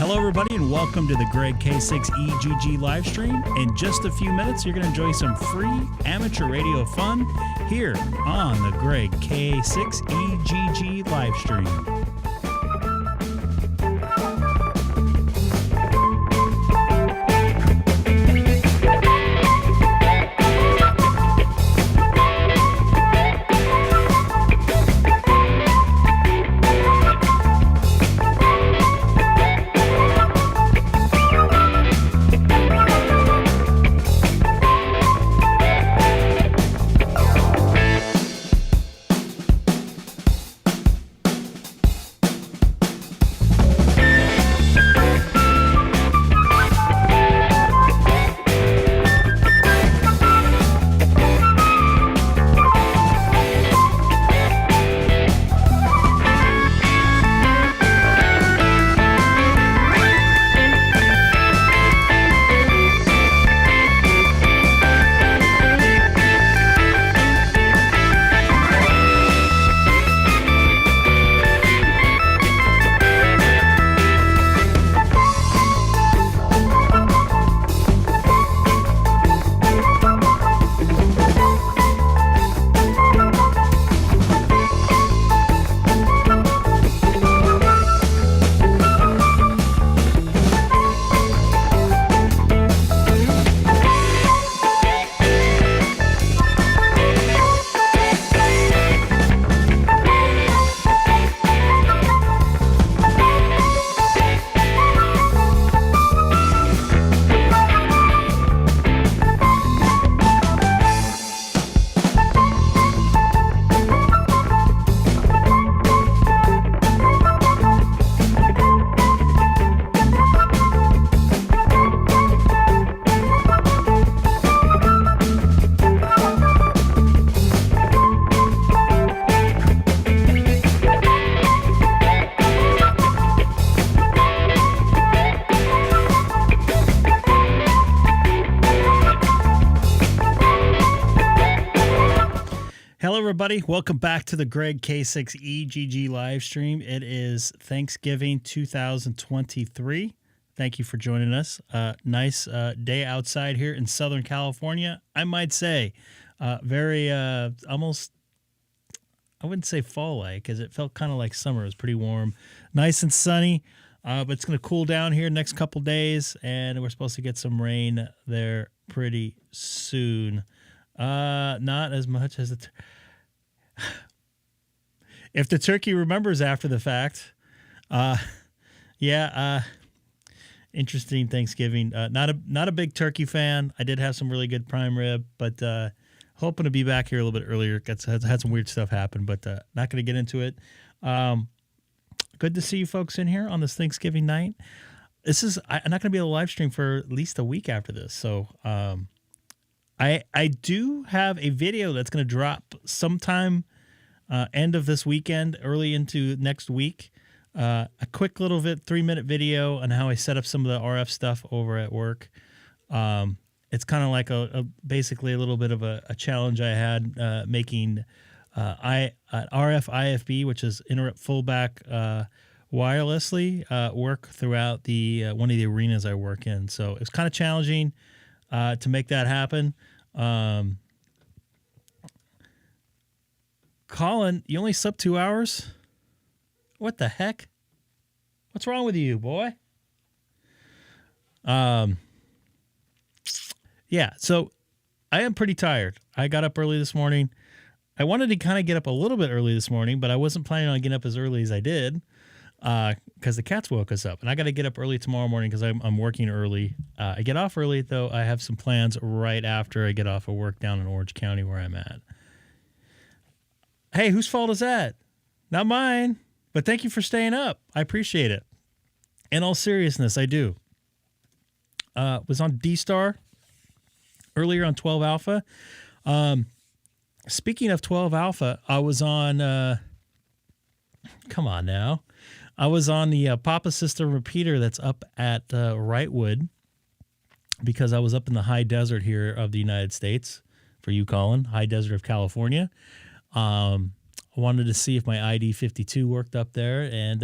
Hello, everybody, and welcome to the Greg K6EGG live stream. In just a few minutes, you're going to enjoy some free amateur radio fun here on the Greg K6EGG live stream. Everybody, welcome back to the Greg K6EGG live stream. It is Thanksgiving 2023. Thank you for joining us. Nice day outside here in Southern California. I might say very almost, I wouldn't say fall-like, because it felt kind of like summer. It was pretty warm, nice and sunny, but it's going to cool down here next couple days, and we're supposed to get some rain there pretty soon. Not as much as the... If the turkey remembers after the fact, interesting Thanksgiving. Not a big turkey fan. I did have some really good prime rib, but hoping to be back here a little bit earlier. Had some weird stuff happen, but not going to get into it. Good to see you folks in here on this Thanksgiving night. I'm not going to be able to live stream for at least a week after this, so I do have a video that's going to drop sometime end of this weekend, early into next week. A quick little 3-minute video on how I set up some of the RF stuff over at work. It's kind of like basically a little bit of a challenge I had making RF IFB, which is interrupt fullback wirelessly, work throughout one of the arenas I work in. So it's kind of challenging to make that happen. Colin, you only slept 2 hours? What the heck? What's wrong with you, boy? Yeah, so I am pretty tired. I got up early this morning. I wanted to kind of get up a little bit early this morning, but I wasn't planning on getting up as early as I did because the cats woke us up. And I got to get up early tomorrow morning because I'm working early. I get off early, though. I have some plans right after I get off of work down in Orange County where I'm at. Hey, whose fault is that? Not mine. But thank you for staying up. I appreciate it. In all seriousness, I do. Was on DStar earlier on 12 Alpha. Speaking of 12 Alpha, I was on... come on now. I was on the Papa System repeater that's up at Wrightwood because I was up in the high desert here of the United States, for you, Colin, high desert of California. I wanted to see if my ID52 worked up there, and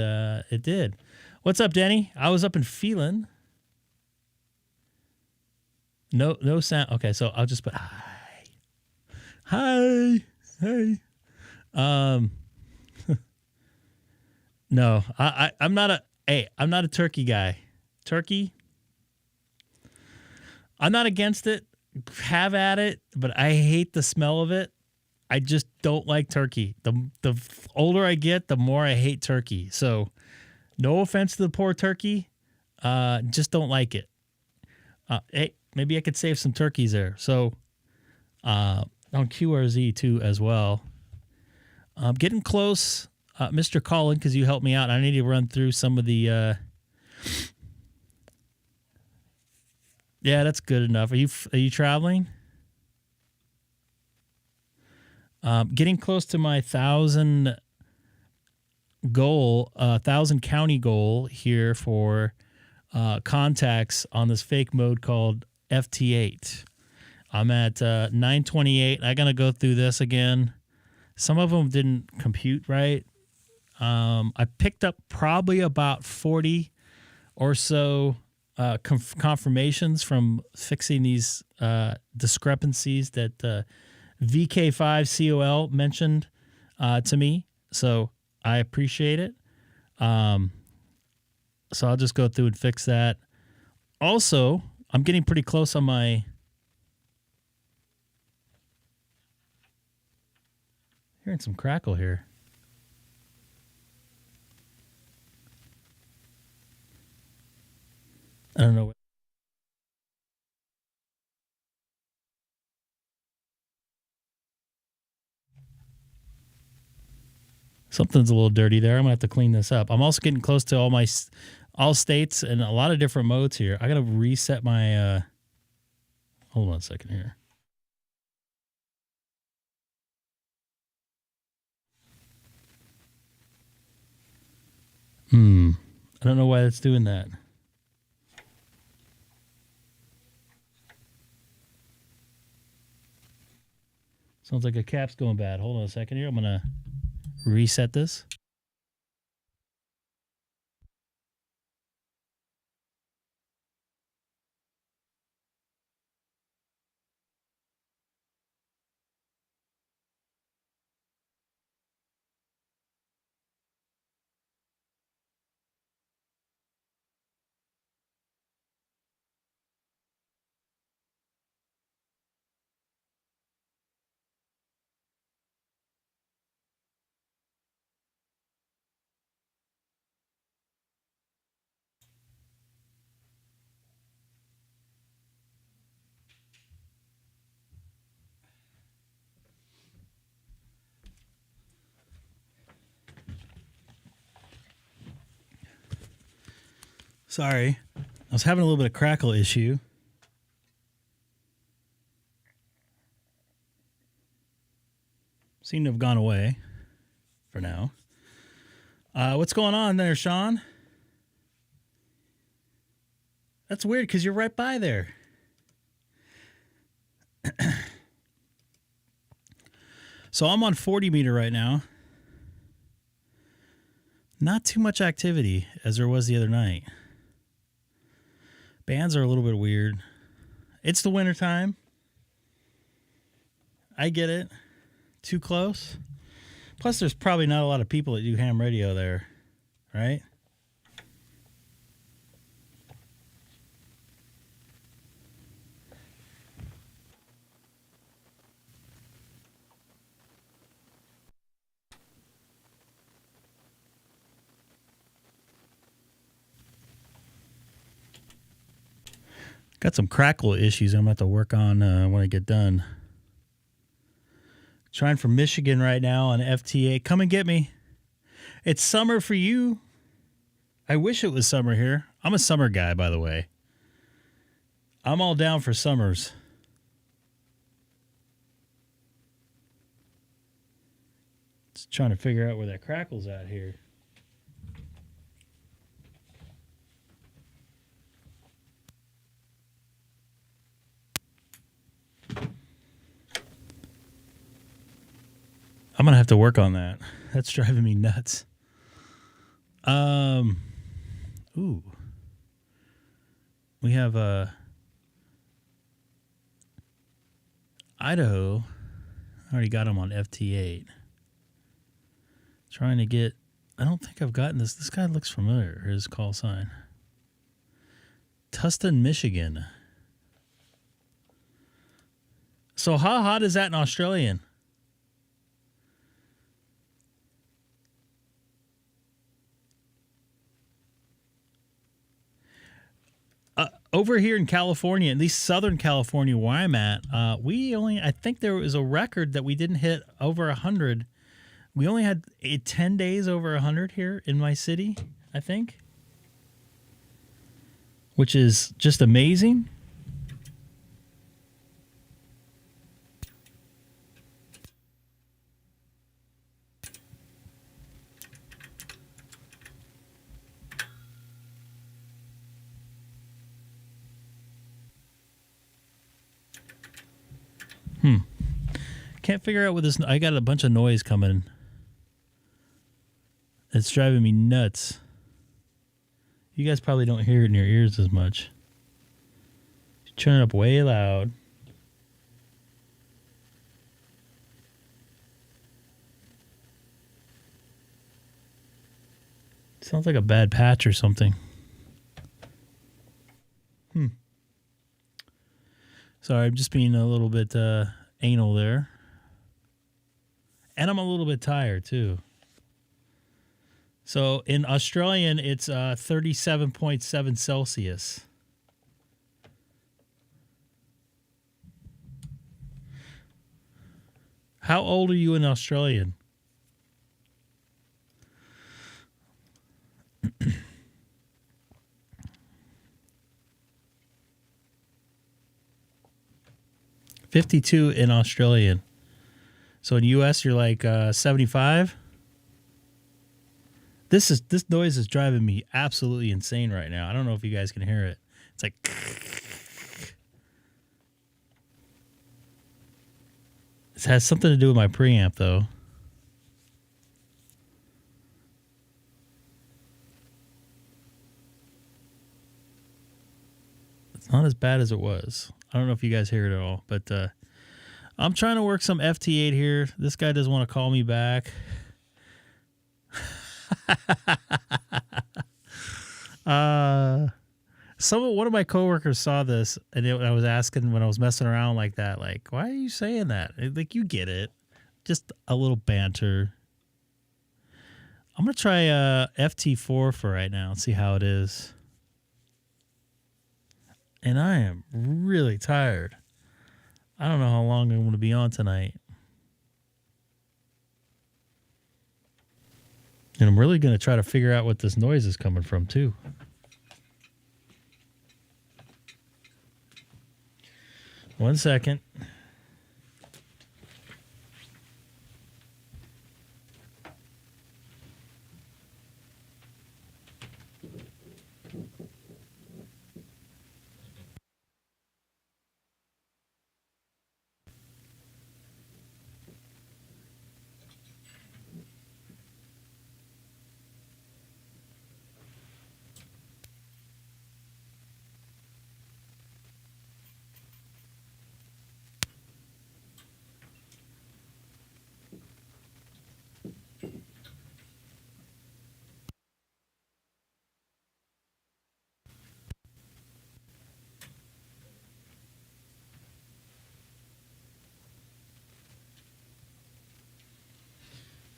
it did. What's up, Denny? I was up in Phelan. No sound. Okay, so I'll just put hi. No, I'm not a turkey guy. Turkey, I'm not against it. Have at it, but I hate the smell of it. I just don't like turkey. The older I get, the more I hate turkey. So, no offense to the poor turkey, just don't like it. Hey, maybe I could save some turkeys there. So, on QRZ too as well. Getting close, Mr. Colin, because you helped me out. I need to run through some of the. Yeah, that's good enough. Are you traveling? Getting close to my 1,000 goal, 1,000 county goal here for contacts on this fake mode called FT8. I'm at 928. I gotta go through this again. Some of them didn't compute right. I picked up probably about 40 or so confirmations from fixing these discrepancies that VK5COL mentioned to me. So I appreciate it. So I'll just go through and fix that. Also, I'm getting pretty close on my... Hearing some crackle here. I don't know. Something's a little dirty there. I'm gonna have to clean this up. I'm also getting close to all states and a lot of different modes here. I gotta reset my. Hold on a second here. I don't know why it's doing that. Sounds like a cap's going bad. Hold on a second here. I'm gonna reset this. Sorry. I was having a little bit of crackle issue. Seem to have gone away for now. What's going on there, Sean? That's weird because you're right by there. So I'm on 40 meter right now. Not too much activity as there was the other night. Bands are a little bit weird. It's the winter time. I get it. Too close. Plus, there's probably not a lot of people that do ham radio there, right? Got some crackle issues I'm going to have to work on when I get done. Trying for Michigan right now on FT8. Come and get me. It's summer for you. I wish it was summer here. I'm a summer guy, by the way. I'm all down for summers. Just trying to figure out where that crackle's at here. I'm going to have to work on that. That's driving me nuts. Ooh. We have Idaho. I already got him on FT8. Trying to get... I don't think I've gotten this. This guy looks familiar, his call sign. Tustin, Michigan. So how hot is that in Australian? Over here in California, at least Southern California where I'm at, I think there was a record that we didn't hit over 100. We only had 10 days over 100 here in my city, I think, which is just amazing. Can't figure out what this... I got a bunch of noise coming. It's driving me nuts. You guys probably don't hear it in your ears as much. Turn it up way loud. Sounds like a bad patch or something. Sorry, I'm just being a little bit anal there. And I'm a little bit tired, too. So, in Australian, it's 37.7 Celsius. How old are you in Australian? $52 in Australian. So in US, you're like 75. This noise is driving me absolutely insane right now. I don't know if you guys can hear it. It's like... It has something to do with my preamp, though. It's not as bad as it was. I don't know if you guys hear it at all, but I'm trying to work some FT8 here. This guy doesn't want to call me back. One of my coworkers saw this, and I was asking when I was messing around like that, like, why are you saying that? Like, you get it. Just a little banter. I'm going to try FT4 for right now and see how it is. And I am really tired. I don't know how long I'm going to be on tonight. And I'm really going to try to figure out what this noise is coming from, too. One second.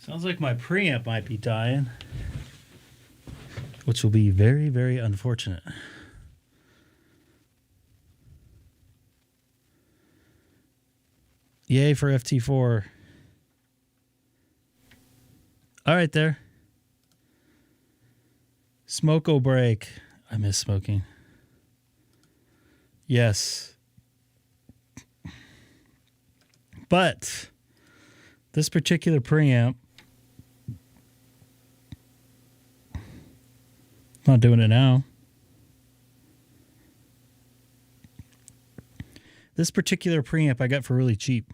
Sounds like my preamp might be dying, which will be very, very unfortunate. Yay for FT4. All right there. Smoke-o break. I miss smoking. Yes. But this particular preamp, not doing it now. This particular preamp I got for really cheap.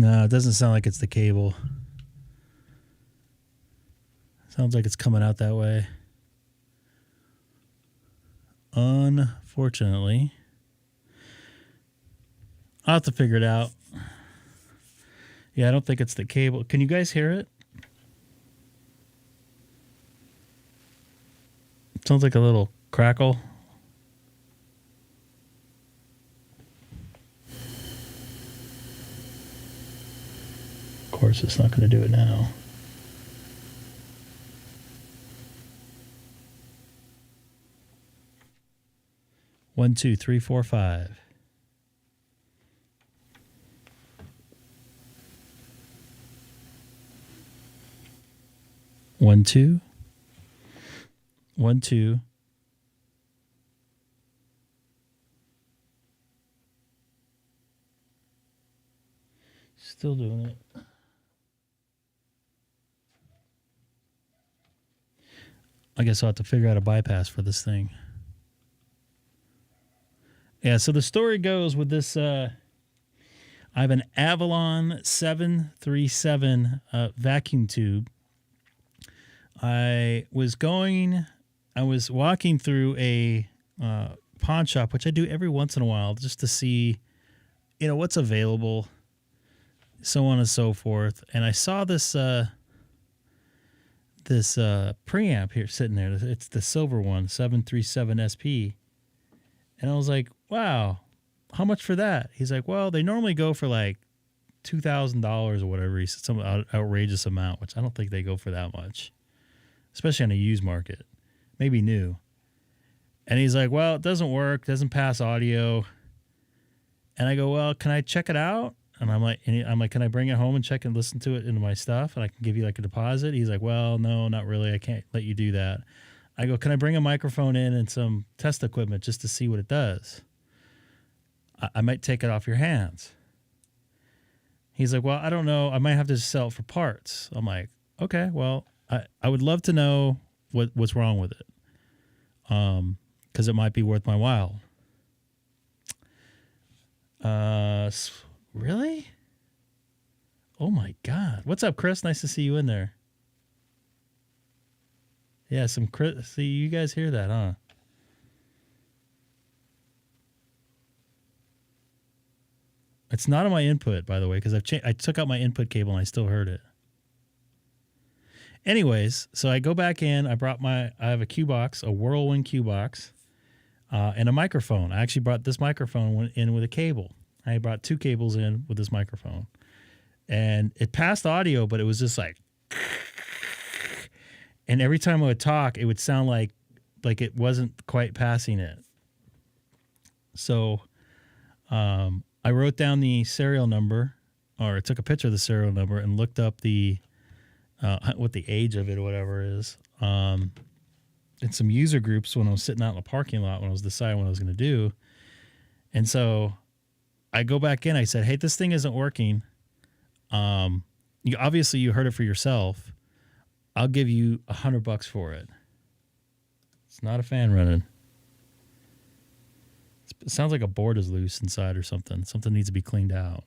No, it doesn't sound like it's the cable. Sounds like it's coming out that way. Unfortunately. I'll have to figure it out. Yeah, I don't think it's the cable. Can you guys hear it? It sounds like a little crackle. Of course, it's not going to do it now. One, two, three, four, five. One, two. 1, 2. Still doing it. I guess I'll have to figure out a bypass for this thing. Yeah, so the story goes with this. I have an Avalon 737 vacuum tube. I was walking through a pawn shop, which I do every once in a while, just to see, what's available, so on and so forth. And I saw this preamp here sitting there. It's the silver one, 737 SP. And I was like, wow, how much for that? He's like, well, they normally go for like $2,000 or whatever. He said some outrageous amount, which I don't think they go for that much, especially on a used market, maybe new. And he's like, well, it doesn't work, doesn't pass audio. And I go, well, can I check it out? And I'm like, can I bring it home and check and listen to it into my stuff? And I can give you like a deposit? He's like, well, no, not really. I can't let you do that. I go, can I bring a microphone in and some test equipment just to see what it does? I might take it off your hands. He's like, well, I don't know. I might have to sell it for parts. I'm like, okay, well, I would love to know what's wrong with it, because it might be worth my while. Really? Oh my God! What's up, Chris? Nice to see you in there. Yeah, some Chris. See, you guys hear that, huh? It's not on my input, by the way, because I took out my input cable and I still heard it. Anyways, so I go back in. I have a Q box, a Whirlwind Q box, and a microphone. I actually brought this microphone in with a cable. I brought 2 cables in with this microphone, and it passed audio, but it was just like, and every time I would talk, it would sound like it wasn't quite passing it. So, I wrote down the serial number, or I took a picture of the serial number and looked up what the age of it or whatever is. In some user groups when I was sitting out in the parking lot when I was deciding what I was going to do. And so I go back in. I said, hey, this thing isn't working. Obviously you heard it for yourself. I'll give you $100 for it. It's not a fan running. It sounds like a board is loose inside or something. Something needs to be cleaned out.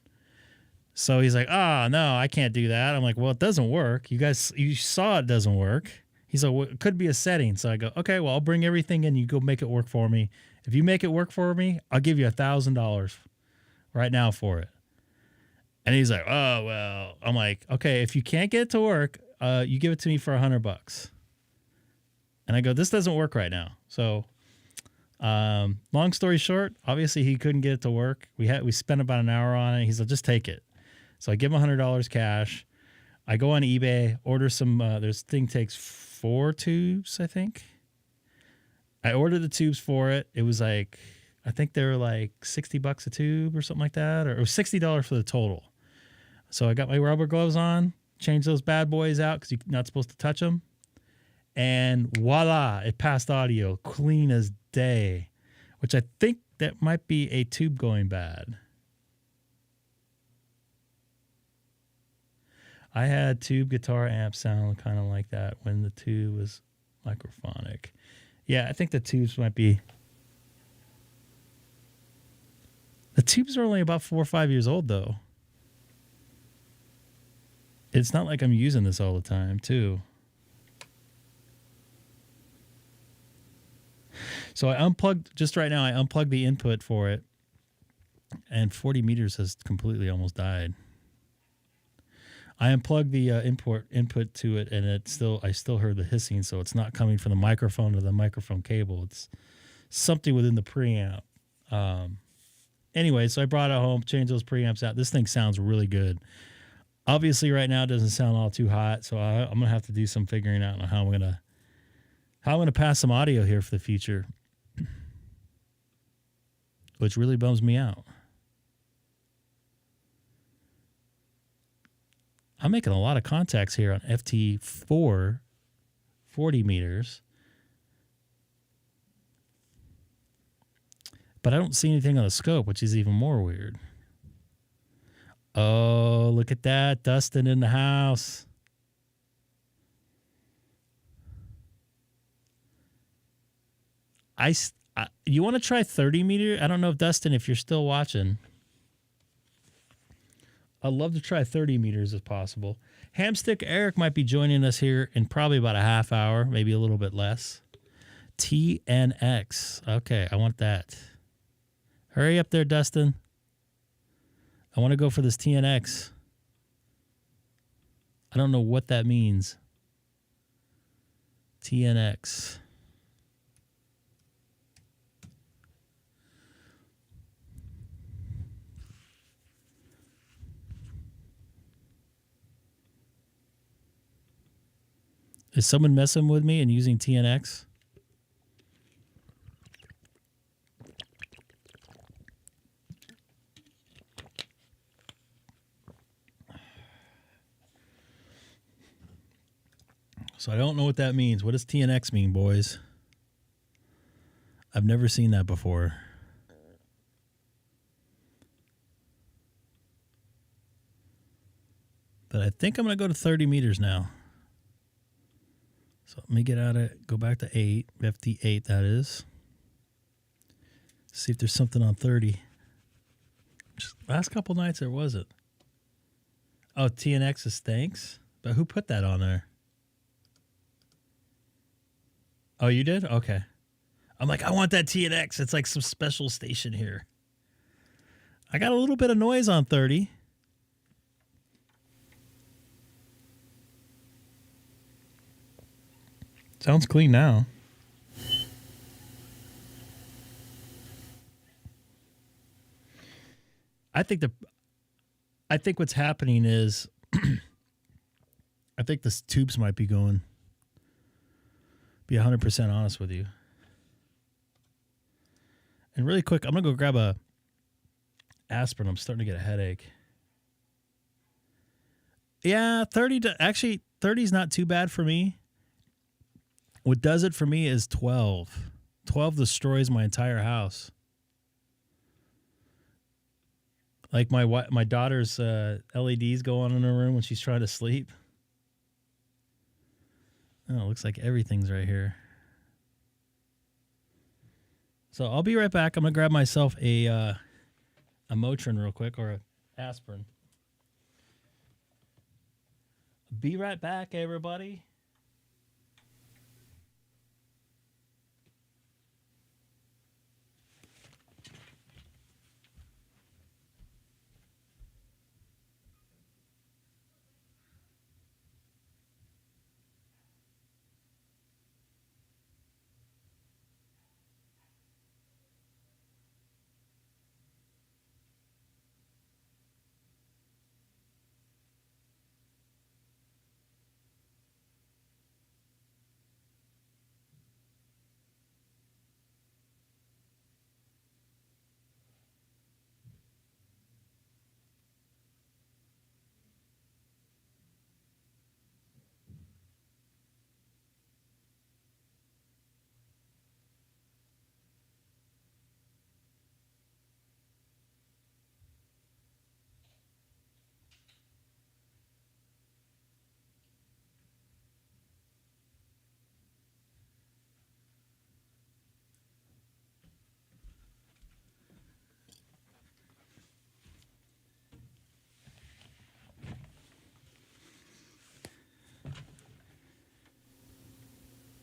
So he's like, no, I can't do that. I'm like, well, it doesn't work. You saw it doesn't work. He's like, well, it could be a setting. So I go, okay, well, I'll bring everything in. You go make it work for me. If you make it work for me, I'll give you $1,000 right now for it. And he's like, oh, well, I'm like, okay, if you can't get it to work, you give it to me for $100. And I go, this doesn't work right now. So, long story short, obviously he couldn't get it to work. We spent about an hour on it. He's like, just take it. So I give him $100 cash. I go on eBay, order some, this thing takes 4 tubes, I think. I ordered the tubes for it. It was like, I think they were like $60 a tube or something like that, or it was $60 for the total. So I got my rubber gloves on, changed those bad boys out because you're not supposed to touch them. And voila, it passed audio, clean as day, which I think that might be a tube going bad. I had tube guitar amp sound kind of like that when the tube was microphonic. Yeah, I think the tubes might be... The tubes are only about 4 or 5 years old, though. It's not like I'm using this all the time, too. So I unplugged, just right now, I unplugged the input for it, and 40 meters has completely almost died. I unplugged the input to it, and I still heard the hissing, so it's not coming from the microphone to the microphone cable. It's something within the preamp. Anyway, so I brought it home, changed those preamps out. This thing sounds really good. Obviously, right now it doesn't sound all too hot, so I'm gonna have to do some figuring out on how I'm gonna pass some audio here for the future, which really bums me out. I'm making a lot of contacts here on FT4, 40 meters. But I don't see anything on the scope, which is even more weird. Oh, look at that. Dustin in the house. You want to try 30 meter? I don't know if Dustin, if you're still watching. I'd love to try 30 meters if possible. Hamstick Eric might be joining us here in probably about a half hour, maybe a little bit less. TNX. Okay, I want that. Hurry up there, Dustin. I want to go for this TNX. I don't know what that means. TNX. Is someone messing with me and using TNX? So I don't know what that means. What does TNX mean, boys? I've never seen that before. But I think I'm going to go to 30 meters now. So let me get out of it, go back to 8, FT8 that is. See if there's something on 30. Just last couple nights there wasn't. Oh, TNX is thanks? But who put that on there? Oh, you did? Okay. I'm like, I want that TNX. It's like some special station here. I got a little bit of noise on 30. Sounds clean now. I think what's happening is I think the tubes might be going. Be 100% honest with you. And really quick, I'm going to go grab a aspirin. I'm starting to get a headache. Yeah, 30 is not too bad for me. What does it for me is 12. 12 destroys my entire house. Like my daughter's LEDs go on in her room when she's trying to sleep. Oh, it looks like everything's right here. So I'll be right back. I'm going to grab myself a Motrin real quick, or an aspirin. Be right back, everybody.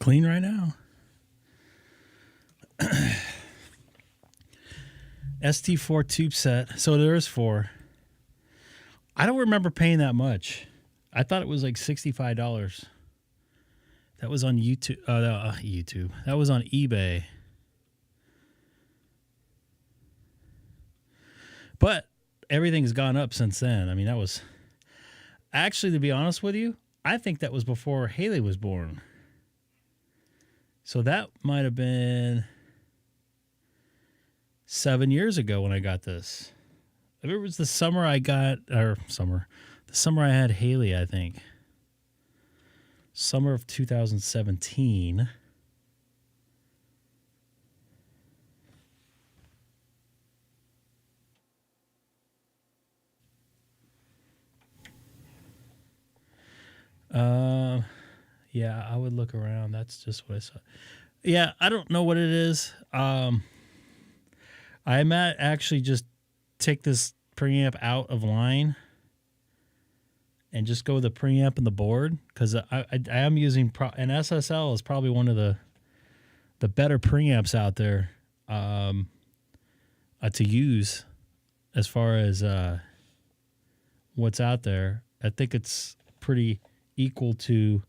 Clean right now. ST4 tube set. So there's 4. I don't remember paying that much. I thought it was like $65. That was on YouTube. YouTube. That was on eBay. But everything's gone up since then. I mean, that was actually, to be honest with you, I think that was before Haley was born. So that might have been 7 years ago when I got this. It was the summer the summer I had Haley, I think. Summer of 2017. Yeah, I would look around. That's just what I saw. Yeah, I don't know what it is. I might actually just take this preamp out of line and just go with the preamp and the board, because I am using an SSL is probably one of the better preamps out there to use as far as what's out there. I think it's pretty equal to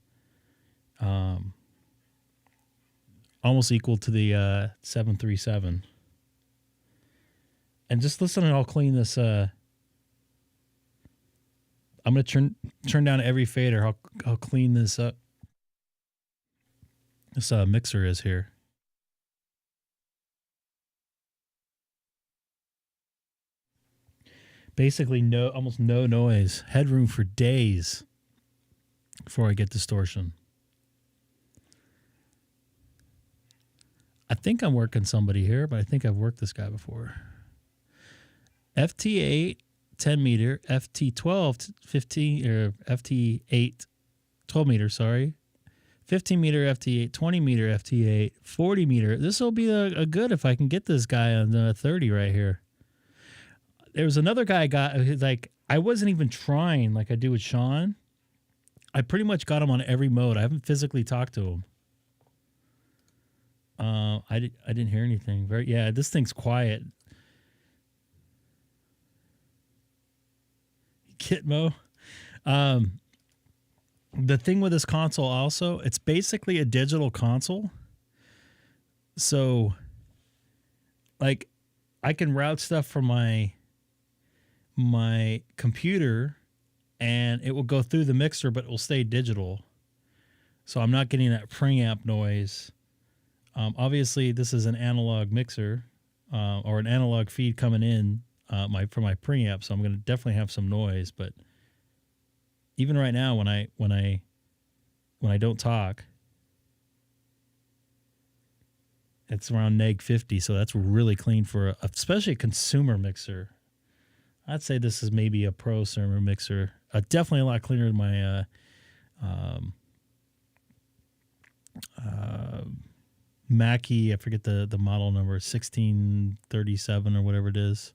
almost equal to the 737. And just listen, and I'll clean this. I'm going to turn down every fader. I'll clean this up. This mixer is here. Basically, almost no noise. Headroom for days before I get distortion. I think I'm working somebody here, but I think I've worked this guy before. FT8 10 meter, FT12 15 or FT8 12 meter, sorry. 15 meter FT8, 20 meter FT8, 40 meter. This will be a good if I can get this guy on the 30 right here. There was another guy I got, like, I wasn't even trying like I do with Sean. I pretty much got him on every mode. I haven't physically talked to him. I didn't hear anything. This thing's quiet. Gitmo. The thing with this console also, it's basically a digital console. So, like, I can route stuff from my computer, and it will go through the mixer, but it will stay digital. So I'm not getting that preamp noise. Obviously, this is an analog mixer or an analog feed coming in for my preamp, so I'm going to definitely have some noise. But even right now, when I don't talk, it's around neg 50, so that's really clean for especially a consumer mixer. I'd say this is maybe a pro server mixer. Definitely a lot cleaner than my Mackie. I forget the model number, 1637 or whatever it is.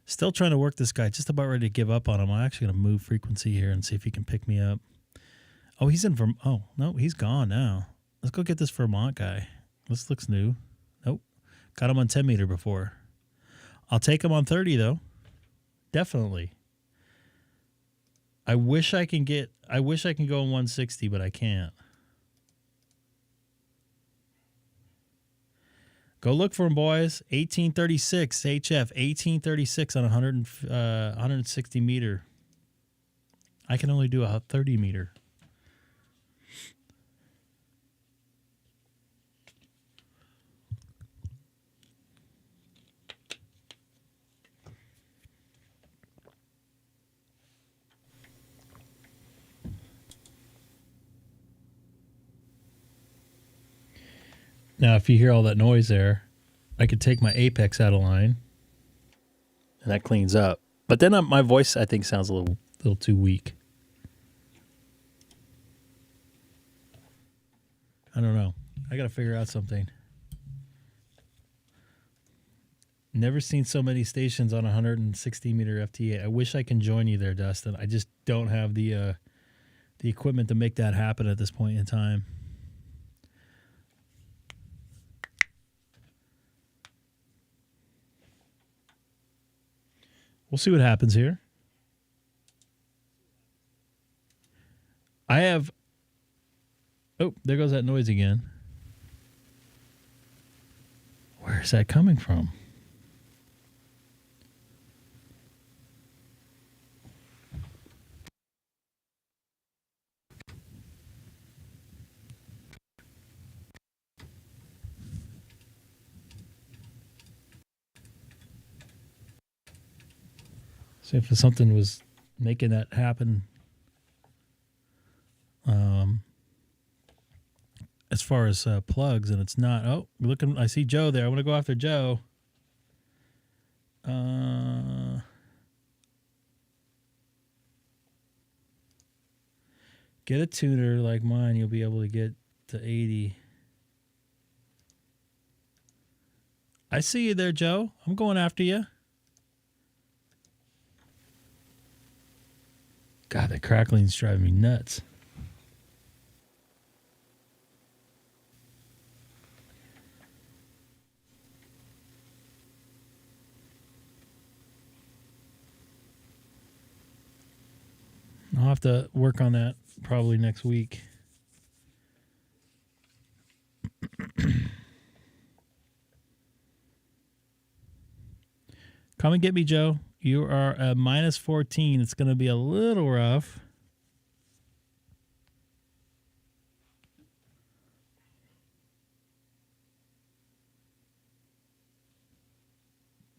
Still trying to work this guy. Just about ready to give up on him. I'm actually going to move frequency here and see if he can pick me up. Oh, he's in Vermont. Oh, no, he's gone now. Let's go get this Vermont guy. This looks new. Nope. Got him on 10 meter before. I'll take him on 30, though. Definitely. I wish I can go in 160, but I can't. Go look for him, boys. 1836 HF, 1836 on 160 meter. I can only do a 30 meter. Now, if you hear all that noise there, I could take my Apex out of line, and that cleans up. But then my voice, I think, sounds a little too weak. I don't know. I got to figure out something. Never seen so many stations on 160 meter FT8. I wish I can join you there, Dustin. I just don't have the equipment to make that happen at this point in time. We'll see what happens here. I have... Oh, there goes that noise again. Where is that coming from? See if something was making that happen. As far as plugs, and it's not. Oh, looking! I see Joe there. I want to go after Joe. Get a tuner like mine. You'll be able to get to 80. I see you there, Joe. I'm going after you. God, that crackling's driving me nuts. I'll have to work on that probably next week. Come and get me, Joe. You are a minus 14. It's going to be a little rough.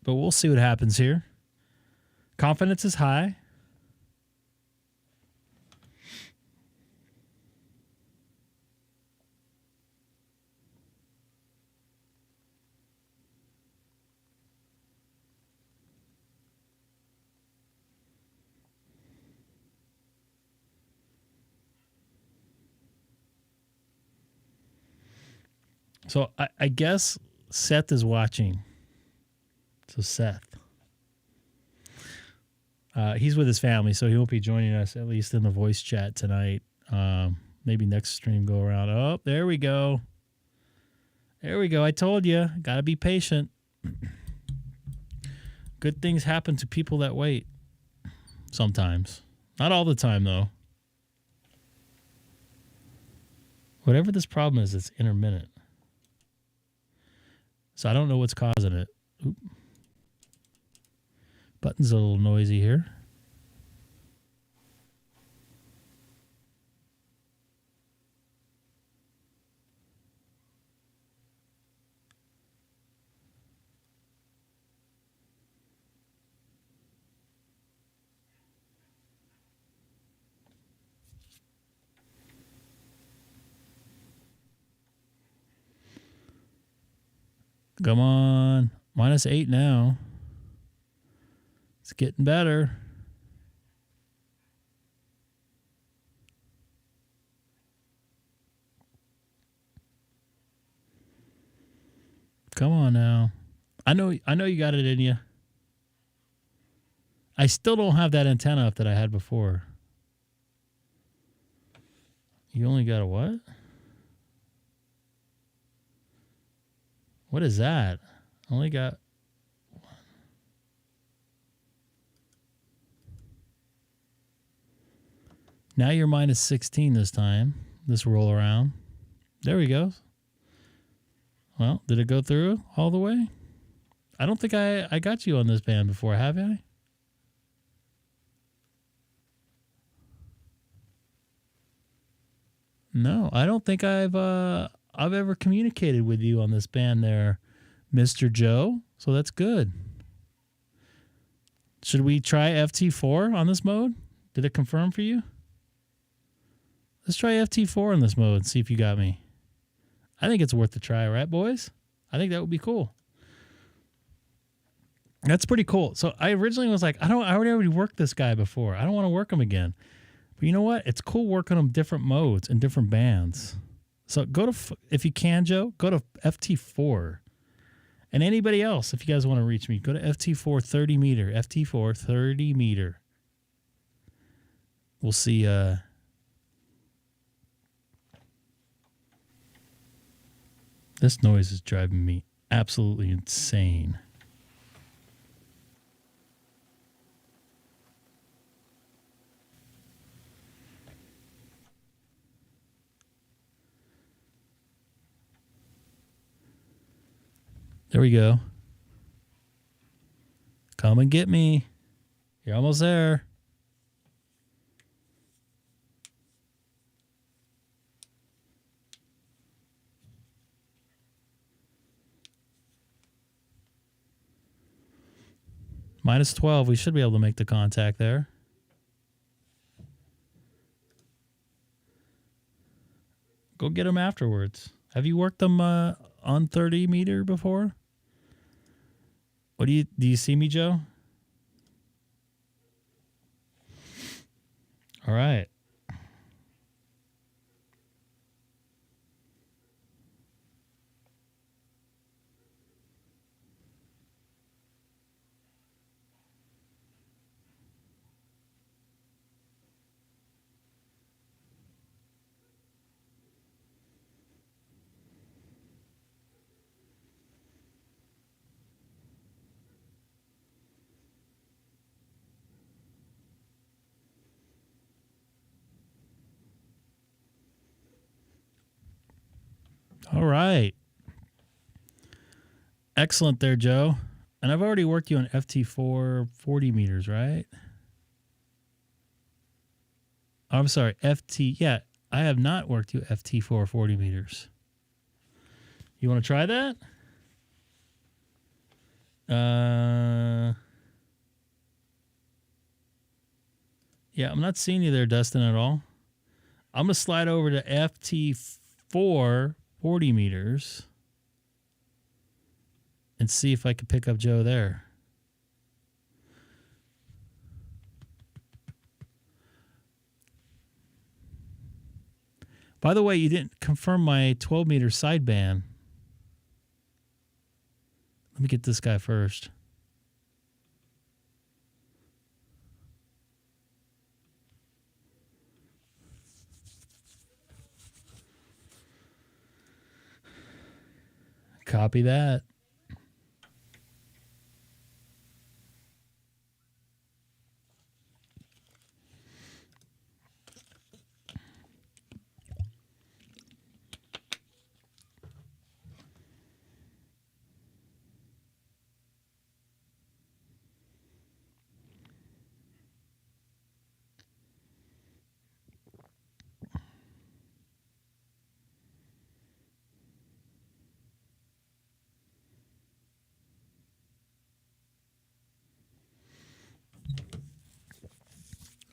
But we'll see what happens here. Confidence is high. So I guess Seth is watching. So Seth. He's with his family, so he won't be joining us, at least in the voice chat tonight. Maybe next stream go around. Oh, there we go. There we go. I told you. Got to be patient. Good things happen to people that wait. Sometimes. Not all the time, though. Whatever this problem is, it's intermittent. So I don't know what's causing it. Oop. Button's a little noisy here. Come on. -8 now. It's getting better. Come on now. I know you got it in you. I still don't have that antenna up that I had before. You only got a what? What is that? Only got one. Now you're -16 this time. This roll around. There we go. Well, did it go through all the way? I don't think I got you on this band before, have I? No, I don't think I've ever communicated with you on this band there, Mr. Joe. So that's good. Should we try FT4 on this mode? Did it confirm for you? Let's try FT4 in this mode and see if you got me. I think it's worth a try, right, boys? I think that would be cool. That's pretty cool. So I originally was like, I already worked this guy before. I don't want to work him again. But you know what? It's cool working them different modes and different bands. So go to, if you can, Joe, go to FT4. And anybody else, if you guys want to reach me, go to FT4 30 meter. FT4 30 meter. We'll see. This noise is driving me absolutely insane. There we go. Come and get me. You're almost there. Minus 12. We should be able to make the contact there. Go get them afterwards. Have you worked them on 30 meter before? What do you see me, Joe? All right. All right. Excellent there, Joe. And I've already worked you on FT4 40 meters, right? Oh, I'm sorry, FT. Yeah, I have not worked you FT4 40 meters. You want to try that? Yeah, I'm not seeing you there, Dustin, at all. I'm going to slide over to FT4 40 meters and see if I can pick up Joe there. By the way, you didn't confirm my 12 meter sideband. Let me get this guy first. Copy that.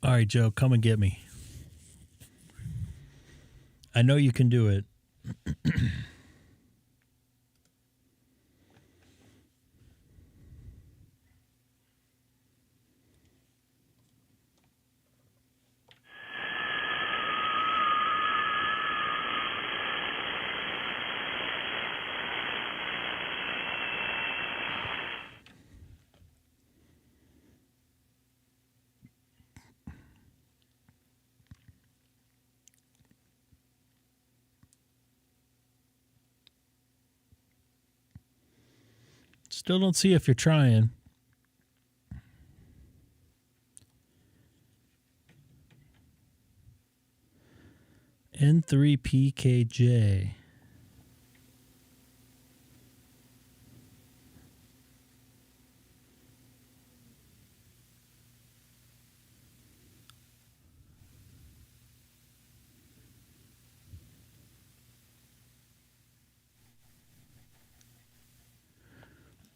All right, Joe, come and get me. I know you can do it. Still don't see if you're trying. N3PKJ.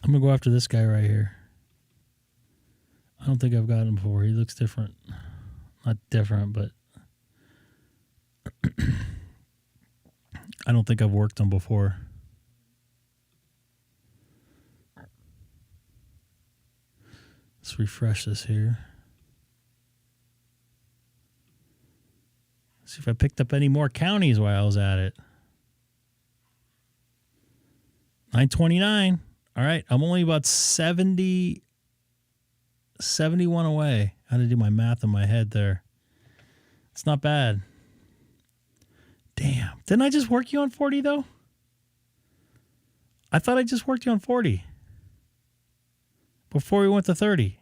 I'm going to go after this guy right here. I don't think I've got him before. He looks different. Not different, but I don't think I've worked him before. Let's refresh this here. See if I picked up any more counties while I was at it. 929. All right, I'm only about 71 away. I had to do my math in my head there. It's not bad. Damn. Didn't I just work you on 40, though? I thought I just worked you on 40 before we went to 30.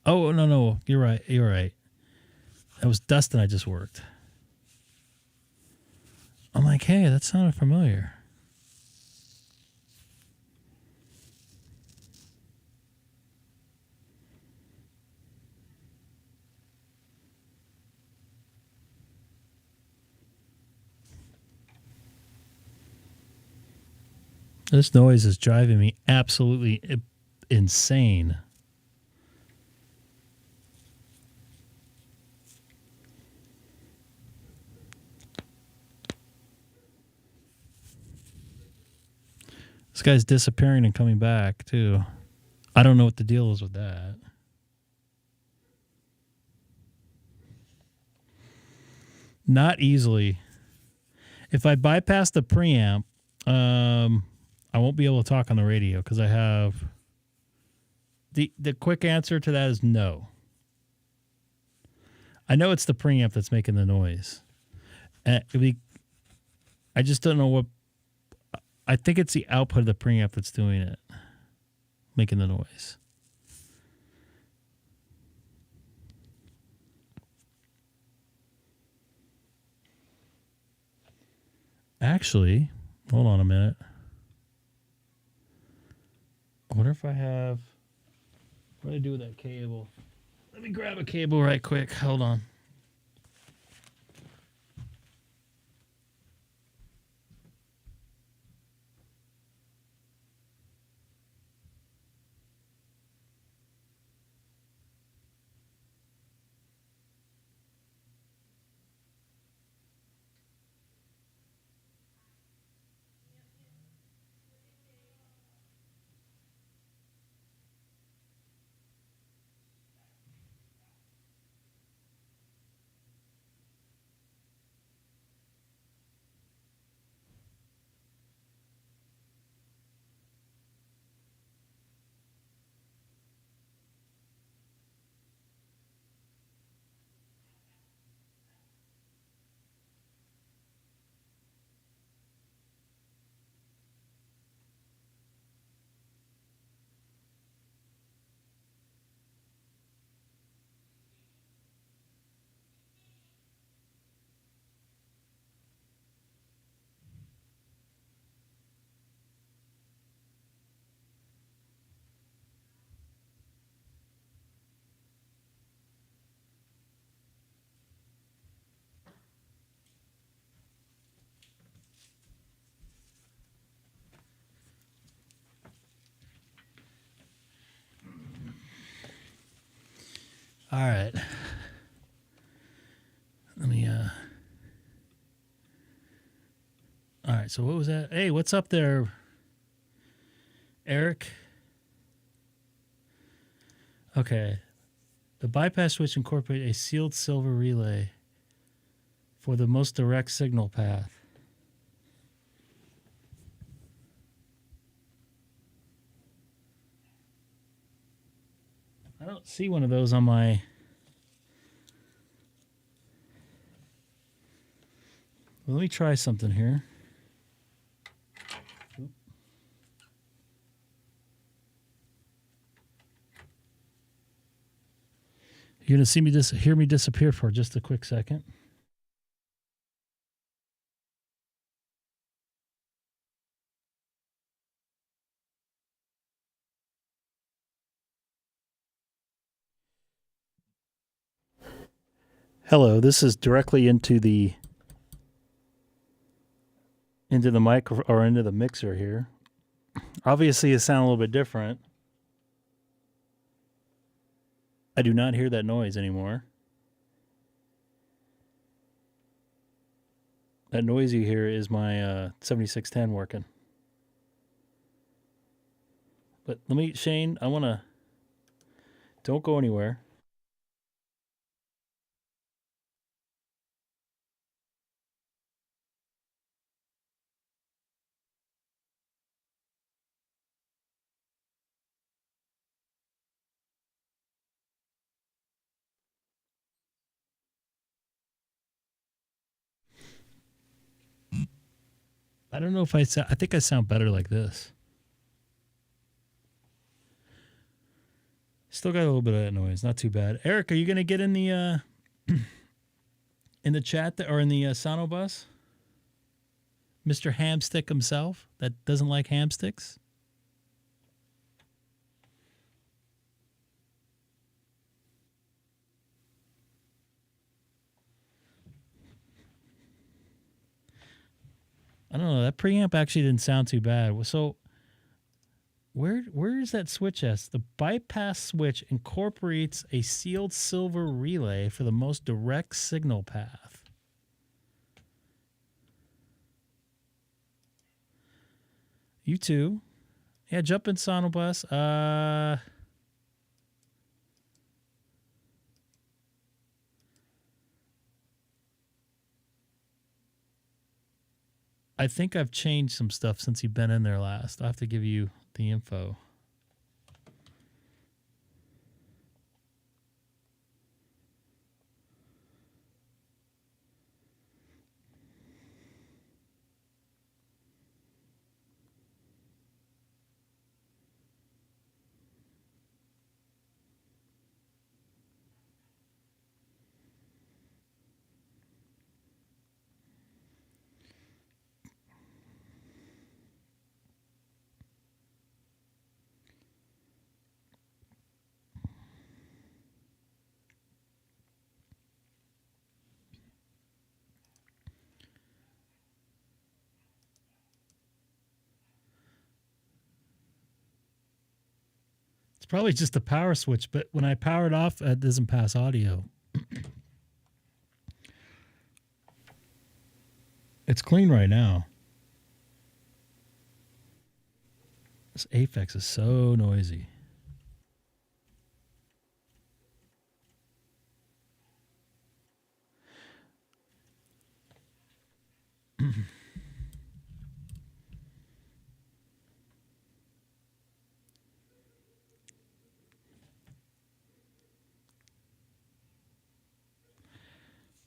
Oh, no. You're right. That was Dustin I just worked. I'm like, hey, that sounded familiar. This noise is driving me absolutely insane. This guy's disappearing and coming back, too. I don't know what the deal is with that. Not easily. If I bypass the preamp, I won't be able to talk on the radio because I have... The quick answer to that is no. I know it's the preamp that's making the noise. I just don't know what... I think it's the output of the preamp that's doing it, making the noise. Actually, hold on a minute. I wonder if I have... What do I do with that cable? Let me grab a cable right quick. Hold on. All right. Let me, all right, so what was that? Hey, what's up there, Eric? Okay. The bypass switch incorporates a sealed silver relay for the most direct signal path. I don't see one of those on my... Well, let me try something here. You're going to see me hear me disappear for just a quick second. Hello, this is directly into the mic or into the mixer here. Obviously, it sounds a little bit different. I do not hear that noise anymore. That noise you hear is my 7610 working. But let me, Shane, I want to... Don't go anywhere. I don't know if I think I sound better like this. Still got a little bit of that noise. Not too bad. Eric, are you going to get in the chat or in the SonoBus? Mr. Hamstick himself that doesn't like ham sticks? I don't know. That preamp actually didn't sound too bad. So where is that switch S? The bypass switch incorporates a sealed silver relay for the most direct signal path. You too. Yeah, jump in SonoBus. I think I've changed some stuff since you've been in there last. I'll have to give you the info. Probably just a power switch, but when I power it off, it doesn't pass audio. It's clean right now. This Aphex is so noisy.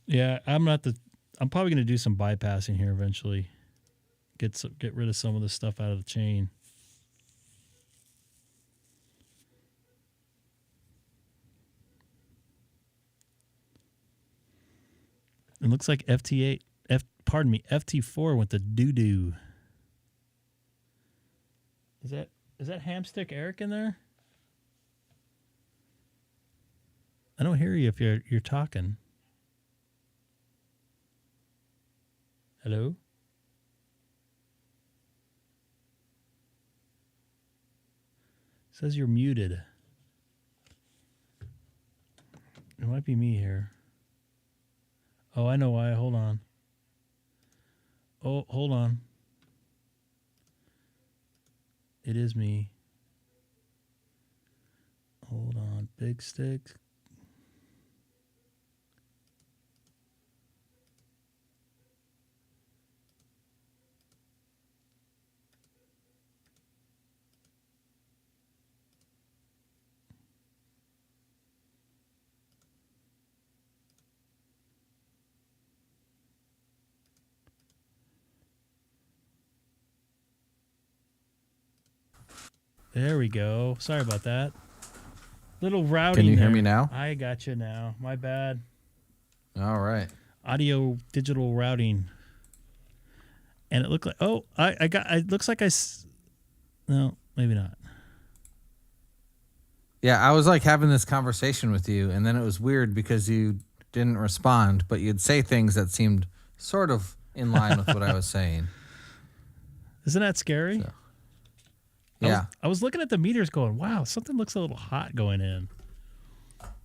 Yeah, I'm probably going to do some bypassing here eventually. Get rid of some of the stuff out of the chain. It looks like FT4 went to doo-doo. Is that Hamstick Eric in there? I don't hear you if you're talking. Hello? It says you're muted. It might be me here. Oh, I know why. Hold on. Oh, hold on. It is me. Hold on. Big stick. There we go. Sorry about that. Little routing. Can you there. hear me now? I got you now. My bad. All right. Audio digital routing. And it looked like, it looks like no, maybe not. Yeah, I was like having this conversation with you, and then it was weird because you didn't respond, but you'd say things that seemed sort of in line with what I was saying. Isn't that scary? So, yeah. I was looking at the meters going, wow, something looks a little hot going in.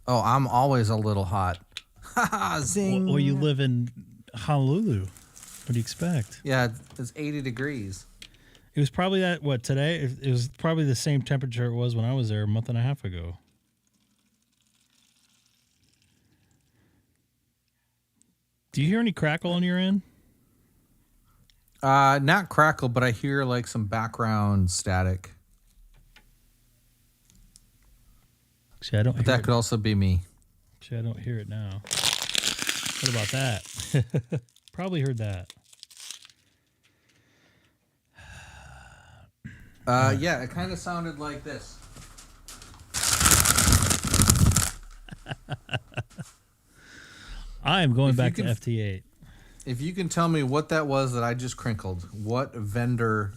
Oh, I'm always a little hot. Ha zing. Well, you live in Honolulu. What do you expect? Yeah, it's 80 degrees. It was probably today? It was probably the same temperature it was when I was there a month and a half ago. Do you hear any crackle on your end? Not crackle, but I hear like some background static. Actually, I don't hear that it. Could also be me. Actually, I don't hear it now. What about that? Probably heard that. Yeah, it kind of sounded like this. I am going back to FT8. If you can tell me what that was that I just crinkled, what vendor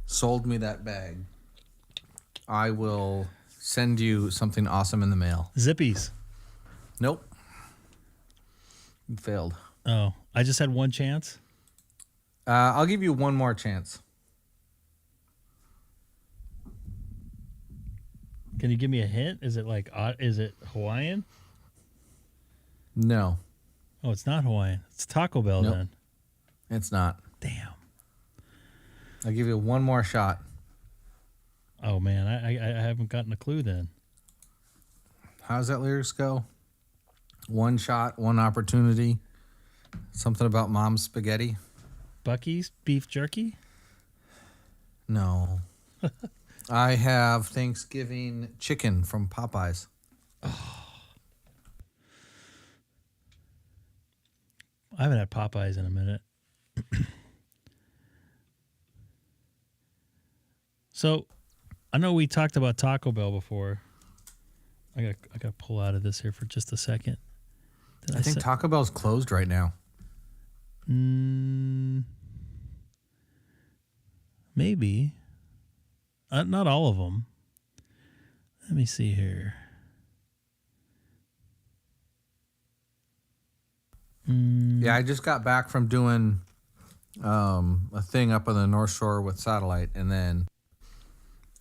sold me that bag, I will send you something awesome in the mail. Zippies. Nope. You failed. Oh, I just had one chance. I'll give you one more chance. Can you give me a hint? Is it is it Hawaiian? No, Oh, it's not Hawaiian. It's Taco Bell Nope. then. it's not. Damn. I'll give you one more shot. Oh man, I haven't gotten a clue then. How's that lyrics go? One shot, one opportunity. Something about mom's spaghetti? Bucky's beef jerky? No. I have Thanksgiving chicken from Popeyes. I haven't had Popeyes in a minute. So, I know we talked about Taco Bell before. I got to pull out of this here for just a second. I think Taco Bell's closed right now. Maybe. Not all of them. Let me see here. Yeah, I just got back from doing a thing up on the North Shore with Satellite, and then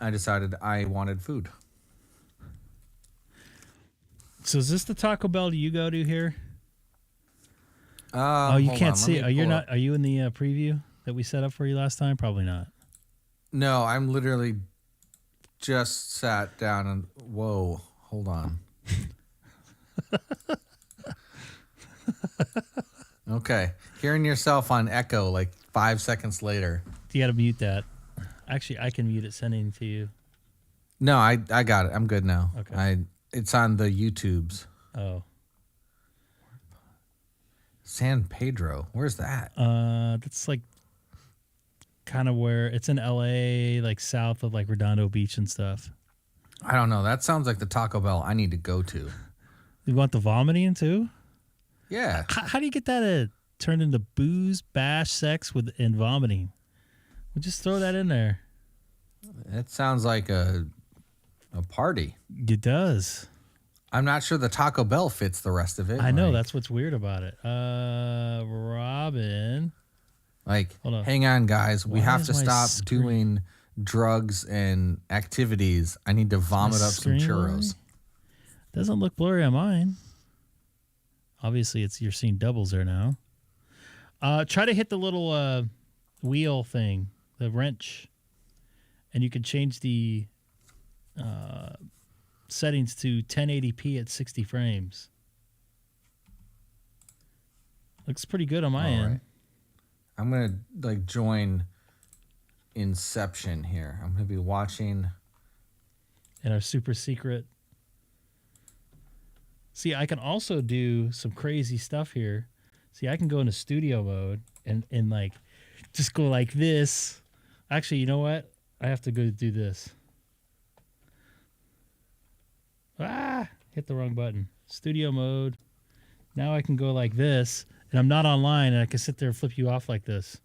I decided I wanted food. So is this the Taco Bell you go to here? You Hold can't on, see let it. me pull up. Are you in the preview that we set up for you last time? Probably not. No, I'm literally just sat down and whoa, hold on. Okay, hearing yourself on echo like 5 seconds later. You got to mute that. Actually, I can mute it sending to you. No, I got it. I'm good now. Okay. It's on the YouTubes. Oh. San Pedro, where's that? That's like kind of where it's in LA, like south of like Redondo Beach and stuff. I don't know. That sounds like the Taco Bell I need to go to. You want the vomiting too? Yeah. How do you get that turned into booze, bash, sex and vomiting? Well, just throw that in there. It sounds like a party. It does. I'm not sure the Taco Bell fits the rest of it. I know. That's what's weird about it. Robin. Like, Hold on. hang on, guys. We Why have is to my stop screen- doing drugs and activities. I need to vomit up some screen churros. Doesn't look blurry on mine. Obviously, you're seeing doubles there now. Try to hit the little wheel thing, the wrench, and you can change the settings to 1080p at 60 frames. Looks pretty good on my end. Right. I'm gonna join Inception here. I'm gonna be watching. And our super secret. See, I can also do some crazy stuff here. See, I can go into studio mode and like just go like this. Actually, you know what? I have to go do this. Hit the wrong button. Studio mode. Now I can go like this, and I'm not online, and I can sit there and flip you off like this.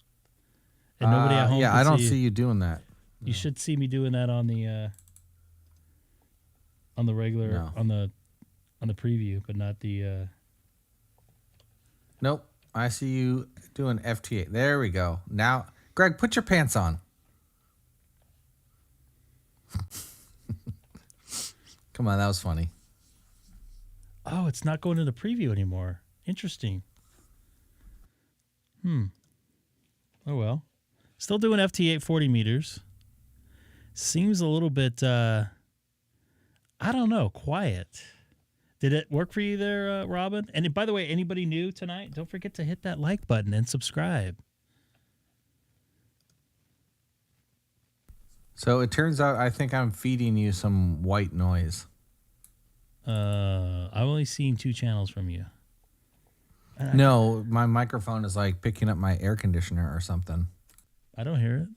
And nobody at home Yeah, can I don't see see you doing that. You should see me doing that on the regular No. on the preview, but not the. Nope. I see you doing FT8. There we go. Now, Greg, put your pants on. Come on, that was funny. Oh, it's not going into preview anymore. Interesting. Oh well. Still doing FT8 40 meters. Seems a little bit, I don't know, quiet. Did it work for you there, Robin? And by the way, anybody new tonight, don't forget to hit that like button and subscribe. So it turns out I think I'm feeding you some white noise. I've only seen 2 channels from you. No, my microphone is like picking up my air conditioner or something. I don't hear it.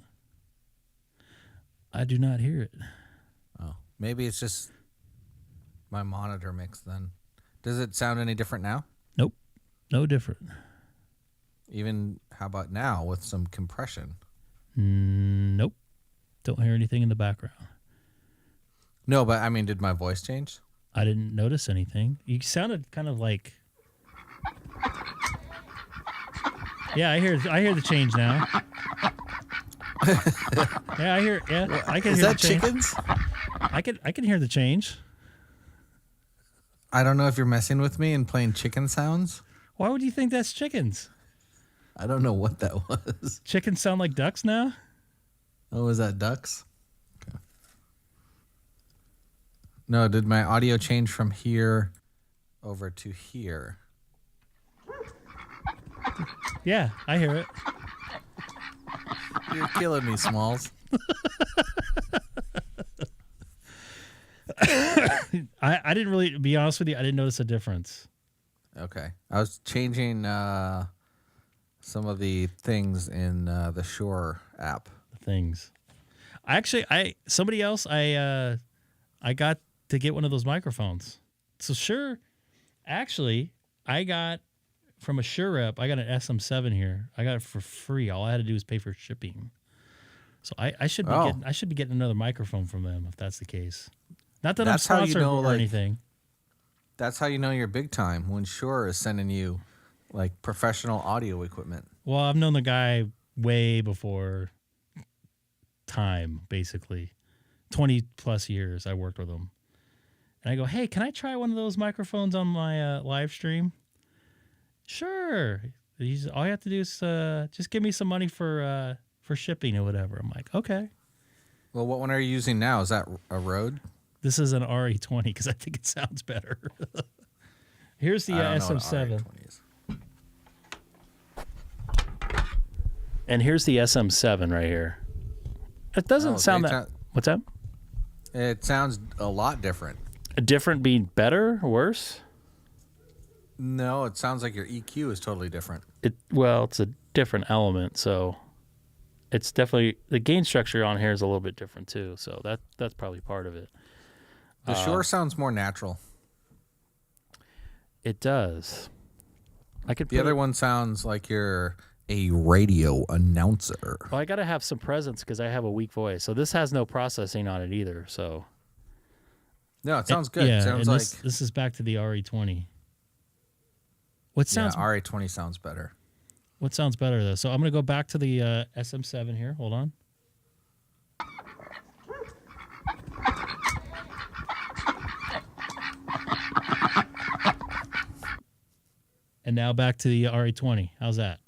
I do not hear it. Oh, maybe it's just my monitor mix then. Does it sound any different now? Nope. No different. Even how about now with some compression? Nope. Don't hear anything in the background. No, but I mean, did my voice change? I didn't notice anything. You sounded kind of like. Yeah, I hear the change now. Yeah, I hear. Yeah, I can Is hear that the change. chickens? I can hear the change. I don't know if you're messing with me and playing chicken sounds. Why would you think that's chickens? I don't know what that was. Chickens sound like ducks now? Oh, is that ducks? Okay. No, did my audio change from here over to here? Yeah, I hear it. You're killing me, Smalls. I didn't really, to be honest with you, I didn't notice a difference. Okay. I was changing some of the things in the Shure app. Things. Somebody else, I got to get one of those microphones. So Shure, actually, I got from a Shure rep, I got an SM7 here. I got it for free. All I had to do was pay for shipping. So I should be getting another microphone from them if that's the case. Not that That's I'm how you sponsored know, or like, anything. That's how you know you're big time, when Shure is sending you like professional audio equipment. Well, I've known the guy way before time, basically. 20 plus years I worked with him. And I go, hey, can I try one of those microphones on my live stream? Sure. All you have to do is just give me some money for shipping or whatever. I'm like, okay. Well, what one are you using now? Is that a Rode? This is an RE20 because I think it sounds better. Here's the SM7. And here's the SM7 right here. It doesn't sound that... What's that? It sounds a lot different. Different being better or worse? No, it sounds like your EQ is totally different. It's a different element, so it's definitely... The gain structure on here is a little bit different too, so that's probably part of it. The Shure sounds more natural. It does. The other one sounds like you're a radio announcer. Well, I got to have some presence because I have a weak voice. So this has no processing on it either. So no, it sounds good. Yeah, It sounds like this is back to the RE20. RE20 sounds better. What sounds better though? So I'm going to go back to the SM7 here. Hold on. And now back to the RE20. How's that?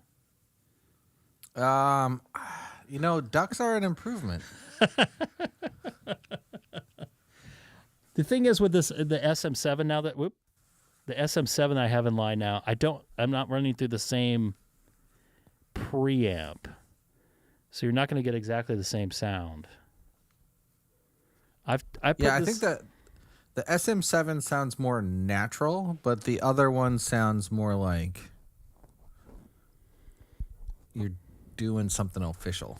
Ducks are an improvement. The thing is with the SM7 now the SM7 I have in line now, I'm not running through the same preamp. So you're not going to get exactly the same sound. I think that the SM7 sounds more natural, but the other one sounds more like you're doing something official.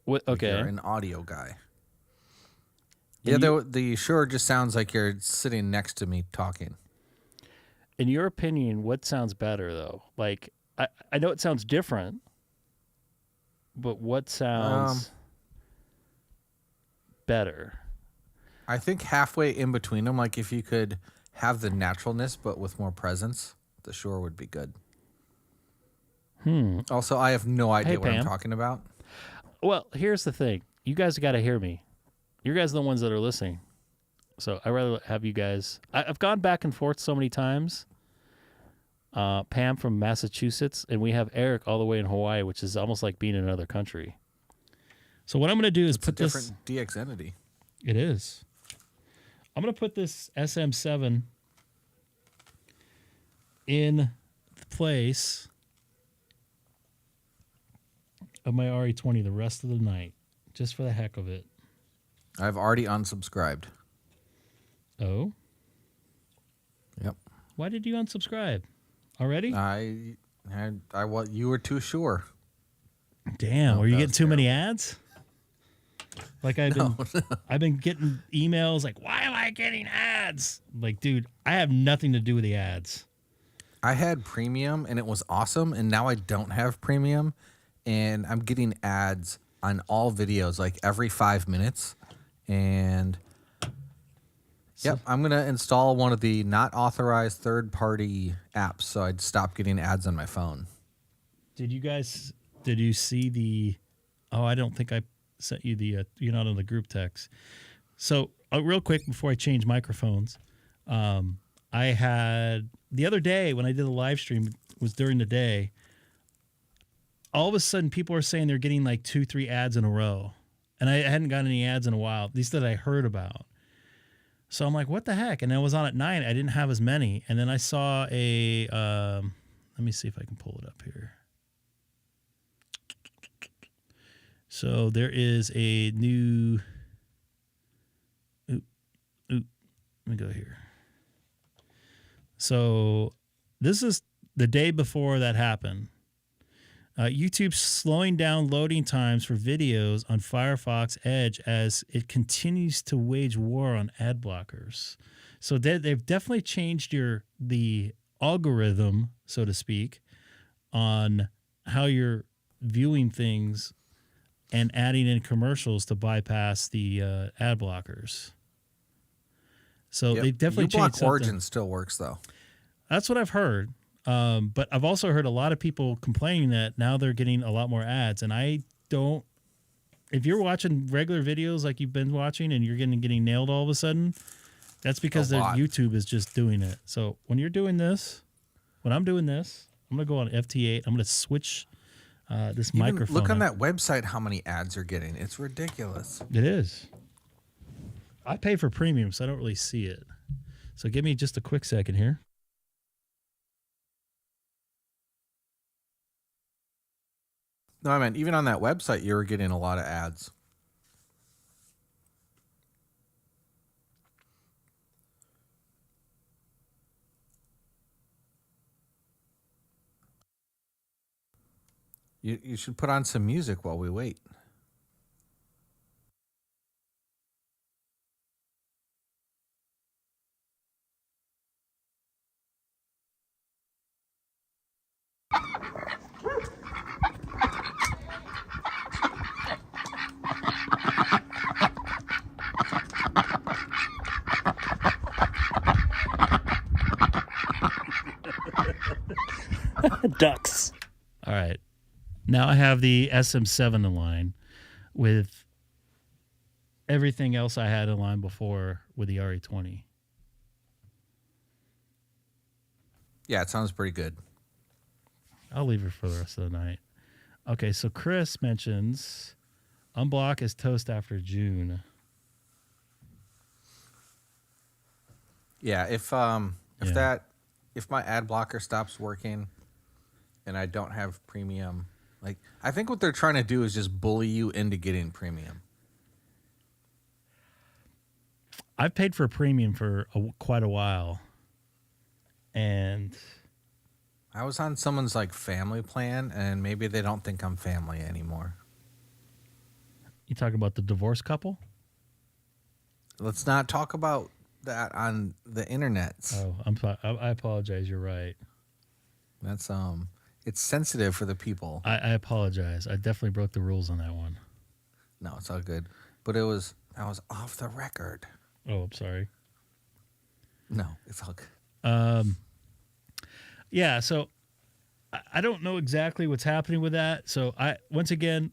What? Okay. Like you're an audio guy. The Shure just sounds like you're sitting next to me talking. In your opinion, what sounds better though? Like I know it sounds different, but what sounds better? I think halfway in between them, like if you could have the naturalness but with more presence, the Shure would be good. Also, I have no idea what I'm talking about. Well, here's the thing. You guys got to hear me. You guys are the ones that are listening. So I'd rather have you guys... I've gone back and forth so many times. Pam from Massachusetts, and we have Eric all the way in Hawaii, which is almost like being in another country. So what I'm going to do is put this... It's a different DX entity. It is. I'm going to put this SM7 in place of my RE20 the rest of the night, just for the heck of it. I've already unsubscribed. Oh? Yep. Why did you unsubscribe? Already? You were too sure. Damn, were you getting too many ads? Like I've been getting emails like, why am I getting ads? Like, dude, I have nothing to do with the ads. I had premium and it was awesome, and now I don't have premium, and I'm getting ads on all videos like every 5 minutes. And yep, I'm gonna install one of the not authorized third-party apps so I'd stop getting ads on my phone. Did you see the? Oh, I don't think I sent you the. You're not on the group text. So real quick before I change microphones, I had the other day when I did the live stream, it was during the day. All of a sudden, people are saying they're getting like 2-3 ads in a row, and I hadn't gotten any ads in a while. At least that I heard about. So I'm like, what the heck? And I was on at 9. I didn't have as many, and then I saw a. Let me see if I can pull it up here. So there is a new. Let me go here. So this is the day before that happened. YouTube's slowing down loading times for videos on Firefox Edge as it continues to wage war on ad blockers. So they've definitely changed the algorithm, so to speak, on how you're viewing things and adding in commercials to bypass the ad blockers. So they definitely changed something. Origin still works, though. That's what I've heard. But I've also heard a lot of people complaining that now they're getting a lot more ads. And I don't... If you're watching regular videos like you've been watching and you're getting nailed all of a sudden, that's because YouTube is just doing it. So when you're doing this, when I'm doing this, I'm going to go on FT8. I'm going to switch this microphone. Look on that website how many ads you're getting. It's ridiculous. It is. I pay for premium, so I don't really see it. So give me just a quick second here. No, I mean, even on that website, you were getting a lot of ads. You should put on some music while we wait. Ducks. All right. Now I have the SM7 in line with everything else I had in line before with the RE20. Yeah, it sounds pretty good. I'll leave it for the rest of the night. Okay, so Chris mentions unblock is toast after June. Yeah, if my ad blocker stops working and I don't have premium, like I think what they're trying to do is just bully you into getting premium. I've paid for premium for quite a while, and I was on someone's like family plan, and maybe they don't think I'm family anymore. You talking about the divorced couple? Let's not talk about that on the internet. Oh, I apologize. You're right. That's it's sensitive for the people. I apologize. I definitely broke the rules on that one. No, it's all good. But that was off the record. Oh, I'm sorry. No, it's all good. Yeah, so I don't know exactly what's happening with that. So once again,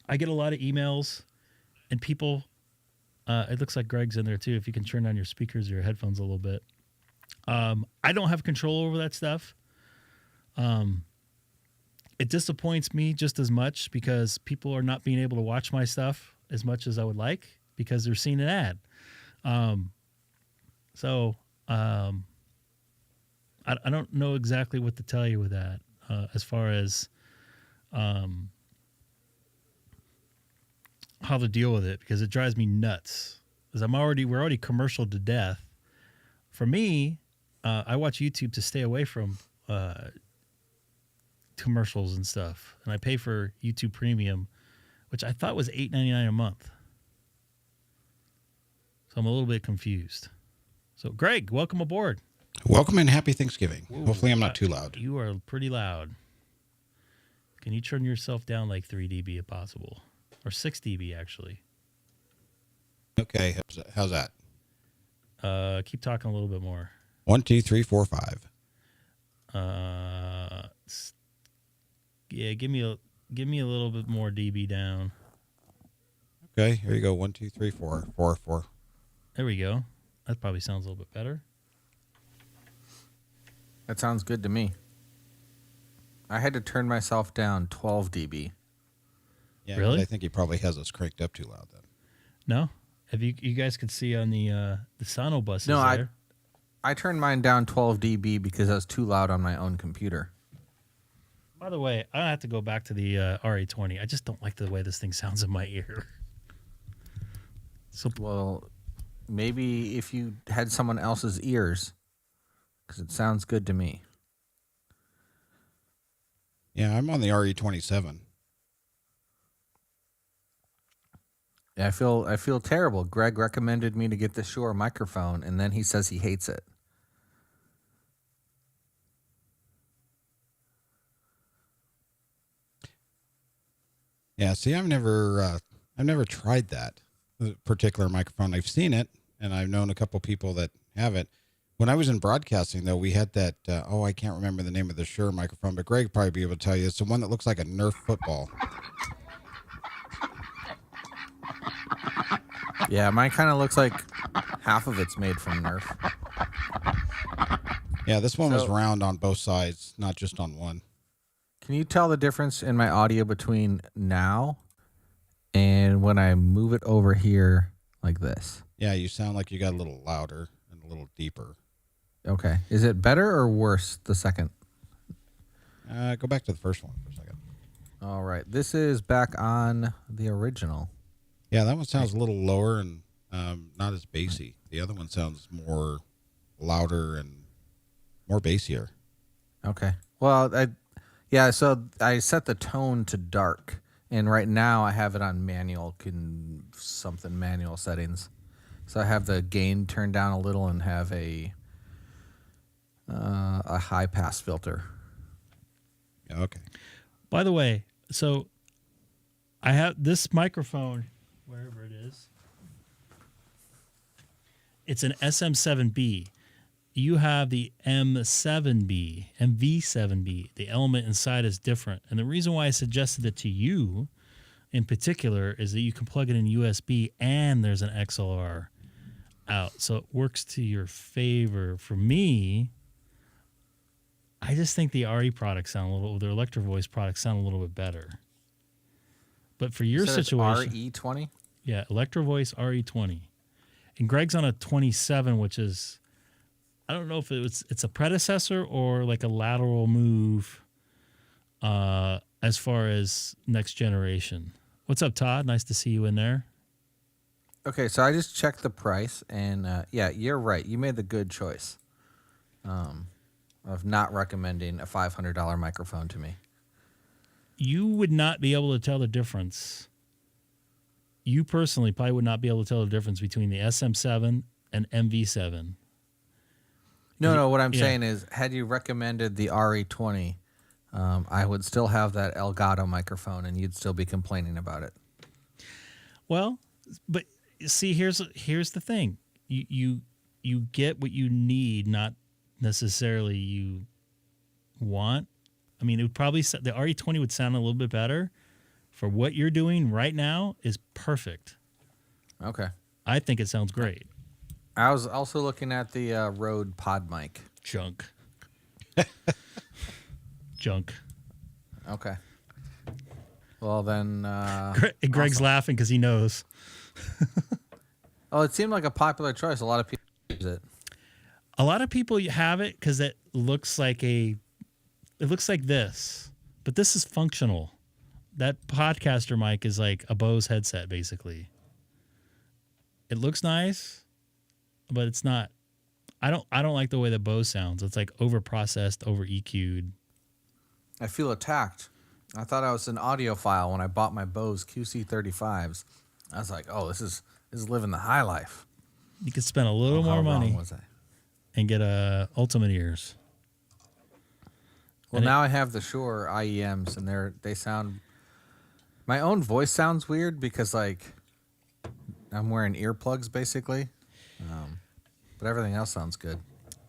I get a lot of emails and people. It looks like Greg's in there too. If you can turn on your speakers or your headphones a little bit. I don't have control over that stuff. It disappoints me just as much because people are not being able to watch my stuff as much as I would like because they're seeing an ad. I don't know exactly what to tell you with that as far as how to deal with it because it drives me nuts. Because we're already commercial to death. For me, I watch YouTube to stay away from commercials and stuff, and I pay for YouTube Premium, which I thought was $8.99 a month. So I'm a little bit confused. So, Greg, welcome aboard. Welcome and happy Thanksgiving. Whoa, hopefully I'm not too loud. You are pretty loud. Can you turn yourself down like 3 dB if possible? Or 6 dB, actually. Okay, how's that? Keep talking a little bit more. 1, 2, 3, 4, 5. Yeah, give me a little bit more dB down. Okay, here you go. 1, 2, 3, 4. 4, 4. There we go. That probably sounds a little bit better. That sounds good to me. I had to turn myself down 12 dB. Yeah, really? I think he probably has us cranked up too loud then. No? Have you guys could see on the SonoBus? No, there. I turned mine down 12 dB because I was too loud on my own computer. By the way, I have to go back to the RA20. I just don't like the way this thing sounds in my ear. So, well, maybe if you had someone else's ears, because it sounds good to me. Yeah, I'm on the RE27. Yeah, I feel terrible. Greg recommended me to get the Shure microphone, and then he says he hates it. Yeah, see, I've never tried that particular microphone. I've seen it, and I've known a couple people that have it. When I was in broadcasting, though, we had that. I can't remember the name of the Shure microphone, but Greg probably be able to tell you. It's the one that looks like a Nerf football. Yeah, mine kind of looks like half of it's made from Nerf. Yeah, this one was round on both sides, not just on one. Can you tell the difference in my audio between now and when I move it over here like this? Yeah, you sound like you got a little louder and a little deeper. Okay. Is it better or worse the second? Go back to the first one for a second. All right. This is back on the original. Yeah, that one sounds a little lower and not as bassy. The other one sounds more louder and more bassier. Okay. Well, so I set the tone to dark, and right now I have it on manual settings. So I have the gain turned down a little and have a high pass filter. Yeah, okay. by the way, so I have this microphone, wherever it is. It's an SM7B. You have the M7B, MV7B. The element inside is different. And the reason why I suggested it to you in particular is that you can plug it in USB and there's an XLR out. So it works to your favor. For me, I just think the RE products sound their Electro Voice products sound a little bit better. But for your situation, RE20? Yeah, Electro Voice RE20. And Greg's on a 27, which is, I don't know if it's a predecessor or like a lateral move as far as next generation. What's up, Todd? Nice to see you in there. Okay, so I just checked the price, and yeah, you're right. You made the good choice of not recommending a $500 microphone to me. You would not be able to tell the difference. You personally probably would not be able to tell the difference between the SM7 and MV7. No, what I'm saying is, had you recommended the RE20, I would still have that Elgato microphone, and you'd still be complaining about it. Well, but see, here's the thing: you get what you need, not necessarily you want. I mean, it would probably the RE20 would sound a little bit better. For what you're doing right now is perfect. Okay, I think it sounds great. I was also looking at the Rode Pod mic. Junk. Junk. Okay. Well, then... Greg's laughing because he knows. Oh, it seemed like a popular choice. A lot of people use it. A lot of people have it because it looks like this. But this is functional. That podcaster mic is like a Bose headset, basically. It looks nice, but it's not. I don't like the way the Bose sounds. It's like over processed, over EQ'd. I feel attacked. I thought I was an audiophile when I bought my Bose QC35s. I was like, oh, this is living the high life. You could spend a little more money. How wrong was I? and get a Ultimate ears. Well, now I have the Shure IEMs, and they sound. My own voice sounds weird because like I'm wearing earplugs basically, but everything else sounds good.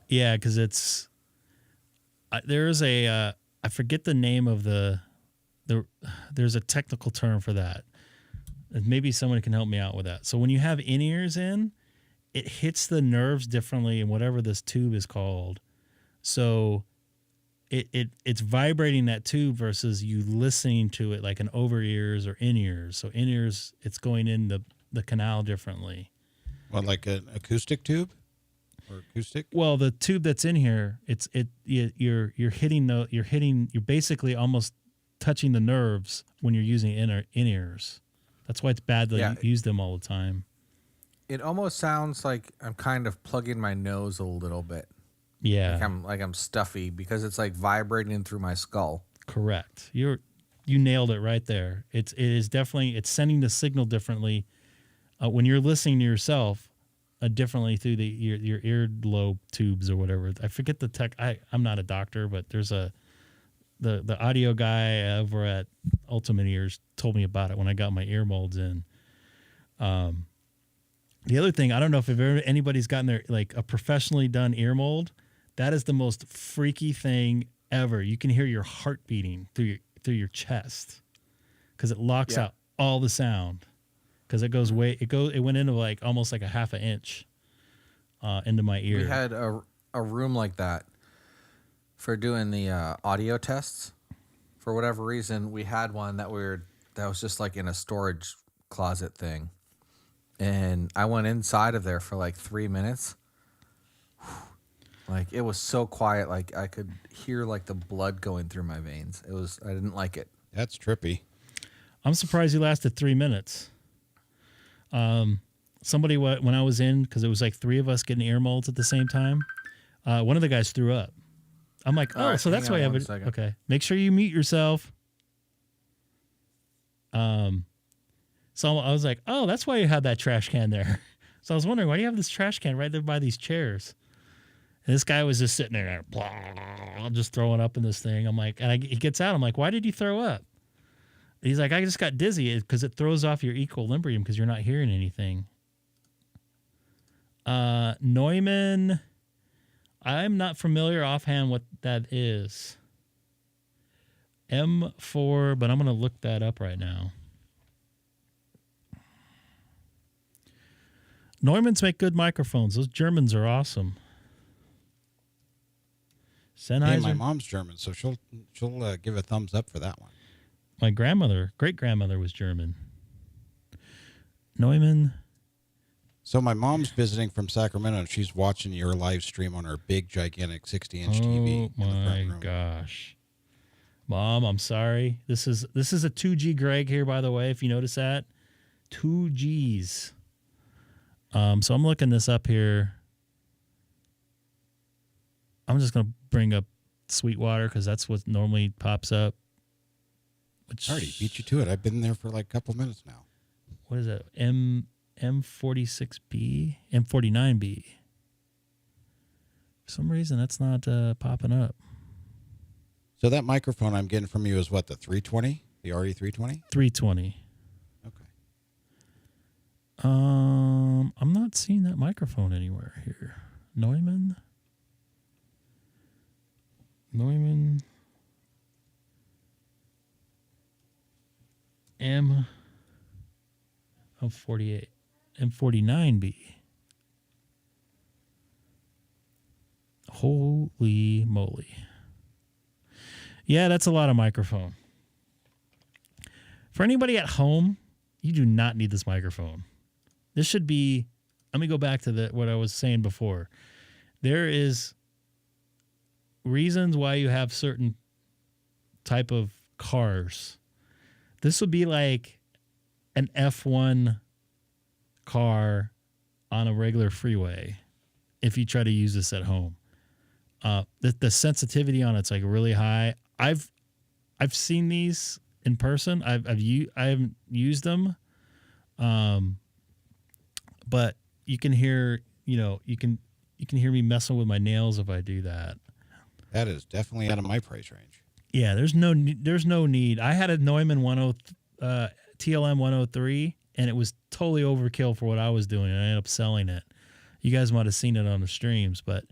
Yeah, because it's there's a I forget the name of there's a technical term for that. Maybe someone can help me out with that. So when you have in-ears in, it hits the nerves differently in whatever this tube is called. So it's vibrating that tube versus you listening to it like an over-ears or in-ears. So in-ears, it's going in the canal differently. What, like an acoustic tube? Or acoustic? Well, the tube that's in here, you're basically almost touching the nerves when you're using in-ears. That's why it's bad that you use them all the time. It almost sounds like I'm kind of plugging my nose a little bit. Yeah. Like I'm stuffy because it's like vibrating through my skull. Correct. You nailed it right there. It is definitely, it's sending the signal differently when you're listening to yourself differently through your earlobe tubes or whatever. I forget the tech. I'm not a doctor, but there's the audio guy over at Ultimate Ears told me about it when I got my ear molds in. The other thing, I don't know if anybody's gotten their like a professionally done ear mold. That is the most freaky thing ever. You can hear your heart beating through your chest because it locks out all the sound. Because it went into like almost like a half an inch into my ear. We had a room like that for doing the audio tests. For whatever reason, we had one that was just like in a storage closet thing. And I went inside of there for like 3 minutes. Like it was so quiet, like I could hear like the blood going through my veins. I didn't like it. That's trippy. I'm surprised you lasted 3 minutes. Somebody when I was in, because it was like 3 of us getting ear molds at the same time. One of the guys threw up. I'm like, oh, right, so that's why you have it. Okay, make sure you mute yourself. So I was like, oh, that's why you had that trash can there. So I was wondering, why do you have this trash can right there by these chairs? And this guy was just sitting there, blah, just throwing up in this thing. I'm like, he gets out. I'm like, why did you throw up? He's like, I just got dizzy because it throws off your equilibrium because you're not hearing anything. Neumann, I'm not familiar offhand what that is. M4, but I'm going to look that up right now. Neumanns make good microphones. Those Germans are awesome. Sennheiser. Hey, my mom's German, so she'll give a thumbs up for that one. My great-grandmother was German. Neumann. So my mom's visiting from Sacramento, and she's watching your live stream on her big, gigantic 60-inch TV. Oh, my gosh. Mom, I'm sorry. This is a 2G Greg here, by the way, if you notice that. 2 Gs. So I'm looking this up here. I'm just going to bring up Sweetwater because that's what normally pops up. I already beat you to it. I've been there for like a couple minutes now. What is it? M46B? M49B. For some reason, that's not popping up. So that microphone I'm getting from you is what, the 320? The RE320? 320. Okay. I'm not seeing that microphone anywhere here. Neumann. M48. M49B. Holy moly. Yeah, that's a lot of microphone. For anybody at home, you do not need this microphone. This should be, let me go back to what I was saying before. There is reasons why you have certain type of cars. This would be like an F1 car on a regular freeway if you try to use this at home. The sensitivity on it's like really high. I've seen these in person. I haven't used them. But you can hear, you can You can hear me messing with my nails if I do that. That is definitely out of my price range. Yeah, there's no need. I had a Neumann TLM 103, and it was totally overkill for what I was doing, and I ended up selling it. You guys might have seen it on the streams, but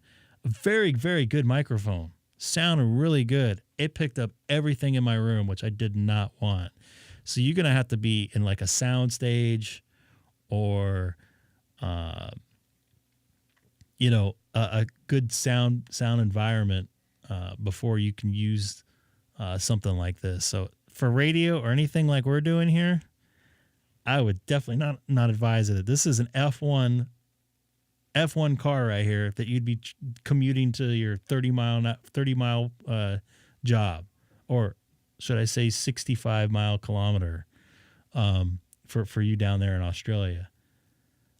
a very, very good microphone. Sounded really good. It picked up everything in my room, which I did not want. So you're going to have to be in like a sound stage or, a good sound environment before you can use something like this. So for radio or anything like we're doing here, I would definitely not advise it. This is an F1 car right here that you'd be commuting to your 30 mile job, or should I say 65 kilometer for you down there in Australia.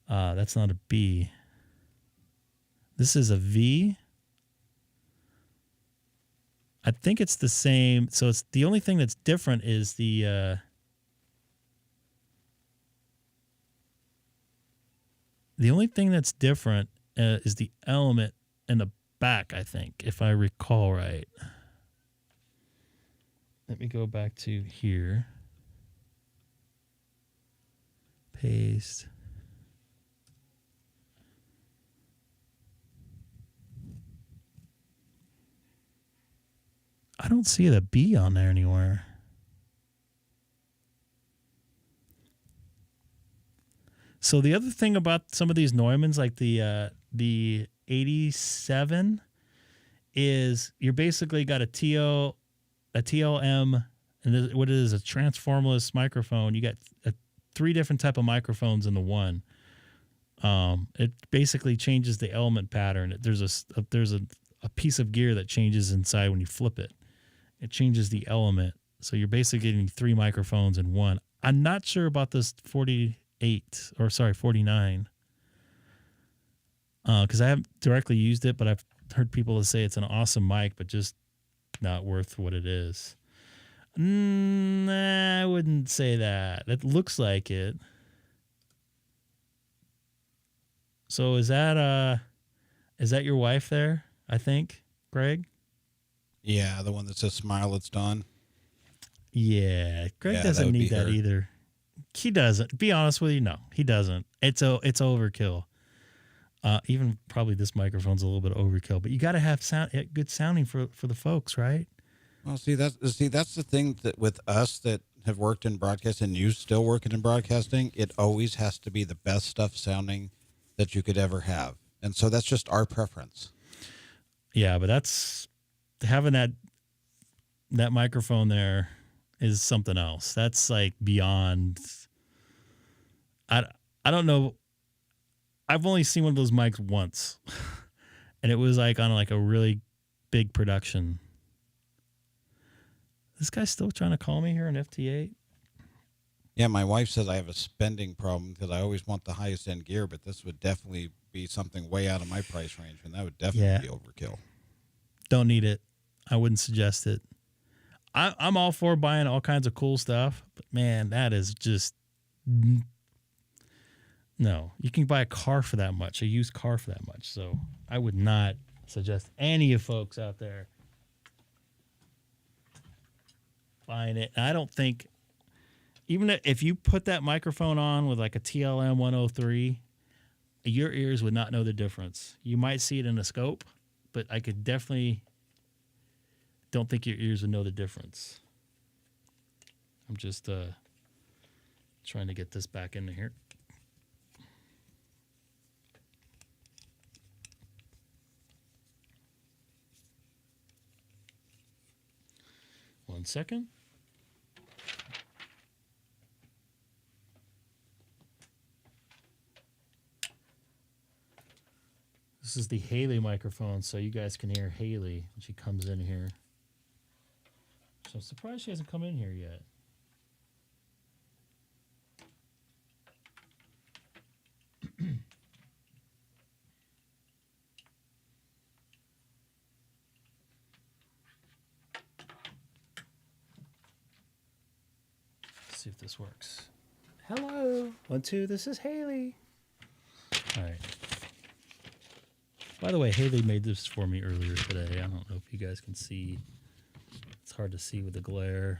That's not a B. This is a V. I think it's the same. So it's the only thing that's different is the only thing that's different is the element in the back, I think, if I recall right. Let me go back to here. Paste. I don't see the B on there anywhere. So the other thing about some of these Neumanns, like the 87, is you're basically got a TLM, and what it is a transformerless microphone. You got 3 different type of microphones in the one. It basically changes the element pattern. There's a piece of gear that changes inside when you flip it. It changes the element. So you're basically getting 3 microphones in one. I'm not sure about this 49, because I haven't directly used it, but I've heard people say it's an awesome mic, but just not worth what it is. Nah, I wouldn't say that. It looks like it. So is that your wife there? I think, Greg. Yeah, the one that says "Smile, it's done." Yeah, Greg Yeah, doesn't that would need be that her. either. He doesn't. Be honest with you, no, he doesn't. It's overkill. Even probably this microphone's a little bit overkill, but you got to have good sounding for the folks, right? Well, that's the thing that with us that have worked in broadcast and you still working in broadcasting, it always has to be the best stuff sounding that you could ever have, and so that's just our preference. Yeah, but that's having that microphone there is something else. That's like beyond. I don't know. I've only seen one of those mics once, and it was like on like a really big production. This guy's still trying to call me here on FT8. Yeah, my wife says I have a spending problem because I always want the highest end gear, but this would definitely be something way out of my price range, and that would definitely be overkill. Don't need it. I wouldn't suggest it. I'm all for buying all kinds of cool stuff, but man, that is just no. You can buy a car for that much, a used car for that much. So I would not suggest any of folks out there buying it. And I don't think, even if you put that microphone on with like a TLM 103, your ears would not know the difference. You might see it in a scope, but I could definitely don't think your ears would know the difference. I'm just trying to get this back into here. One second. This is the Haley microphone, so you guys can hear Haley when she comes in here. So I'm surprised she hasn't come in here yet. Let's see if this works. Hello. 1, 2, this is Haley. All right. By the way, Haley made this for me earlier today. I don't know if you guys can see. It's hard to see with the glare.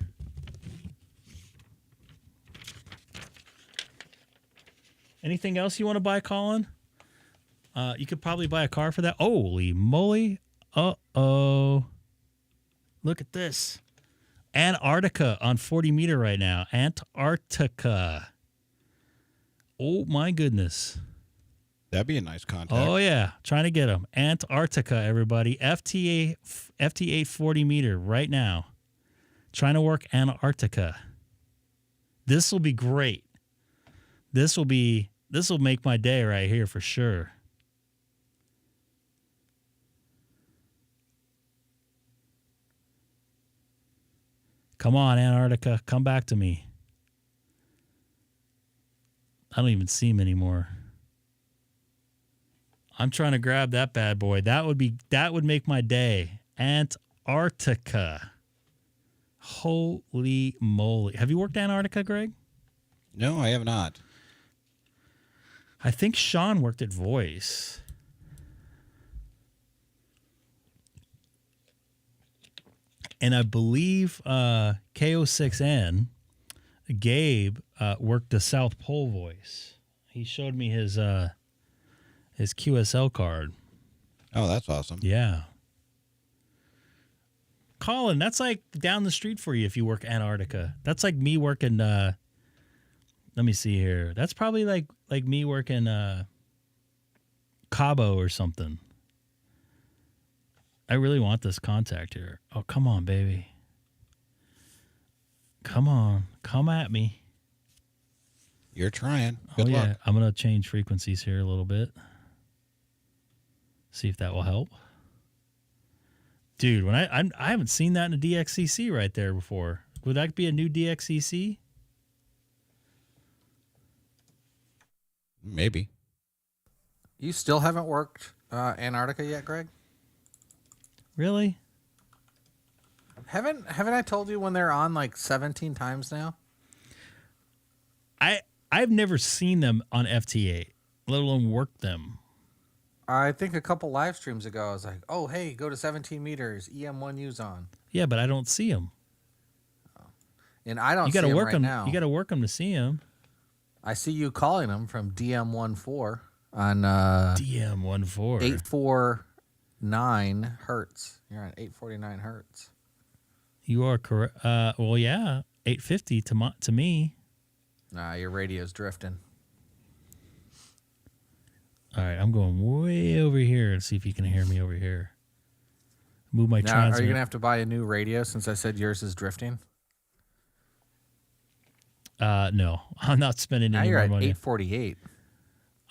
Anything else you want to buy, Colin? You could probably buy a car for that. Holy moly. Uh-oh. Look at this. Antarctica on 40 meter right now. Antarctica. Oh, my goodness. That'd be a nice contact. Oh, yeah. Trying to get them. Antarctica, everybody. FT8 40 meter right now. Trying to work Antarctica. This will be great. This will make my day right here for sure. Come on, Antarctica. Come back to me. I don't even see him anymore. I'm trying to grab that bad boy. That would make my day. Antarctica. Holy moly. Have you worked Antarctica, Greg? No, I have not. I think Sean worked at Voice. And I believe K6EGG, Gabe, worked the South Pole Voice. He showed me his QSL card. Oh, that's awesome. Yeah. Colin, that's like down the street for you if you work Antarctica. That's like me working, let me see here. That's probably like me working Cabo or something. I really want this contact here. Oh, come on, baby. Come on. Come at me. You're trying. Good luck. I'm going to change frequencies here a little bit. See if that will help. Dude, when I haven't seen that in a DXCC right there before. Would that be a new DXCC? Maybe. You still haven't worked Antarctica yet, Greg? Really? Haven't I told you when they're on like 17 times now? I've never seen them on FT8, let alone worked them. I think a couple live streams ago, I was like, oh, hey, go to 17 meters, EM1U's on. Yeah, but I don't see them. And I don't see them right now. You got to work them to see them. I see you calling them from DM14 on DM14. 849 hertz. You're on 849 hertz. You are correct. Well, yeah, 850 to me. Nah, your radio's drifting. All right, I'm going way over here and see if you can hear me over here. Move my now, transmitter. are you going to have to buy a new radio since I said yours is drifting? No, I'm not spending now any you're more at money. 848.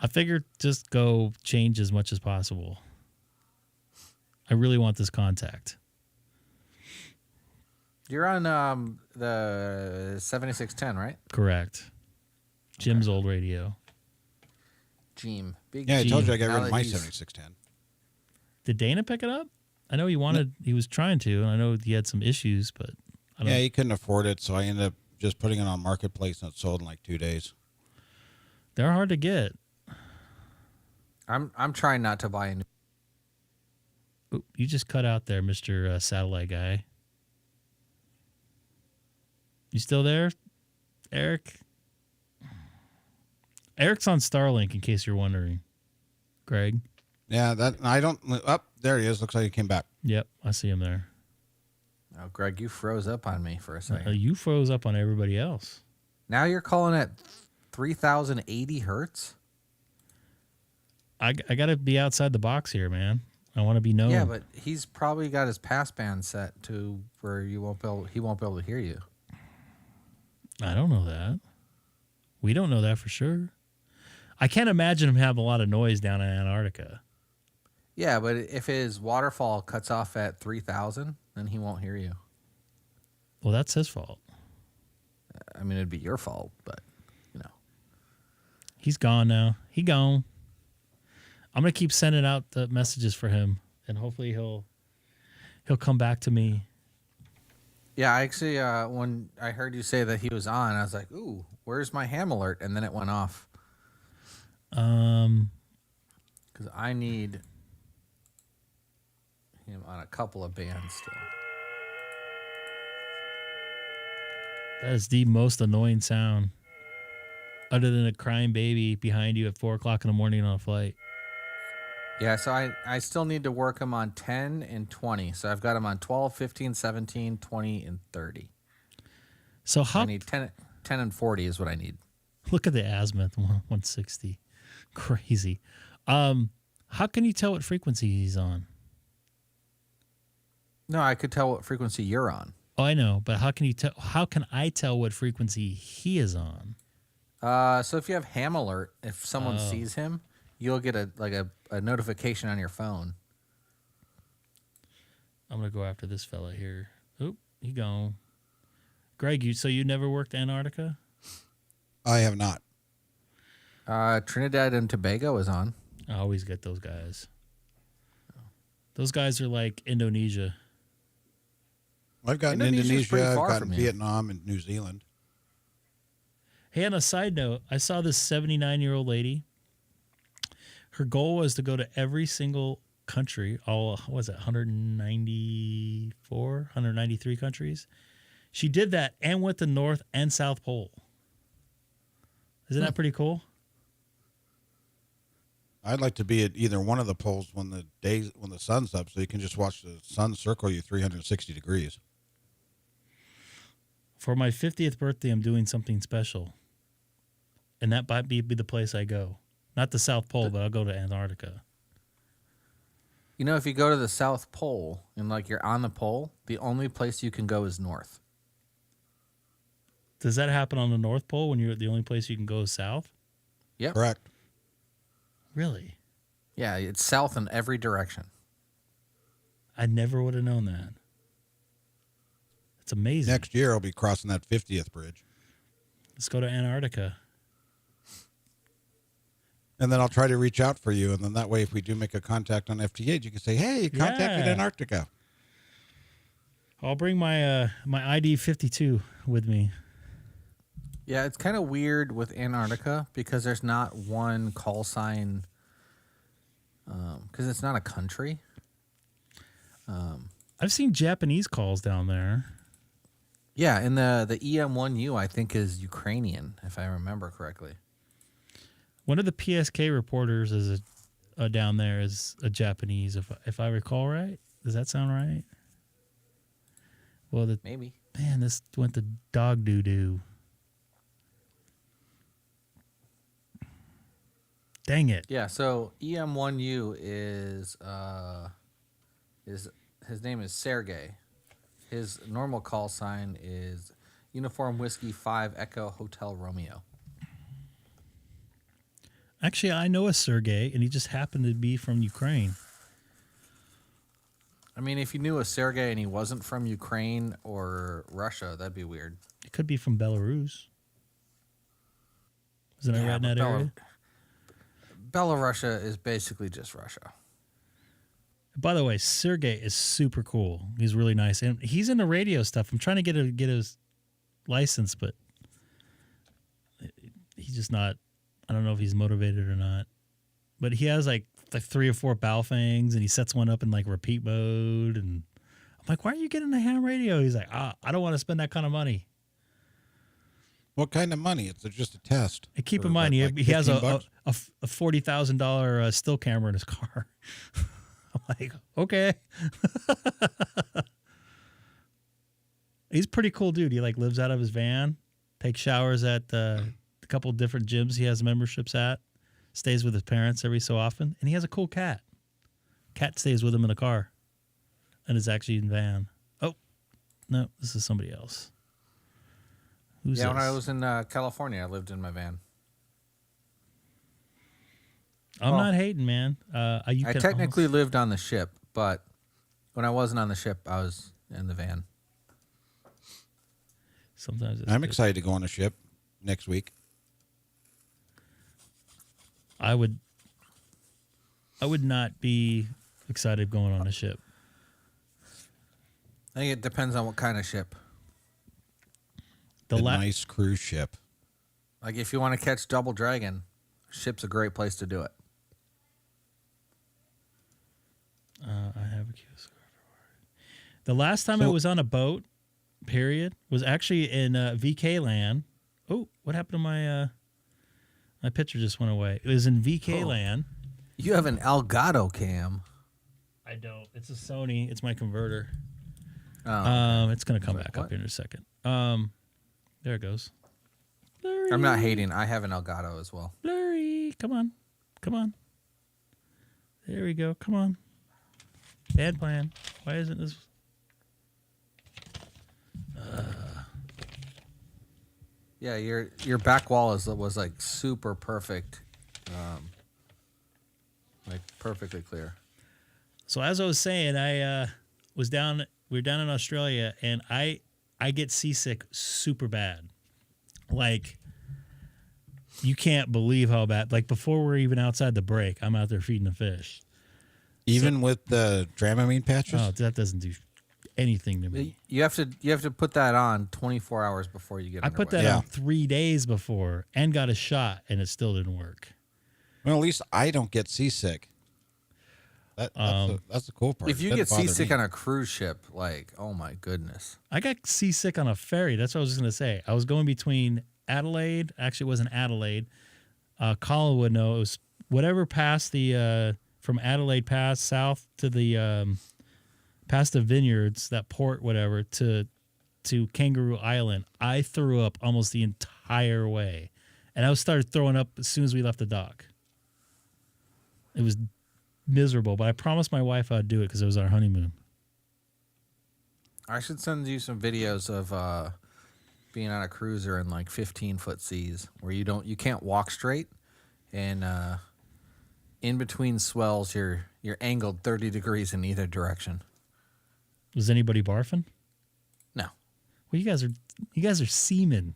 I figured just go change as much as possible. I really want this contact. You're on the 7610, right? Correct. Jim's old radio. Jim. Big Yeah, I Jim. told you I got Now rid of that my he's- 7610. Did Dana pick it up? I know he was trying to, and I know he had some issues, but I don't Yeah, he couldn't afford it, so I ended up just putting it on Marketplace, and it sold in like 2 days. They're hard to get. I'm trying not to buy a new. Oop, you just cut out there, Mr. Satellite Guy. You still there, Eric? Eric's on Starlink, in case you're wondering. Greg? Yeah, that I don't. Up there he is. Looks like he came back. Yep, I see him there. Oh, Greg, you froze up on me for a second. You froze up on everybody else. Now you're calling at 3080 hertz? I got to be outside the box here, man. I want to be known. Yeah, but he's probably got his passband set to where he won't be able to hear you. I don't know that. We don't know that for sure. I can't imagine him having a lot of noise down in Antarctica. Yeah, but if his waterfall cuts off at 3000, then he won't hear you. Well, that's his fault. I mean, it'd be your fault, but, you know. He's gone now. He gone. I'm going to keep sending out the messages for him, and hopefully he'll come back to me. Yeah, I actually, when I heard you say that he was on, I was like, ooh, where's my ham alert? And then it went off. Because I need him on a couple of bands still. That is the most annoying sound, other than a crying baby behind you at 4 o'clock in the morning on a flight. Yeah, so I still need to work him on 10 and 20. So I've got him on 12, 15, 17, 20, and 30. So how? I need 10 and 40 is what I need. Look at the azimuth, 160, crazy. How can you tell what frequency he's on? No, I could tell what frequency you're on. Oh, I know, but how can you tell? How can I tell what frequency he is on? So if you have ham alert, if someone sees him, you'll get a notification on your phone. I'm gonna go after this fella here. Oop, he gone. Greg, so you never worked Antarctica? I have not. Trinidad and Tobago is on. I always get those guys. Those guys are like Indonesia. I've gotten Indonesia's pretty Indonesia, far I've gotten from you. Vietnam and New Zealand. Hey, on a side note, I saw this 79-year-old lady. Her goal was to go to every single country, all, what was it, 194, 193 countries. She did that and went to North and South Pole. Isn't that pretty cool? I'd like to be at either one of the poles when the sun's up, so you can just watch the sun circle you 360 degrees. For my 50th birthday, I'm doing something special. And that might be the place I go. Not the South Pole, but I'll go to Antarctica. You know, if you go to the South Pole and like you're on the pole, the only place you can go is north. Does that happen on the North Pole when you're the only place you can go is south? Yep. Correct. Really? Yeah, it's south in every direction. I never would have known that. It's amazing. Next year, I'll be crossing that 50th bridge. Let's go to Antarctica. And then I'll try to reach out for you. And then that way, if we do make a contact on FT8, you can say, hey, contacted Yeah. Antarctica. I'll bring my my ID 52 with me. Yeah, it's kind of weird with Antarctica because there's not one call sign because it's not a country. I've seen Japanese calls down there. Yeah, and the EM1U I think is Ukrainian, if I remember correctly. One of the PSK reporters is down there is a Japanese, if I recall right. Does that sound right? Well, Maybe. man, this went to dog doo-doo. Dang it. Yeah, so EM1U is his name is Sergey. His normal call sign is Uniform Whiskey 5 Echo Hotel Romeo. Actually, I know a Sergey, and he just happened to be from Ukraine. I mean, if you knew a Sergey and he wasn't from Ukraine or Russia, that'd be weird. It could be from Belarus. Isn't that right in but that area? Belarusia is basically just Russia. By the way, Sergey is super cool. He's really nice, and he's into radio stuff. I'm trying to get his license, but he's just not. I don't know if he's motivated or not. But he has like 3 or 4 Baofengs, and he sets one up in like repeat mode. And I'm like, why are you getting a ham radio? He's like, I don't want to spend that kind of money. What kind of money? It's just a test. And keep For in mind, what, like he has a $15? $40,000 still camera in his car. I'm like, okay. He's a pretty cool dude. He like lives out of his van, takes showers at a couple of different gyms he has memberships at, stays with his parents every so often, and he has a cool cat. Cat stays with him in the car and is actually in van. Oh, no, this is somebody else. Who's When I this? was in California, I lived in my van. I'm not hating, man. I technically lived on the ship, but when I wasn't on the ship, I was in the van. Sometimes it's I'm good. excited to go on a ship next week. I would not be excited going on a ship. I think it depends on what kind of ship. A nice cruise ship. Like if you want to catch Double Dragon, ship's a great place to do it. I have a Q scarf. The last time I was on a boat, period, was actually in VK land. Oh, what happened to my my picture just went away. It was in VK land. You have an Elgato cam. I don't. It's a Sony. It's my converter. Oh, It's gonna come back up here in a second. There it goes. Blurry. I'm not hating. I have an Elgato as well. Blurry. Come on. Come on. There we go. Come on. Bad plan. Why isn't this? Yeah, your back wall was like super perfect, like perfectly clear. So as I was saying, I was down. We were down in Australia, and I get seasick super bad. Like, you can't believe how bad. Like, before we're even outside the break, I'm out there feeding the fish. Even with the Dramamine patches? Oh, that doesn't do anything to me. You have to put that on 24 hours before you get. I put that on 3 days before and got a shot, and it still didn't work. Well, at least I don't get seasick. That's the cool part. If you get seasick on a cruise ship, like, oh my goodness. I got seasick on a ferry. That's what I was going to say. I was going between Adelaide. Actually, it wasn't Adelaide. Colin would know. It was whatever past the from Adelaide past south to the past the vineyards, that port, whatever, to Kangaroo Island. I threw up almost the entire way, and I started throwing up as soon as we left the dock. It was miserable, but I promised my wife I'd do it because it was our honeymoon. I should send you some videos of being on a cruiser in like 15-foot seas where you can't walk straight, and in between swells you're angled 30 degrees in either direction. Was anybody barfing? No. Well, you guys are seamen,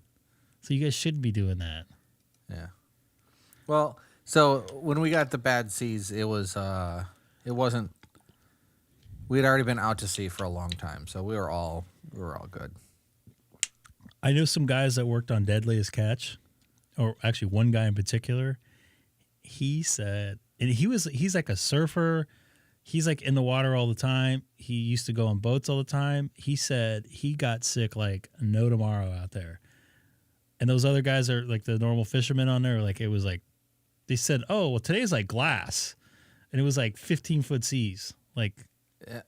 so you guys shouldn't be doing that. Yeah. Well, so when we got the bad seas, it wasn't. We had already been out to sea for a long time, so we were all good. I know some guys that worked on Deadliest Catch, or actually one guy in particular. He said, and he's like a surfer. He's like in the water all the time. He used to go on boats all the time. He said he got sick like no tomorrow out there. And those other guys are like the normal fishermen on there. Like, it was like, they said, oh, well, today's like glass. And it was like 15-foot seas. Like, yeah.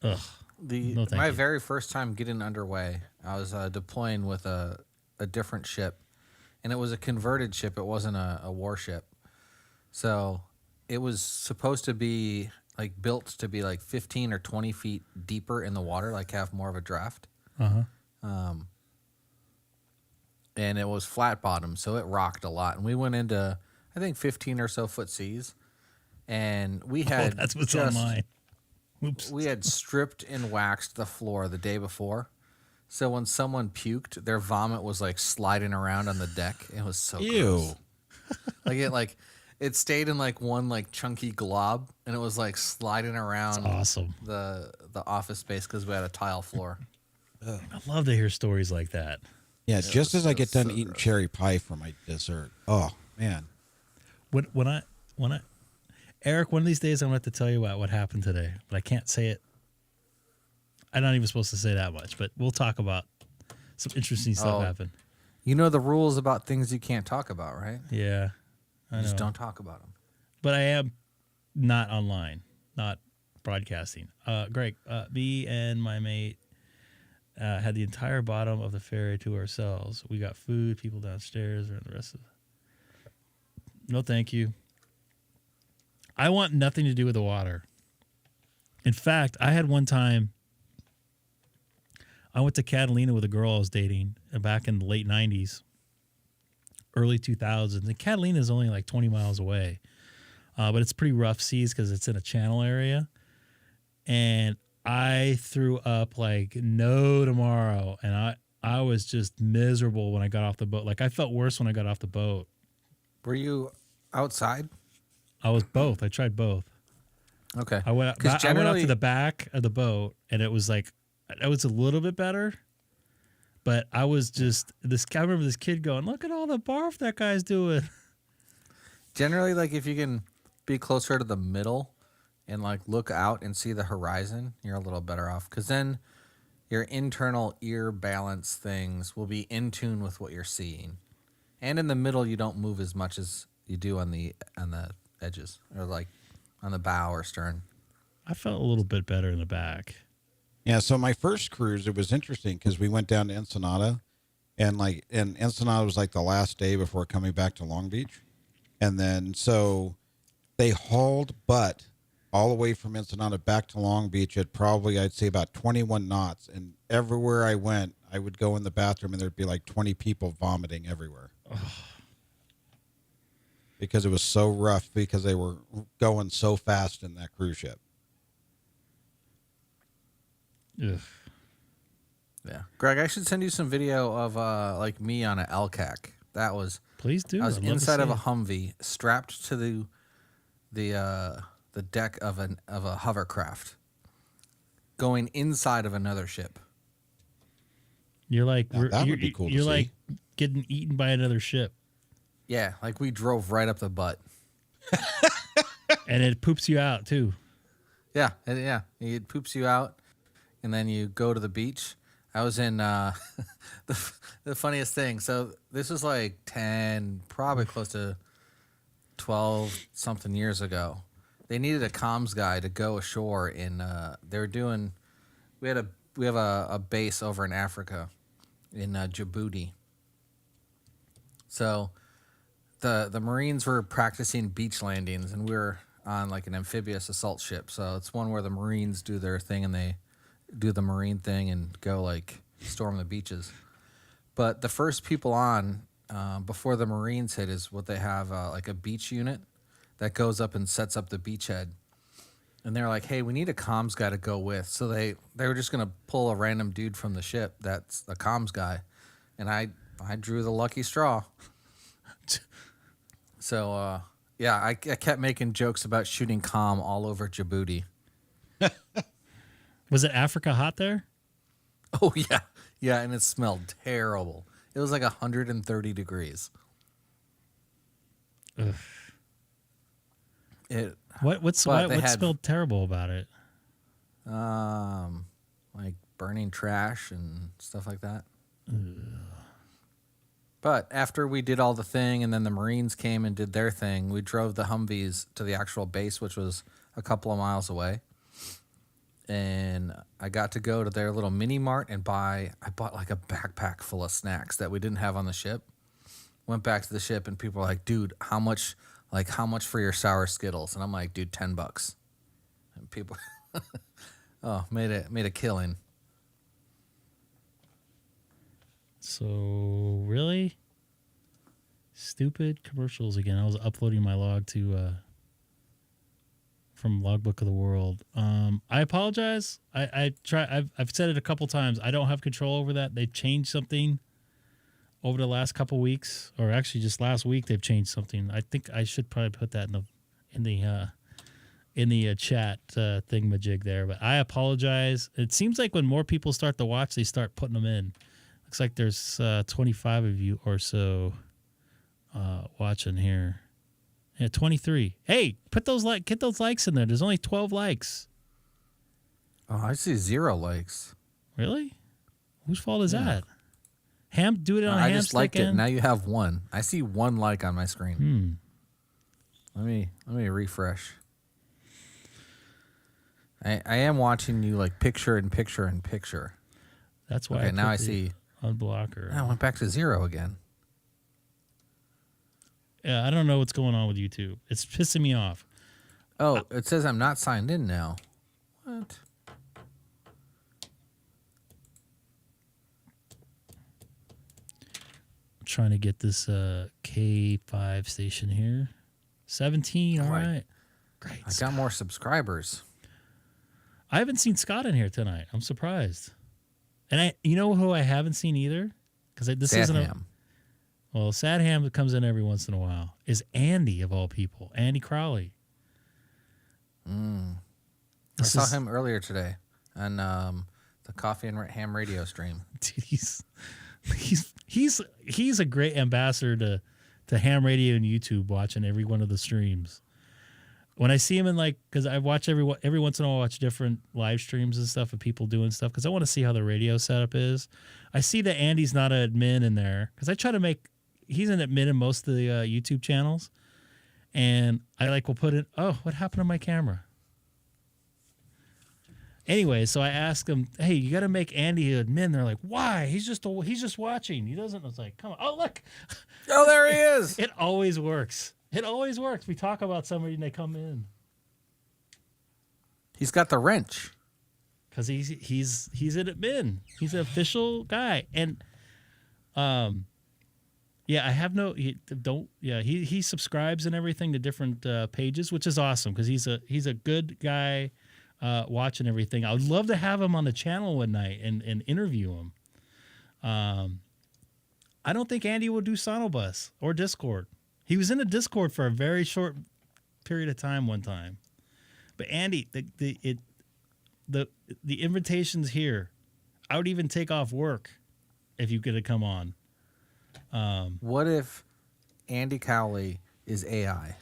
Ugh. My very first time getting underway, I was deploying with a different ship. And it was a converted ship. It wasn't a warship. So it was supposed to be like built to be like 15 or 20 feet deeper in the water, like have more of a draft. Uh-huh. And it was flat bottom, so it rocked a lot. And we went into, I think, 15 or so foot seas. And we had that's what's on mine. Oops. We had stripped and waxed the floor the day before. So when someone puked, their vomit was like sliding around on the deck. It was so gross. It stayed in like one like chunky glob, and it was like sliding around. That's awesome. The office space because we had a tile floor. I love to hear stories like that. Yeah, just as I get done eating cherry pie for my dessert. Oh man. When I Eric, one of these days I'm going to have to tell you about what happened today, but I can't say it. I'm not even supposed to say that much, but we'll talk about some interesting stuff happened. You know the rules about things you can't talk about, right? Yeah. I know. Just don't talk about them. But I am not online, not broadcasting. Greg, me and my mate had the entire bottom of the ferry to ourselves. We got food, people downstairs, and the rest of it. No, thank you. I want nothing to do with the water. In fact, I had one time, I went to Catalina with a girl I was dating back in the late 90s, early 2000s. And Catalina is only like 20 miles away. But it's pretty rough seas because it's in a channel area. And I threw up like no tomorrow. And I was just miserable when I got off the boat. Like, I felt worse when I got off the boat. Were you outside? I was both. I tried both. Okay. I went up to the back of the boat, and it was like, it was a little bit better. But I was just, I remember this kid going, look at all the barf that guy's doing. Generally, like if you can be closer to the middle, and like look out and see the horizon, you're a little better off, because then your internal ear balance things will be in tune with what you're seeing. And in the middle, you don't move as much as you do on the edges, or like on the bow or stern. I felt a little bit better in the back. Yeah, so my first cruise, it was interesting because we went down to Ensenada, and Ensenada was like the last day before coming back to Long Beach. And then so they hauled butt all the way from Ensenada back to Long Beach at probably, I'd say, about 21 knots. And everywhere I went, I would go in the bathroom and there'd be like 20 people vomiting everywhere. Because it was so rough, because they were going so fast in that cruise ship. Ugh. Yeah, Greg, I should send you some video of like me on an LCAC. That was Please do. I was I'd love to inside see of a it. Humvee, strapped to the deck of a hovercraft, going inside of another ship. You're like Now, that would be cool to You're see. like getting eaten by another ship, Yeah, like we drove right up the butt. and it poops you out too. Yeah, it poops you out, and then you go to the beach. I was in the funniest thing. So this was like 10, probably close to 12 something years ago. They needed a comms guy to go ashore in. They were doing. We have a base over in Africa, in Djibouti. So the Marines were practicing beach landings, and we were on like an amphibious assault ship. So it's one where the Marines do their thing and they do the Marine thing and go like storm the beaches. But the first people on before the Marines hit is what they have like a beach unit that goes up and sets up the beachhead. And they're like, hey, we need a comms guy to go with. So they were just going to pull a random dude from the ship that's the comms guy. And I drew the lucky straw. So, yeah, I kept making jokes about shooting comm all over Djibouti. Was it Africa hot there? Oh, yeah. Yeah, and it smelled terrible. It was like 130 degrees. Ugh. What But they had, smelled terrible about it? like burning trash and stuff like that. But after we did all the thing and then the Marines came and did their thing, we drove the Humvees to the actual base, which was a couple of miles away. And I got to go to their little mini mart and I bought like a backpack full of snacks that we didn't have on the ship. Went back to the ship and people were like, dude, how much for your sour Skittles? And I'm like, dude, $10. And people, made a killing. So really stupid commercials again. I was uploading my log to from Logbook of the World. I apologize. I've said it a couple times. I don't have control over that. They've changed something over the last couple weeks, or actually just last week. They've changed something. I think I should probably put that in the chat thingamajig there. But I apologize. It seems like when more people start to watch, they start putting them in. Looks like there's 25 of you or so watching here. Yeah, 23. Hey, get those likes in there. There's only 12 likes. Oh, I see 0 likes. Really? Whose fault is that? Do it on a I ham just liked stick it. end? Now you have 1. I see 1 like on my screen. Let me refresh. I am watching you like picture in picture in picture. That's why. Okay, now I put the see. unblocker. I went back to 0 again. Yeah, I don't know what's going on with YouTube. It's pissing me off. Oh, it says I'm not signed in now. What? I'm trying to get this K5 station here. 17. All right. Great. I got more subscribers. I haven't seen Scott in here tonight. I'm surprised. And you know who I haven't seen either? Because this Sad isn't Ham. Well, Sad Ham that comes in every once in a while is Andy, of all people. Andy Crowley. I saw him earlier today on the Coffee and Ham radio stream. Dude, he's a great ambassador to ham radio and YouTube, watching every one of the streams. when I see him in because I watch every once in a while, I watch different live streams and stuff of people doing stuff because I want to see how the radio setup is. I see that Andy's not an admin in there because I try to he's an admin in most of the YouTube channels, and I will put in, oh, what happened to my camera? Anyway, so I asked him, hey, you got to make Andy an admin. They're like, why? He's just watching. He doesn't. I was like, come on. Oh, look. Oh, there he is. It always works. It always works. We talk about somebody and they come in. He's got the wrench. Because he's an admin. He's an official guy. And yeah, I have he subscribes and everything to different pages, which is awesome because he's a good guy watching everything. I would love to have him on the channel one night and interview him. I don't think Andy will do SonoBus or Discord. He was in a Discord for a very short period of time one time. But Andy, the invitation's here. I would even take off work if you could have come on. What if Andy Cowley is AI?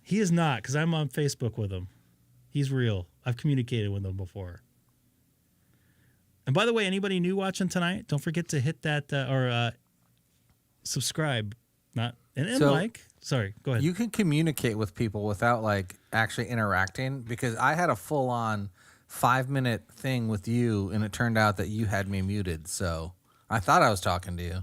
He is not, because I'm on Facebook with him. He's real. I've communicated with him before. And by the way, anybody new watching tonight, don't forget to hit that or subscribe. Sorry, go ahead. You can communicate with people without actually interacting because I had a full-on 5-minute thing with you and it turned out that you had me muted. So I thought I was talking to you.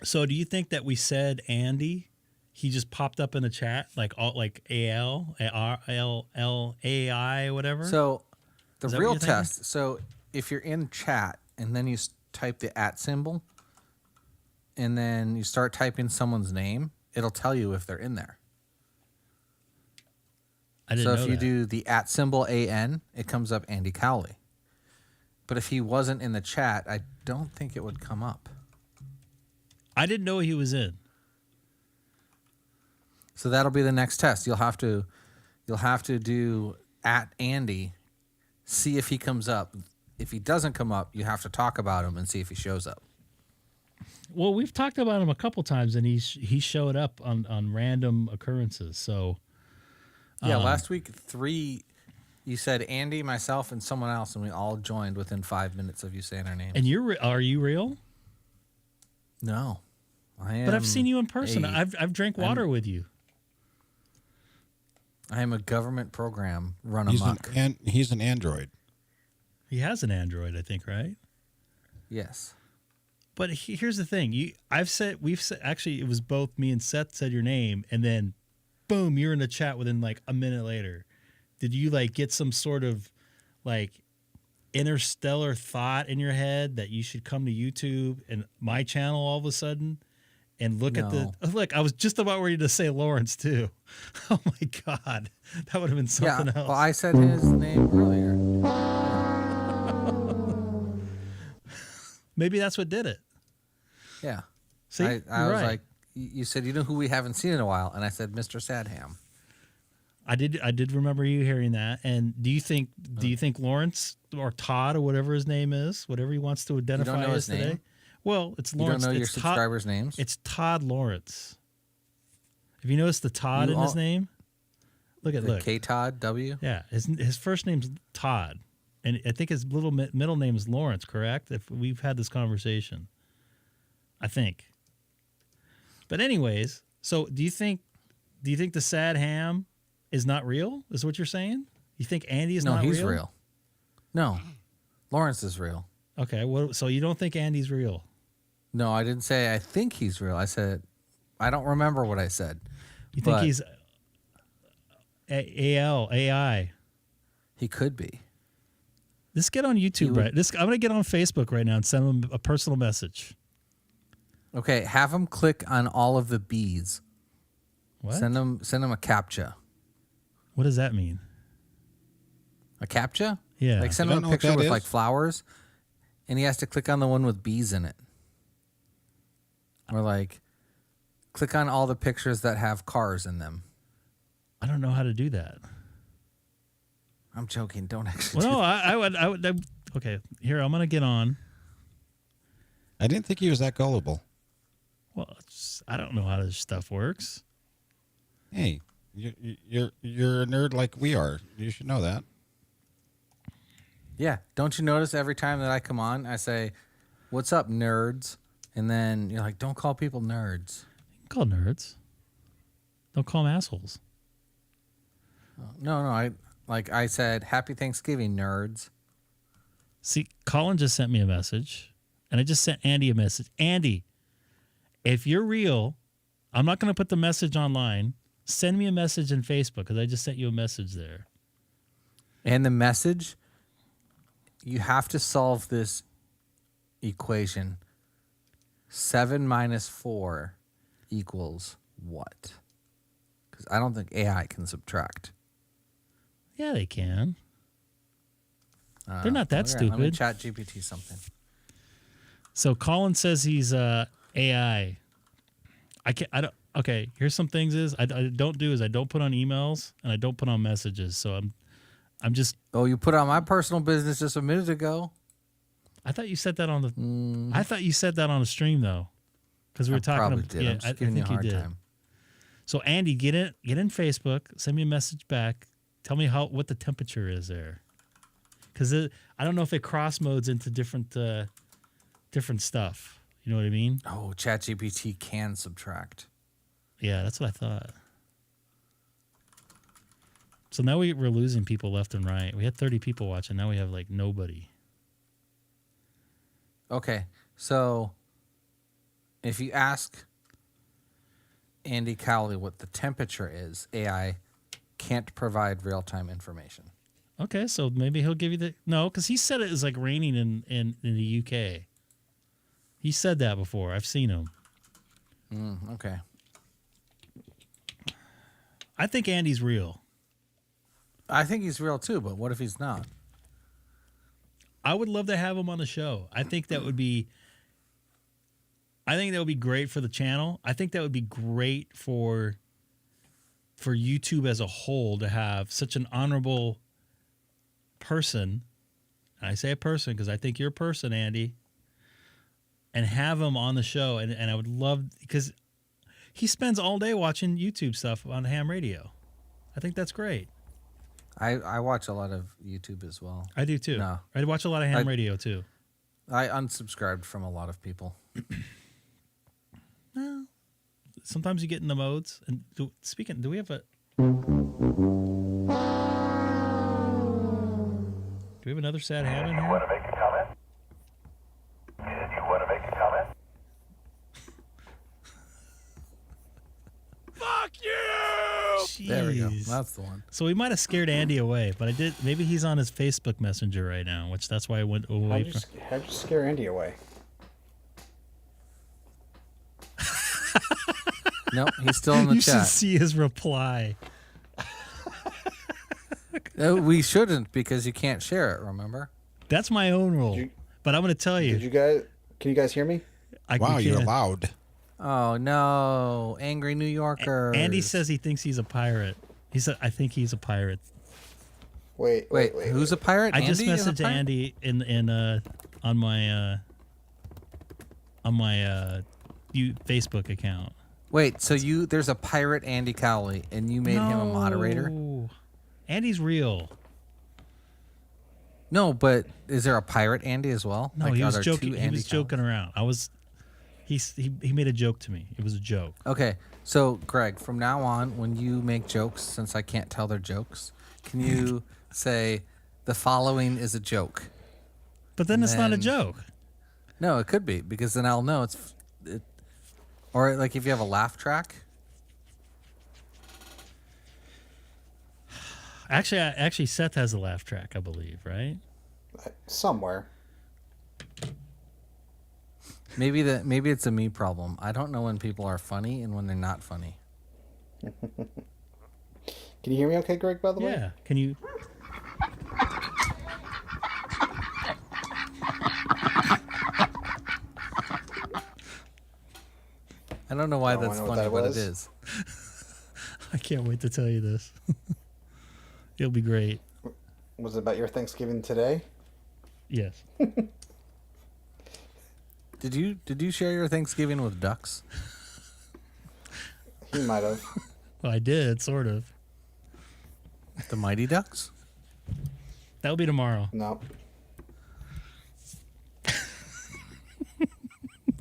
So do you think that we said Andy? He just popped up in the chat like AL, AI, whatever. So the real what you're test. So if you're in chat and then you type the @ symbol and then you start typing someone's name, it'll tell you if they're in there. I didn't know So if you that. do the @ symbol AN, it comes up Andy Cowley. But if he wasn't in the chat, I don't think it would come up. I didn't know he was in. So that'll be the next test. You'll have to do @Andy, see if he comes up. If he doesn't come up, you have to talk about him and see if he shows up. Well, we've talked about him a couple times, and he showed up on random occurrences. So Yeah, last week 3. You said Andy, myself, and someone else, and we all joined within 5 minutes of you saying our names. and are you real? No, I am. But I've seen you in person. I've drank water with you. I am a government program run He's amok. he's an android. He has an Android, I think, right? Yes. But here's the thing: actually, it was both me and Seth said your name, and then, boom, you're in the chat within a minute later. Did you get some sort of interstellar thought in your head that you should come to YouTube and my channel all of a sudden and look at the look? I was just about ready to say Lawrence too. Oh my God, that would have been something else. Well, I said his name earlier. Maybe that's what did it. Yeah. See, I you're was right. like, you said, you know who we haven't seen in a while? And I said, Mr. Sadham. I did remember you hearing that. And do you think Lawrence or Todd or whatever his name is, whatever he wants to identify know as his today? name? Well, it's You Lawrence. don't know your It's subscribers' names? It's Todd Lawrence. Have you noticed the Todd in his name? Look. K Todd W? Yeah, his first name's Todd, and I think his middle name is Lawrence. Correct? If we've had this conversation, I think. But anyways, so do you think the sad ham is not real? Is what you're saying? You think Andy is not real? No, he's real. No, Lawrence is real. Okay, so you don't think Andy's real? No, I didn't say I think he's real. I said, I don't remember what I said. You think But he's AI? He could be. Let's get on YouTube, right? I'm gonna get on Facebook right now and send him a personal message. Okay, have him click on all of the B's. What? Send him a CAPTCHA. What does that mean? A CAPTCHA? Yeah. Like send I him don't a know what picture that with is. like flowers, and he has to click on the one with bees in it. Or like, click on all the pictures that have cars in them. I don't know how to do that. I'm joking. Don't actually. Well, no, I would. Okay, here I'm gonna get on. I didn't think he was that gullible. Well, I don't know how this stuff works. Hey, You're a nerd like we are. You should know that. Yeah. Don't you notice every time that I come on, I say, "What's up, nerds?" And then you're like, "Don't call people nerds." You can call nerds. Don't call them assholes. No. I said, "Happy Thanksgiving, nerds." See, Colin just sent me a message, and I just sent Andy a message. Andy, if you're real, I'm not going to put the message online. Send me a message in Facebook because I just sent you a message there. And the message, you have to solve this equation. 7 minus 4 equals what? Because I don't think AI can subtract. Yeah, they can. They're not that stupid. Let me chat GPT something. So Colin says he's AI. Okay, here's some things I don't do is I don't put on emails and I don't put on messages. So I'm just. Oh, you put on my personal business just a minute ago. I thought you said that on the. I thought you said that on the stream though, because we were talking. Probably did. Yeah, I'm just I giving think you a hard you did. time. So Andy, get in Facebook. Send me a message back. Tell me what the temperature is there, because I don't know if it cross modes into different stuff. You know what I mean? Oh, ChatGPT can subtract. Yeah, that's what I thought. So now we're losing people left and right. We had 30 people watching. Now we have like nobody. Okay, so if you ask Andy Cowley what the temperature is, AI can't provide real-time information. Okay, so maybe he'll give you no, because he said it was like raining in the UK. He said that before. I've seen him. Okay. I think Andy's real. I think he's real too, but what if he's not? I would love to have him on the show. I think that would be great for the channel. I think that would be great for YouTube as a whole to have such an honorable person. And I say a person because I think you're a person, Andy. And have him on the show. And I would love, because he spends all day watching YouTube stuff on ham radio. I think that's great. I watch a lot of YouTube as well. I do too. No. I watch a lot of ham radio too. I unsubscribed from a lot of people. Well, sometimes you get in the modes. And do we have a? Do we have another sad ham in You here? want to make a comment? Did you want to make a comment? Fuck you! There we go. Jeez. That's the one. So we might have scared Andy away, but I did. Maybe he's on his Facebook Messenger right now, which that's why I went away from. How'd you scare Andy away? No, he's still in the You should chat. see his reply. We shouldn't because you can't share it, remember? That's my own rule. You- But I'm going to tell you. Can you guys hear me? Wow, you're can't. loud. Oh, no. Angry New Yorker. Andy says he thinks he's a pirate. He said, I think he's a pirate. Wait, who's a pirate? I just Andy is a messaged pirate? Andy on my Facebook account. Wait, so there's a pirate Andy Cowley, and you made him a moderator? No. Andy's real. No, but is there a pirate Andy as well? No, Like, he are was there joking. two He Andy was joking around. He made a joke to me. It was a joke. Okay, so Greg, from now on, when you make jokes, since I can't tell they're jokes, can you say the following is a joke? But then it's not a then- joke. No, it could be because then I'll know or like if you have a laugh track. Actually, Seth has a laugh track, I believe, right? Somewhere. Maybe it's a me problem. I don't know when people are funny and when they're not funny. Can you hear me okay, Greg, by the way? Yeah. Can you? I don't know why Oh, I that's know what funny, that but it was. is. I can't wait to tell you this. It'll be great. Was it about your Thanksgiving today? Yes. Did you share your Thanksgiving with ducks? He might have. Well, I did, sort of. The Mighty Ducks? That'll be tomorrow. No.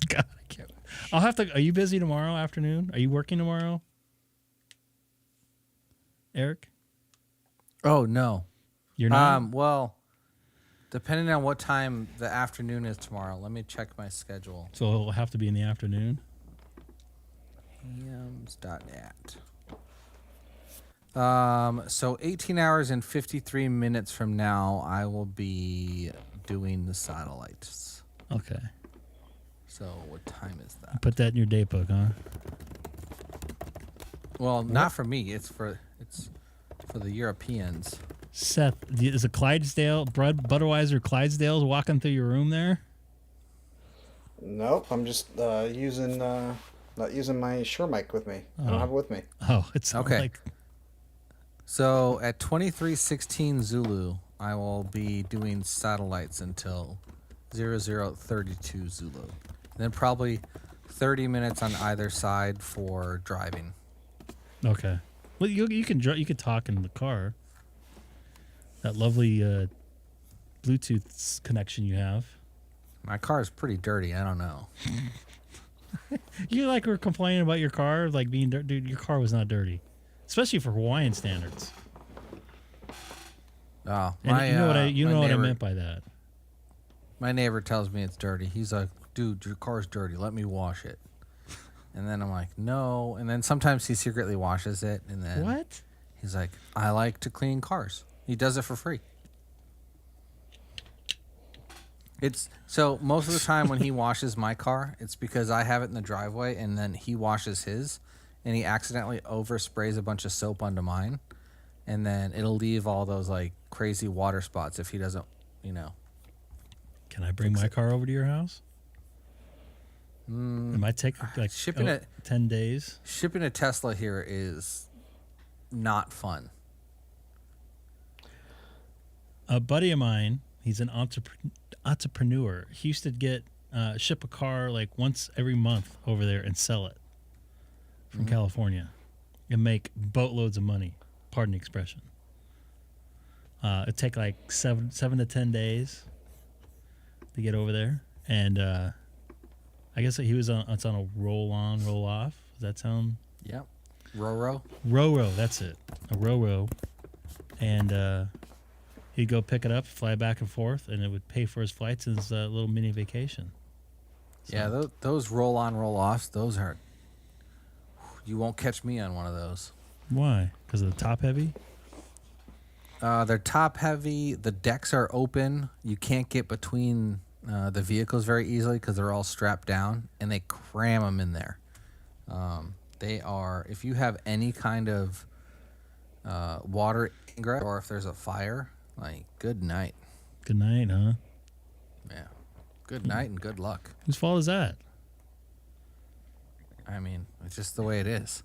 God, I can't. I'll have to. Are you busy tomorrow afternoon? Are you working tomorrow, Eric? Oh, no. You're not. Well, depending on what time the afternoon is tomorrow, let me check my schedule. So it'll have to be in the afternoon. Hams.net. So 18 hours and 53 minutes from now, I will be doing the satellites. Okay. So what time is that? Put that in your date book, huh? Well, not for me. It's for the Europeans. Seth, is a Clydesdale, Budweiser Clydesdales walking through your room there? Nope. I'm just not using my Shure mic with me. I don't have it with me. Oh, it's Okay. like So at 2316 Zulu, I will be doing satellites until 0032 Zulu. Then probably 30 minutes on either side for driving. okay. Well, you can talk in the car. That lovely Bluetooth connection you have. My car is pretty dirty. I don't know. You were complaining about your car like being dirty. Dude, your car was not dirty, especially for Hawaiian standards. Oh, And you know what I neighbor, meant by that. My neighbor tells me it's dirty. He's like, "Dude, your car's dirty. Let me wash it." And then I'm like, "No." And then sometimes he secretly washes it. And then What? he's like, "I like to clean cars." He does it for free. It's so most of the time when he washes my car, it's because I have it in the driveway, and then he washes his, and he accidentally oversprays a bunch of soap onto mine, and then it'll leave all those like crazy water spots if he doesn't, Can I bring my car over to your house? It might take like shipping it- 10 days. Shipping a Tesla here is not fun. A buddy of mine, he's an entrepreneur. He used to ship a car like once every month over there and sell it from California and make boatloads of money. Pardon the expression. It'd take like 7 to 10 days to get over there. And I guess it's on a roll on, roll off. Does that sound? Yep. Roro. Row, that's it. A row. And he'd go pick it up, fly back and forth, and it would pay for his flights and his little mini vacation. So, Yeah, those roll on, roll offs, those are. You won't catch me on one of those. Why? Because of the top heavy? They're top heavy. The decks are open. You can't get between the vehicles very easily because they're all strapped down, and they cram them in there. They are, if you have any kind of water ingress or if there's a fire, like, good night. Good night, huh? Yeah. Good night and good luck. Whose fault is that? I mean, it's just the way it is.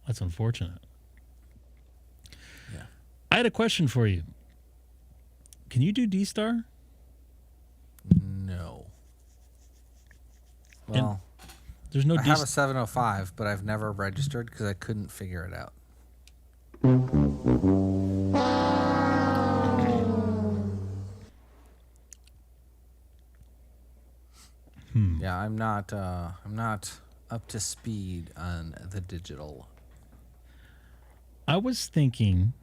That's unfortunate. Yeah. I had a question for you. Can you do DStar? No. Well, There's no I have a DStar. 705, but I've never registered because I couldn't figure it out. Yeah, I'm not up to speed on the digital. I was thinking,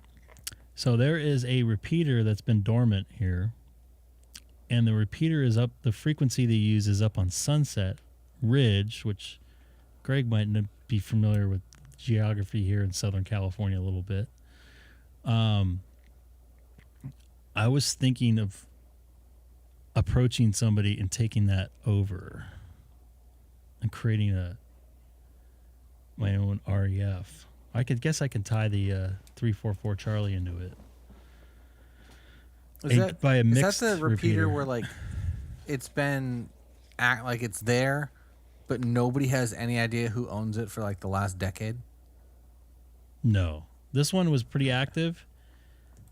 so there is a repeater that's been dormant here, and the repeater is up, the frequency they use is up on Sunset Ridge, which Greg might be familiar with geography here in Southern California a little bit. I was thinking of approaching somebody and taking that over and creating my own REF. I guess I can tie the 344 Charlie into it. Is Mixed that the repeater where like it's been like it's there, but nobody has any idea who owns it for like the last decade? No, this one was pretty active,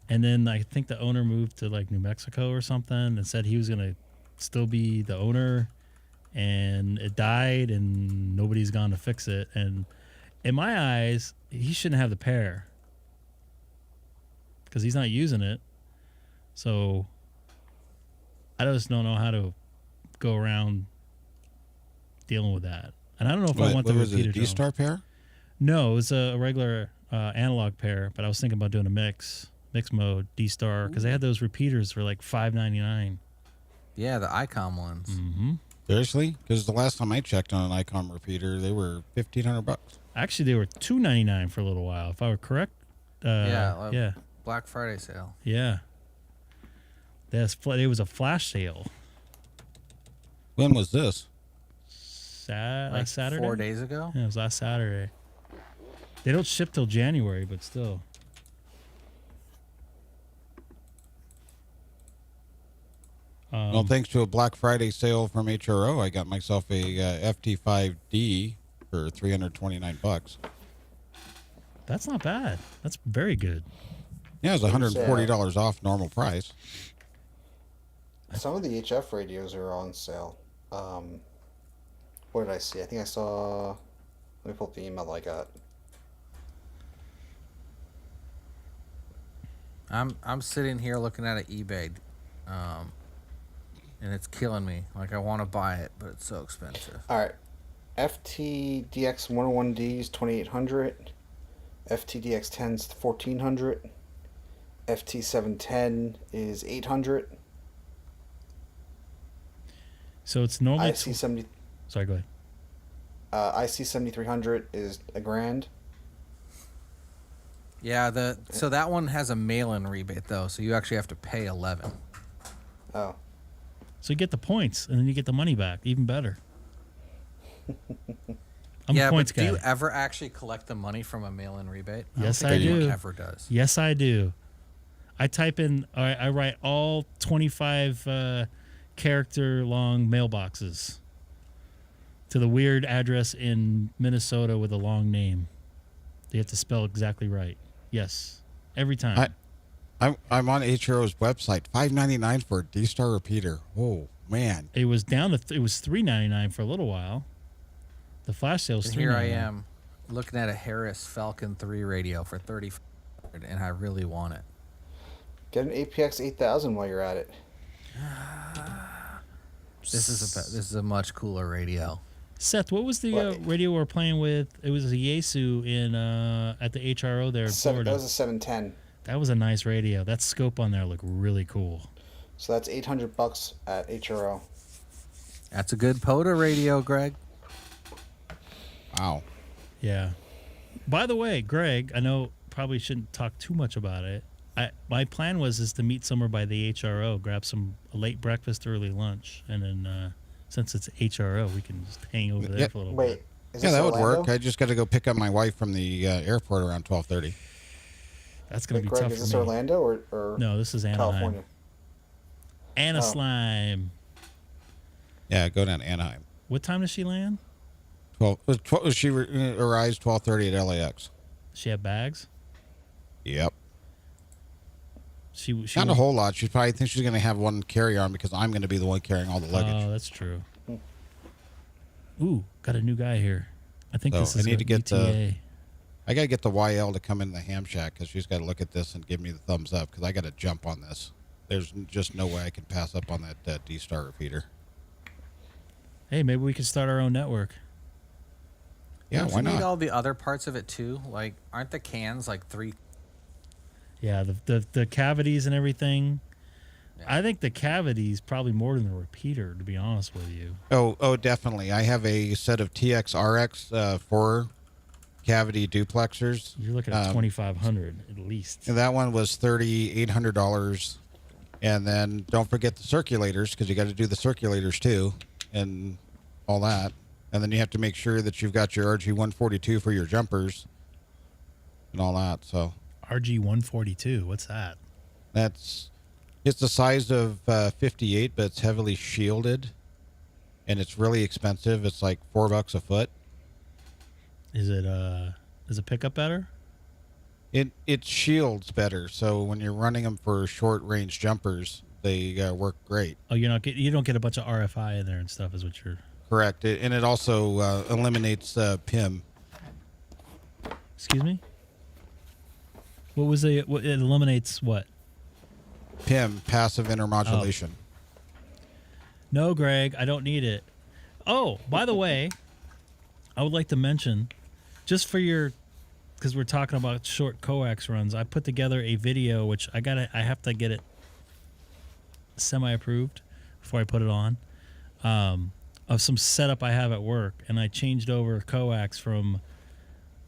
and then I think the owner moved to like New Mexico or something and said he was gonna still be the owner, and it died, and nobody's gone to fix it. And in my eyes, he shouldn't have the pair because he's not using it. So I just don't know how to go around dealing with that. And I don't know if I want the was it, repeater a drum. DStar pair? No, it was a regular analog pair, but I was thinking about doing a mix mode DStar because they had those repeaters for like $5.99. Yeah, the Icom ones. Mm-hmm. Seriously? Because the last time I checked on an Icom repeater, they were $1,500. Actually, they were $2.99 for a little while, if I were correct. Yeah. Black Friday sale. Yeah. It was a flash sale. When was this? Last Saturday? 4 days ago. Yeah, it was last Saturday. They don't ship till January, but still. Well, thanks to a Black Friday sale from HRO, I got myself a FT8 for $329. That's not bad. That's very good. Yeah, it was $140 off normal price. Some of the HF radios are on sale. What did I see? I think I saw. Let me pull up the email I got. I'm sitting here looking at an eBay, and it's killing me. Like I want to buy it, but it's so expensive. All right, FTDX101D is 2,800. FTDX10 is 1,400. FT710 is 800. So it's normally. IC70. Sorry, go ahead. IC7300 is $1,000. Yeah, so that one has a mail-in rebate though, so you actually have to pay $11. Oh. So you get the points, and then you get the money back. Even better. I'm Yeah, a points but do guy. you ever actually collect the money from a mail-in rebate? Yes, don't I think anyone do. Ever does. Yes, I do. I type in. I write all 25 character long mailboxes to the weird address in Minnesota with a long name. You have to spell exactly right. Yes, every time. I'm on HRO's website. $5.99 for a DStar repeater. Oh man! It was down to it was $3.99 for a little while. The flash sale's And $3.99. here I am, looking at a Harris Falcon 3 radio for $3,500, and I really want it. Get an APX 8000 while you're at it. This is a much cooler radio. Seth, what was the What? radio we were playing with? It was a Yaesu in at the HRO there in That Florida. was a 710. That was a nice radio. That scope on there looked really cool. So that's $800 at HRO. That's a good POTA radio, Greg. Wow. Yeah. By the way, Greg, I know probably shouldn't talk too much about it. My plan is to meet somewhere by the HRO, grab a late breakfast, early lunch, and then since it's HRO, we can just hang over there for a little Wait, bit. is Yeah, this that would Orlando? work. I just got to go pick up my wife from the airport around 12:30. That's gonna Wait, be Greg, tough is for this me. Orlando or No, this is Anaheim. California? Anna Oh. Slime. Yeah, go down to Anaheim. What time does she land? 12 she arrives 12:30 at LAX. Does she have bags? Yep. She Not a whole lot. She probably thinks she's going to have one carry-on because I'm going to be the one carrying all the luggage. Oh, that's true. Ooh, got a new guy here. I think So this I is need a to get UTA. I got to get the YL to come in the ham shack because she's got to look at this and give me the thumbs up because I got to jump on this. There's just no way I can pass up on that DStar repeater. Hey, maybe we could start our own network. Yeah, Don't why you need not? all the other parts of it too? Like, aren't the cans like 3? Yeah, the cavities and everything. Yeah. I think the cavities probably more than the repeater, to be honest with you. Oh, definitely. I have a set of TXRX 4 cavity duplexers. You're looking at 2,500 at least. And that one was $3,800. And then don't forget the circulators because you got to do the circulators too and all that. And then you have to make sure that you've got your RG142 for your jumpers and all that. So RG142, what's that? it's the size of 58, but it's heavily shielded and it's really expensive. It's like $4 a foot. Is it pickup better? It shields better. So when you're running them for short range jumpers, they work great. Oh, you don't get a bunch of RFI in there and stuff, is what you're. Correct. And it also eliminates PIM. Excuse me? What was it eliminates what? PIM, passive intermodulation. No, Greg, I don't need it. Oh, by the way, I would like to mention, just for your, because we're talking about short coax runs, I put together a video, which I have to get it semi-approved before I put it on, of some setup I have at work, and I changed over coax from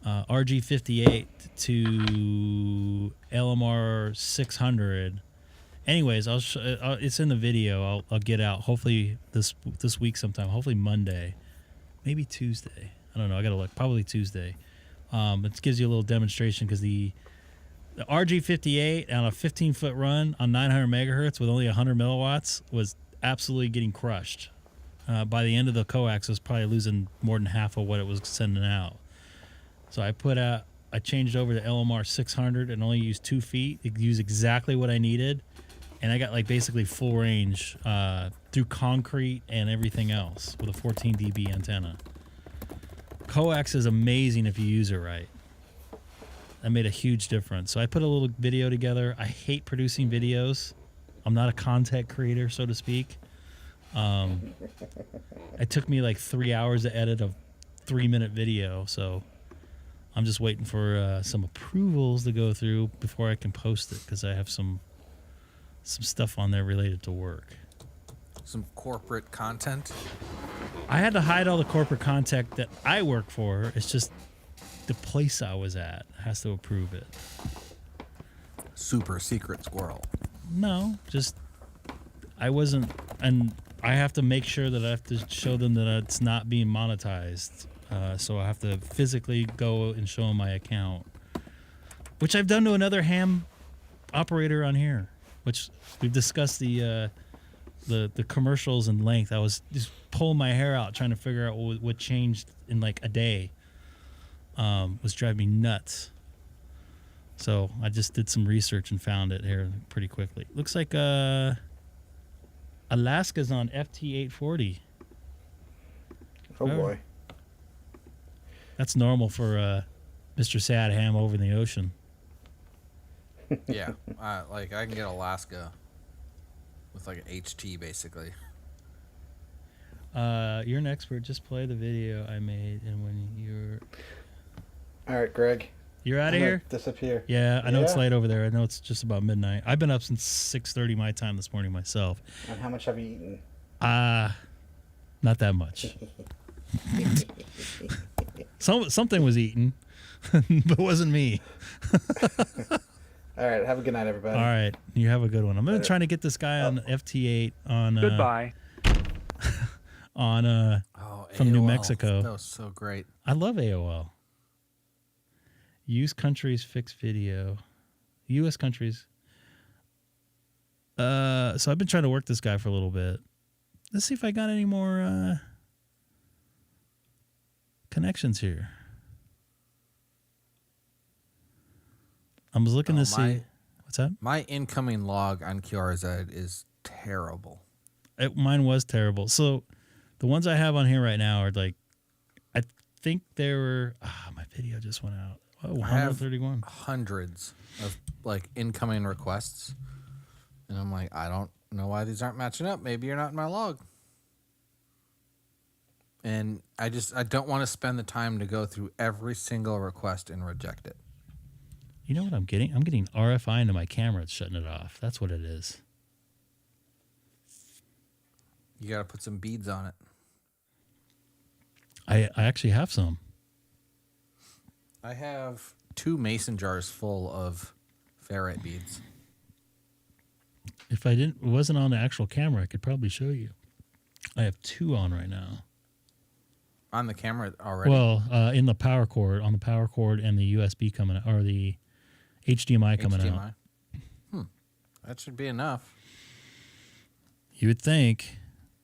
RG58 to LMR 600. Anyways, it's in the video. I'll get out hopefully this week sometime. Hopefully Monday, maybe Tuesday. I don't know. I gotta look. Probably Tuesday. It gives you a little demonstration because the RG58 on a 15-foot run on 900 megahertz with only 100 milliwatts was absolutely getting crushed. By the end of the coax, it was probably losing more than half of what it was sending out. So I changed over to LMR 600 and only used 2 feet. It used exactly what I needed. And I got like basically full range through concrete and everything else with a 14 dB antenna. Coax is amazing if you use it right. That made a huge difference. So I put a little video together. I hate producing videos. I'm not a content creator, so to speak. It took me like 3 hours to edit a 3-minute video. So I'm just waiting for some approvals to go through before I can post it because I have some stuff on there related to work. Some corporate content. I had to hide all the corporate content that I work for. It's just the place I was at has to approve it. Super secret squirrel. No, just I wasn't, and I have to make sure that I have to show them that it's not being monetized. So I have to physically go and show them my account, which I've done to another ham operator on here, which we've discussed the commercials in length. I was just pulling my hair out trying to figure out what changed in like a day. Was driving me nuts. So I just did some research and found it here pretty quickly. Looks like Alaska's on FT8 40. Oh boy. That's normal for Mr. Sad Ham over in the ocean. Yeah, like I can get Alaska with like an HT basically. You're an expert. Just play the video I made, and when you're All right, Greg. out of I'm gonna here. Disappear. Yeah, I know it's Yeah. late over there. I know it's just about midnight. I've been up since 6:30 my time this morning myself. And how much have you eaten? Not that much. Something was eaten, but it wasn't me. All right. Have a good night, everybody. All right, you have a good one. I'm gonna try to get this guy on FT8 on Goodbye. on Oh, from New AOL. Mexico. That was so great. I love AOL. Use countries fix video. U.S. countries. So I've been trying to work this guy for a little bit. Let's see if I got any more connections here. I was looking to see. What's that? My incoming log on QRZ is terrible. Mine was terrible. So the ones I have on here right now are like, I think they were. My video just went out. Oh, I have 131. hundreds of like incoming requests, and I'm like, I don't know why these aren't matching up. Maybe you're not in my log. And I don't want to spend the time to go through every single request and reject it. You know what I'm getting? I'm getting RFI into my camera. It's shutting it off. That's what it is. You got to put some beads on it. I actually have some. I have 2 mason jars full of ferrite beads. If it wasn't on the actual camera, I could probably show you. I have 2 on right now. On the camera already? Well, in the power cord, on the power cord and the USB coming out, or the HDMI coming out. That should be enough. You would think.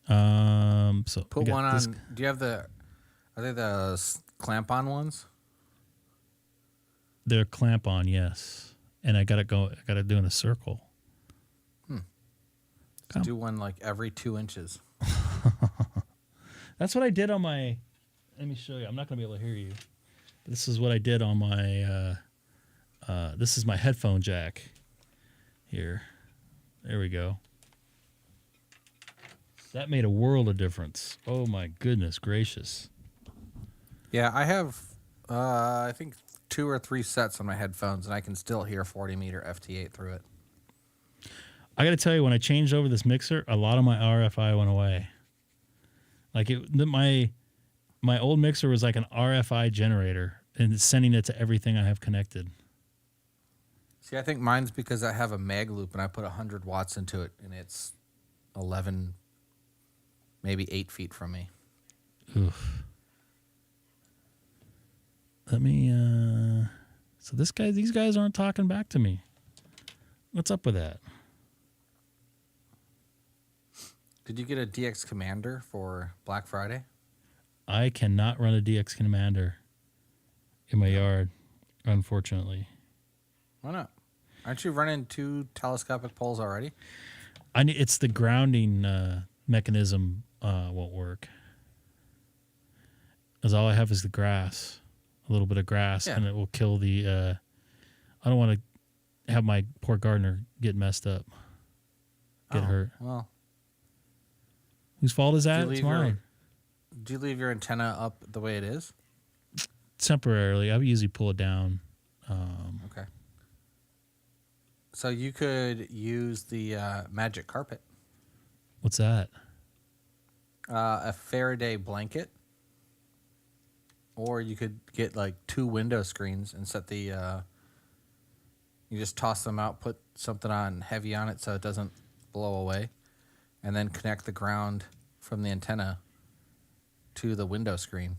So Put we got one on. this- Do you have are they the clamp-on ones? They're clamp on, yes. And I gotta do in a circle. Come. Do one like every 2 inches. That's what I did on my. Let me show you. I'm not gonna be able to hear you. This is what I did on my, this is my headphone jack here. There we go. That made a world of difference. Oh my goodness gracious. Yeah, I have, I think 2 or 3 sets on my headphones, and I can still hear 40 meter FT8 through it. I got to tell you, when I changed over this mixer, a lot of my RFI went away. Like my old mixer was like an RFI generator, and it's sending it to everything I have connected. See, I think mine's because I have a mag loop, and I put 100 watts into it, and it's 11, maybe 8 feet from me. Oof. Let me, so these guys aren't talking back to me. What's up with that? Did you get a DX Commander for Black Friday? I cannot run a DX Commander in my yard, unfortunately. Why not? Aren't you running 2 telescopic poles already? It's the grounding mechanism won't work. Because all I have is the grass, a little bit of grass, and it will kill the. I don't want to have my poor gardener get messed up, get hurt. Well, whose fault is that? It's mine. Do you leave your antenna up the way it is? Temporarily, I would usually pull it down. Okay. So you could use the magic carpet. What's that? A Faraday blanket. Or you could get like 2 window screens and set the... you just toss them out, put something on heavy on it so it doesn't blow away, and then connect the ground from the antenna to the window screen.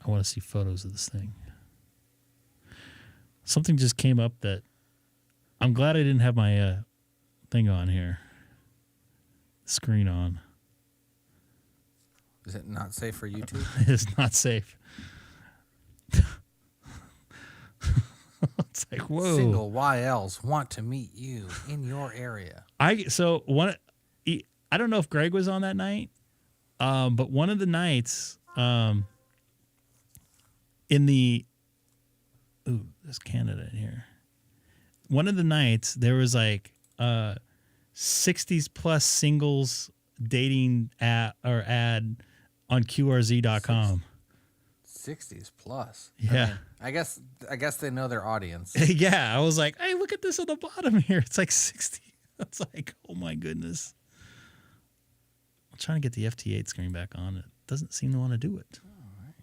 I want to see photos of this thing. Something just came up that I'm glad I didn't have my thing on here. Screen on. Is it not safe for YouTube? It is not safe. It's like, whoa. Single YLs want to meet you in your area. I don't know if Greg was on that night, but one of the nights there's Canada in here. One of the nights there was like 60s plus singles dating ad on QRZ.com. 60s plus. Yeah. I guess they know their audience. Yeah, I was like, hey, look at this on the bottom here. It's like 60. It's like, oh my goodness. I'm trying to get the FT8 screen back on. It doesn't seem to want to do it. All right.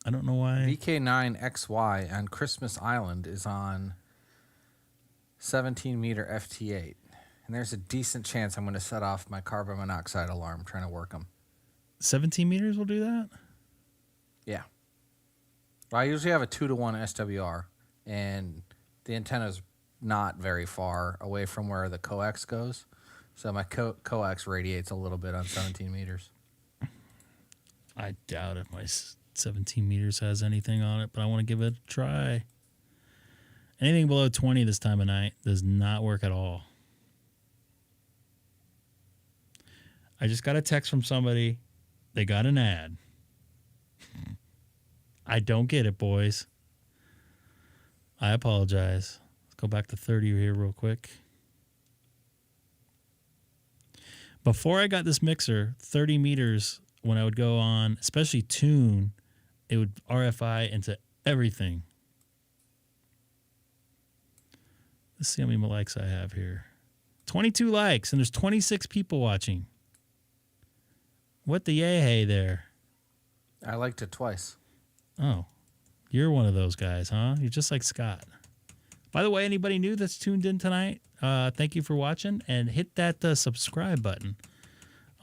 I don't know why. VK9XY on Christmas Island is on 17 meter FT8. And there's a decent chance I'm going to set off my carbon monoxide alarm trying to work them. 17 meters will do that? Yeah. Well, I usually have a 2-to-1 SWR, and the antenna's not very far away from where the coax goes. So my coax radiates a little bit on 17 meters. I doubt if my 17 meters has anything on it, but I want to give it a try. Anything below 20 this time of night does not work at all. I just got a text from somebody. They got an ad. I don't get it, boys. I apologize. Let's go back to 30 here real quick. Before I got this mixer, 30 meters, when I would go on, especially tune, it would RFI into everything. Let's see how many likes I have here. 22 likes, and there's 26 people watching. What the yay hey there? I liked it twice. Oh, you're one of those guys, huh? You're just like Scott. By the way, anybody new that's tuned in tonight, thank you for watching, and hit that subscribe button.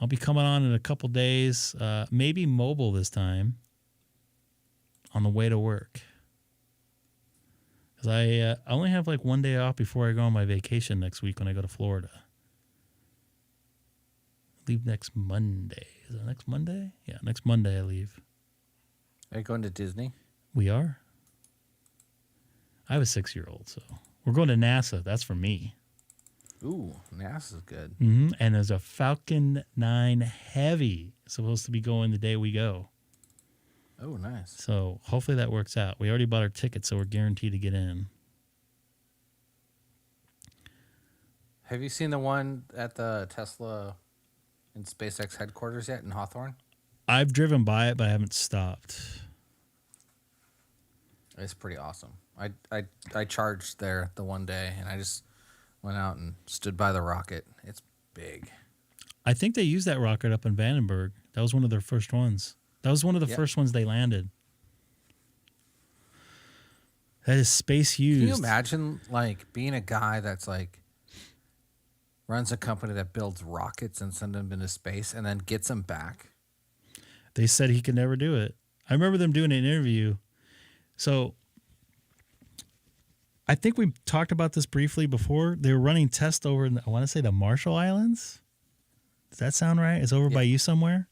I'll be coming on in a couple days, maybe mobile this time, on the way to work. Because I only have like one day off before I go on my vacation next week when I go to Florida. I leave next Monday. Is it next Monday? Yeah, next Monday I leave. Are you going to Disney? We are. I have a 6-year-old, so we're going to NASA. That's for me. Ooh, NASA's good. And there's a Falcon 9 Heavy supposed to be going the day we go. Oh, nice. So hopefully that works out. We already bought our ticket, so we're guaranteed to get in. Have you seen the one at the Tesla and SpaceX headquarters yet in Hawthorne? I've driven by it, but I haven't stopped. It's pretty awesome. I charged there the one day, and I just went out and stood by the rocket. It's big. I think they used that rocket up in Vandenberg. That was one of their first ones. That was one of the first ones they landed. That is space used. Can you imagine, like, being a guy that's, like, runs a company that builds rockets and sends them into space and then gets them back? They said he could never do it. I remember them doing an interview. So I think we talked about this briefly before. They were running tests over in, I want to say, the Marshall Islands. Does that sound right? It's over by you somewhere?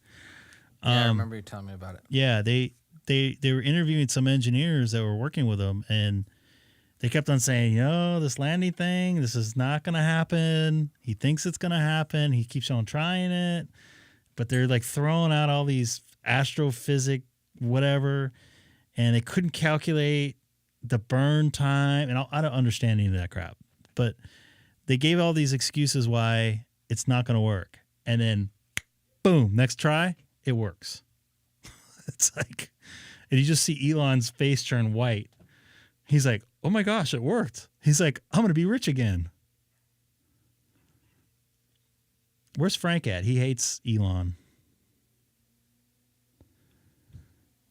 Yeah, I remember you telling me about it. Yeah, they were interviewing some engineers that were working with them, and they kept on saying, this landing thing, this is not going to happen. He thinks it's going to happen. He keeps on trying it. But they're like throwing out all these astrophysics, whatever, and they couldn't calculate the burn time. And I don't understand any of that crap. But they gave all these excuses why it's not going to work. And then, boom, next try, it works. It's like, and you just see Elon's face turn white. He's like, oh my gosh, it worked. He's like, I'm going to be rich again. Where's Frank at? He hates Elon.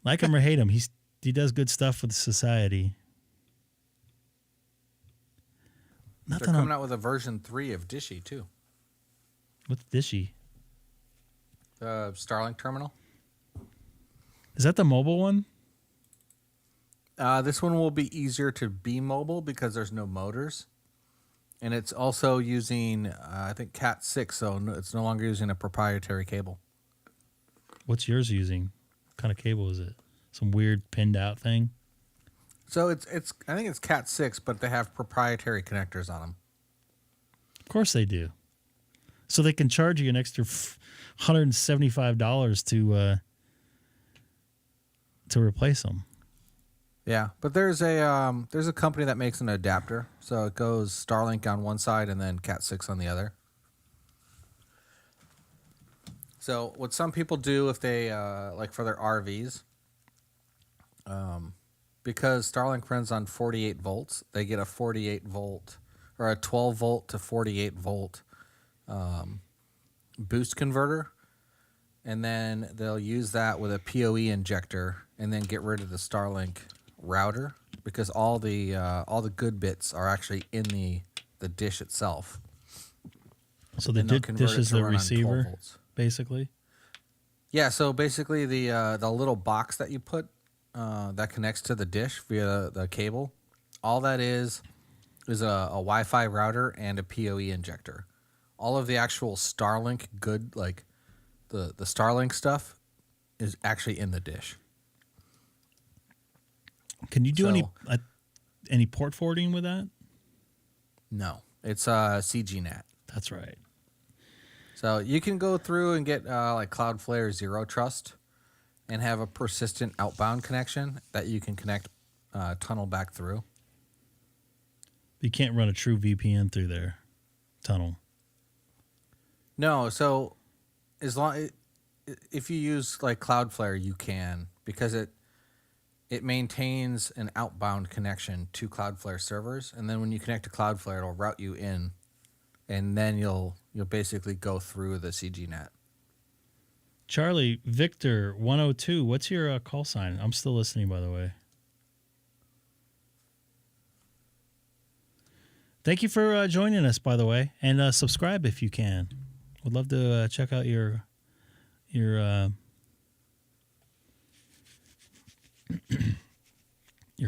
Like him or hate him, he does good stuff for the society. They're coming out with a version 3 of Dishy, too. What's Dishy? The Starlink terminal. Is that the mobile one? This one will be easier to be mobile because there's no motors. And it's also using, I think, Cat6, so it's no longer using a proprietary cable. What's yours using? What kind of cable is it? Some weird pinned out thing? So it's I think it's Cat6, but they have proprietary connectors on them. Of course they do. So they can charge you an extra $175 to replace them. Yeah, but there's a company that makes an adapter, so it goes Starlink on one side and then Cat6 on the other. So what some people do if they like for their RVs, because Starlink runs on 48 volts, they get a 48 volt or a 12 volt to 48 volt boost converter, and then they'll use that with a PoE injector, and then get rid of the Starlink router because all the good bits are actually in the dish itself. So the dish is the receiver, basically. Yeah. So basically, the little box that you put that connects to the dish via the cable, all that is a Wi-Fi router and a PoE injector. All of the actual Starlink good, like the Starlink stuff, is actually in the dish. Can you do any port forwarding with that? No, it's CGNet. That's right. So you can go through and get like Cloudflare Zero Trust and have a persistent outbound connection that you can connect tunnel back through. You can't run a true VPN through their tunnel. No, so as long if you use like Cloudflare, you can, because it maintains an outbound connection to Cloudflare servers, and then when you connect to Cloudflare, it'll route you in, and then you'll basically go through the CGNet. Charlie Victor 102, what's your call sign? I'm still listening, by the way. Thank you for joining us, by the way, and subscribe if you can. Would love to check out your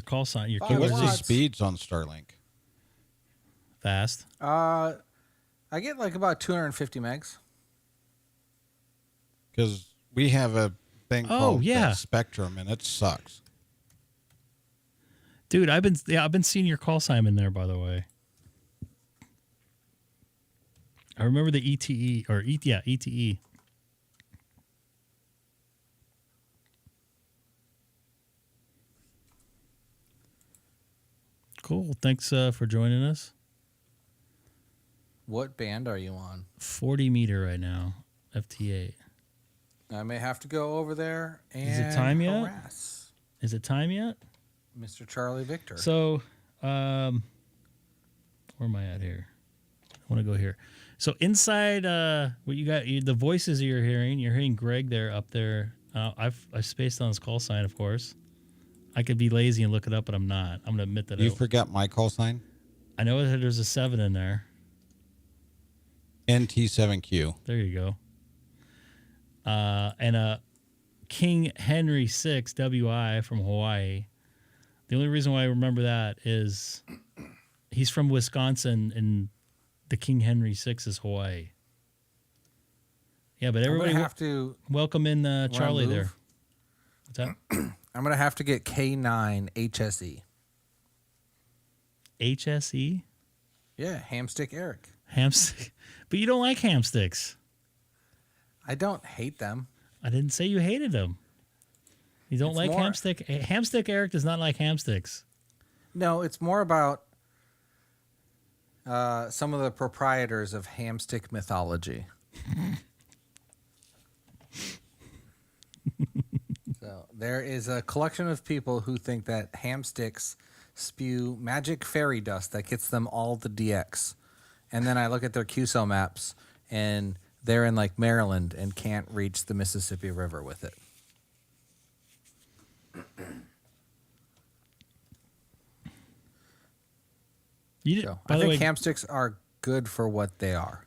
call sign. Your Hey, what's the watts. speeds on Starlink? Fast. I get like about 250 megs. Because we have a thing called yeah. Spectrum, and it sucks. Dude, I've been seeing your call sign in there, by the way. I remember the ETE or ETE. Cool. Thanks for joining us. What band are you on? 40 meter right now. FT8. I may have to go over there and Is it time yet? harass Is it time yet? Mr. Charlie Victor. So, where am I at here? I want to go here. So inside, what you got? The voices you're hearing Greg there up there. I've spaced on his call sign, of course. I could be lazy and look it up, but I'm not. I'm gonna admit that. You forgot my call sign? I know that there's a 7 in there. NT7Q. There you go. And a King Henry 6 WI from Hawaii. The only reason why I remember that is he's from Wisconsin, and the King Henry 6 is Hawaii. Yeah, but everybody have to welcome in Charlie move? there. What's that? I'm gonna have to get K9 HSE. HSE? Yeah, Hamstick Eric. Hamstick. But you don't like hamsticks. I don't hate them. I didn't say you hated them. You don't It's like more- hamstick. Hamstick Eric does not like hamsticks. No, it's more about some of the proprietors of hamstick mythology. So there is a collection of people who think that hamsticks spew magic fairy dust that gets them all the DX. And then I look at their QSO maps, and they're in like Maryland and can't reach the Mississippi River with it. So By I the think way, hamsticks are good for what they are.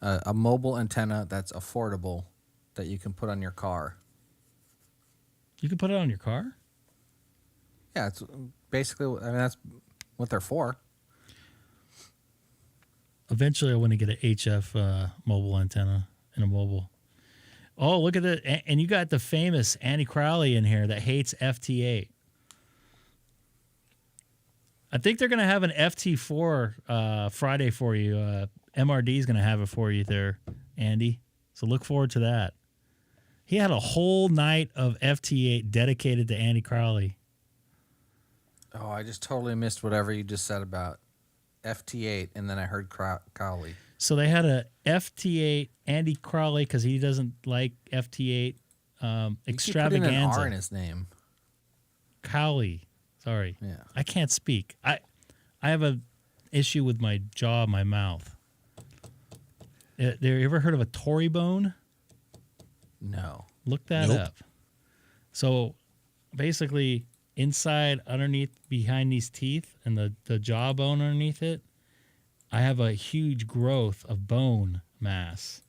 A mobile antenna that's affordable that you can put on your car. you can put it on your car. Yeah, it's basically, I mean, that's what they're for. Eventually, I want to get an HF mobile antenna and a mobile. Oh, look at it. And you got the famous Andy Crowley in here that hates FT8. I think they're going to have an FT4 Friday for you. MRD is going to have it for you there, Andy. So look forward to that. He had a whole night of FT8 dedicated to Andy Crowley. Oh, I just totally missed whatever you just said about FT8, and then I heard Crowley. So they had a FT8 Andy Crowley because he doesn't like FT8 You keep extravaganza. putting an R in his name. Crowley. Sorry. Yeah. I can't speak. I have a issue with my jaw, my mouth. You ever heard of a Tory bone? No. Look that Nope. up. So basically, inside, underneath, behind these teeth and the jawbone underneath it, I have a huge growth of bone mass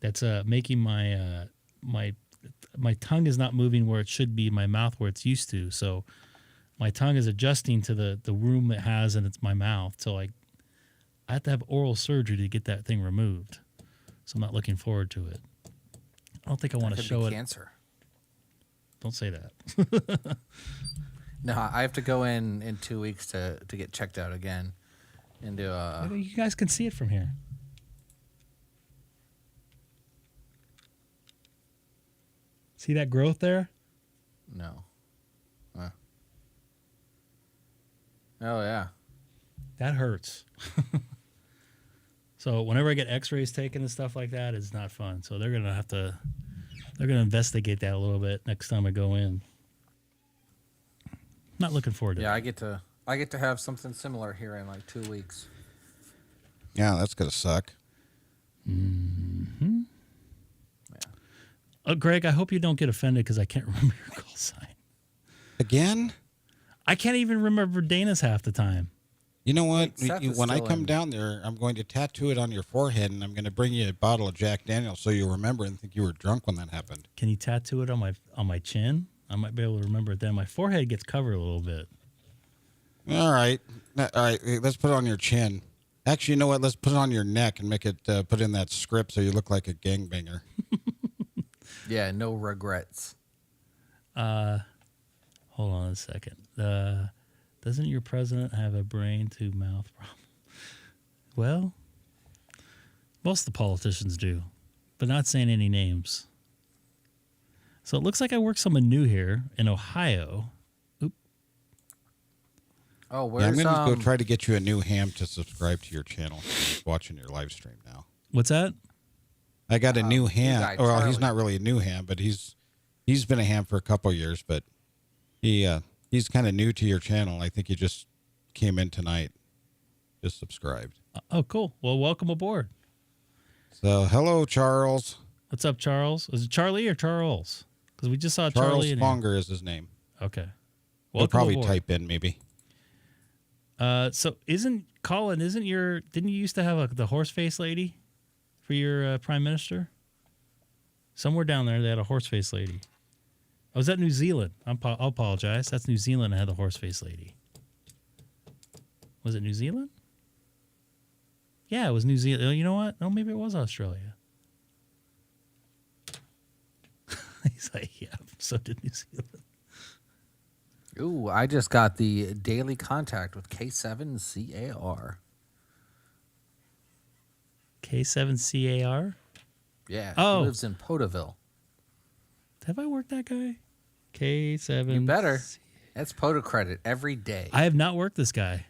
that's making my tongue is not moving where it should be, my mouth where it's used to. So my tongue is adjusting to the room it has in my mouth. So I have to have oral surgery to get that thing removed. So I'm not looking forward to it. I don't think I want to Could show be it. cancer. Don't say that. No, I have to go in 2 weeks to get checked out again. And do You guys can see it from here. See that growth there? no. Oh yeah. That hurts. So whenever I get x-rays taken and stuff like that, it's not fun. So they're going to investigate that a little bit next time I go in. Not looking forward to Yeah, it. I get to have something similar here in like 2 weeks. Yeah, that's going to suck. Greg, I hope you don't get offended because I can't remember your call sign. Again? I can't even remember Dana's half the time. You know what? Wait, Seth is When I still come in. down there, I'm going to tattoo it on your forehead, and I'm going to bring you a bottle of Jack Daniels so you'll remember and think you were drunk when that happened. Can you tattoo it on my chin? I might be able to remember it then. My forehead gets covered a little bit. All right. Let's put it on your chin. Actually, you know what? Let's put it on your neck and make it put in that script so you look like a gangbanger. Yeah, no regrets. Hold on a second. Doesn't your president have a brain to mouth problem? Well, Most of the politicians do, but not saying any names. So it looks like I work someone new here in Ohio. Oop. Oh, Yeah, where's I'm going to go try to get you a new ham to subscribe to your channel. He's watching your live stream now. What's that? I got a new ham. guy, Well, he's Charlie. not really a new ham, but he's been a ham for a couple of years. But he's kind of new to your channel. I think he just came in tonight, just subscribed. Oh, cool. Well, welcome aboard. So hello, Charles. What's up, Charles? Is it Charlie or Charles? Because we just saw Charles Charlie. Sponger is his name. Okay. He'll Welcome probably aboard. type in maybe. So didn't you used to have the horse face lady for your prime minister? Somewhere down there they had a horse face lady. Oh, was that New Zealand? I'll apologize. That's New Zealand that had the horse face lady. Was it New Zealand? Yeah, it was New Zealand. You know what? No, maybe it was Australia. He's like, yeah, so did New Zealand. Ooh, I just got the daily contact with K7CAR. K7CAR? Yeah, Oh. he lives in Potaville. Have I worked that guy? K7. You better. That's Poto credit every day. I have not worked this guy.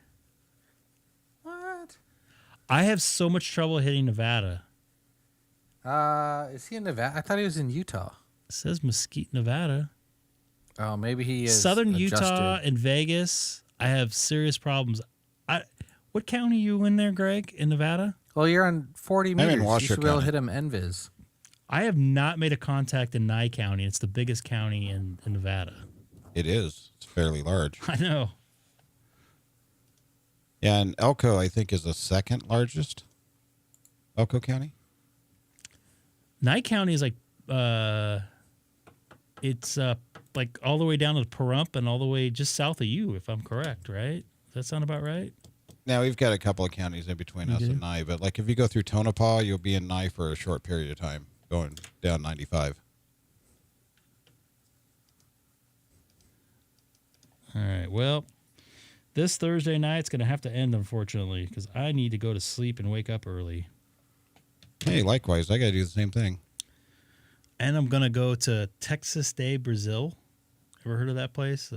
What? I have so much trouble hitting Nevada. Is he in Nevada? I thought he was in Utah. It says Mesquite, Nevada. Oh, maybe he is. Southern adjusted. Utah and Vegas, I have serious problems. What county are you in there, Greg, in Nevada? Well, you're on 40 in meters. You Washoe should be able to County. hit him NVIS. I have not made a contact in Nye County. It's the biggest county in Nevada. It is. It's fairly large. I know. Yeah, and Elko, I think, is the second largest. Elko County? Nye County is like, it's like all the way down to Pahrump and all the way just south of you, if I'm correct, right? Does that sound about right? Now, we've got a couple of counties in between us do? and Nye, but like if you go through Tonopah, you'll be in Nye for a short period of time, going down 95. All right. Well, this Thursday night's going to have to end, unfortunately, because I need to go to sleep and wake up early. Hey, likewise, I got to do the same thing. And I'm going to go to Texas Day, Brazil. Ever heard of that place?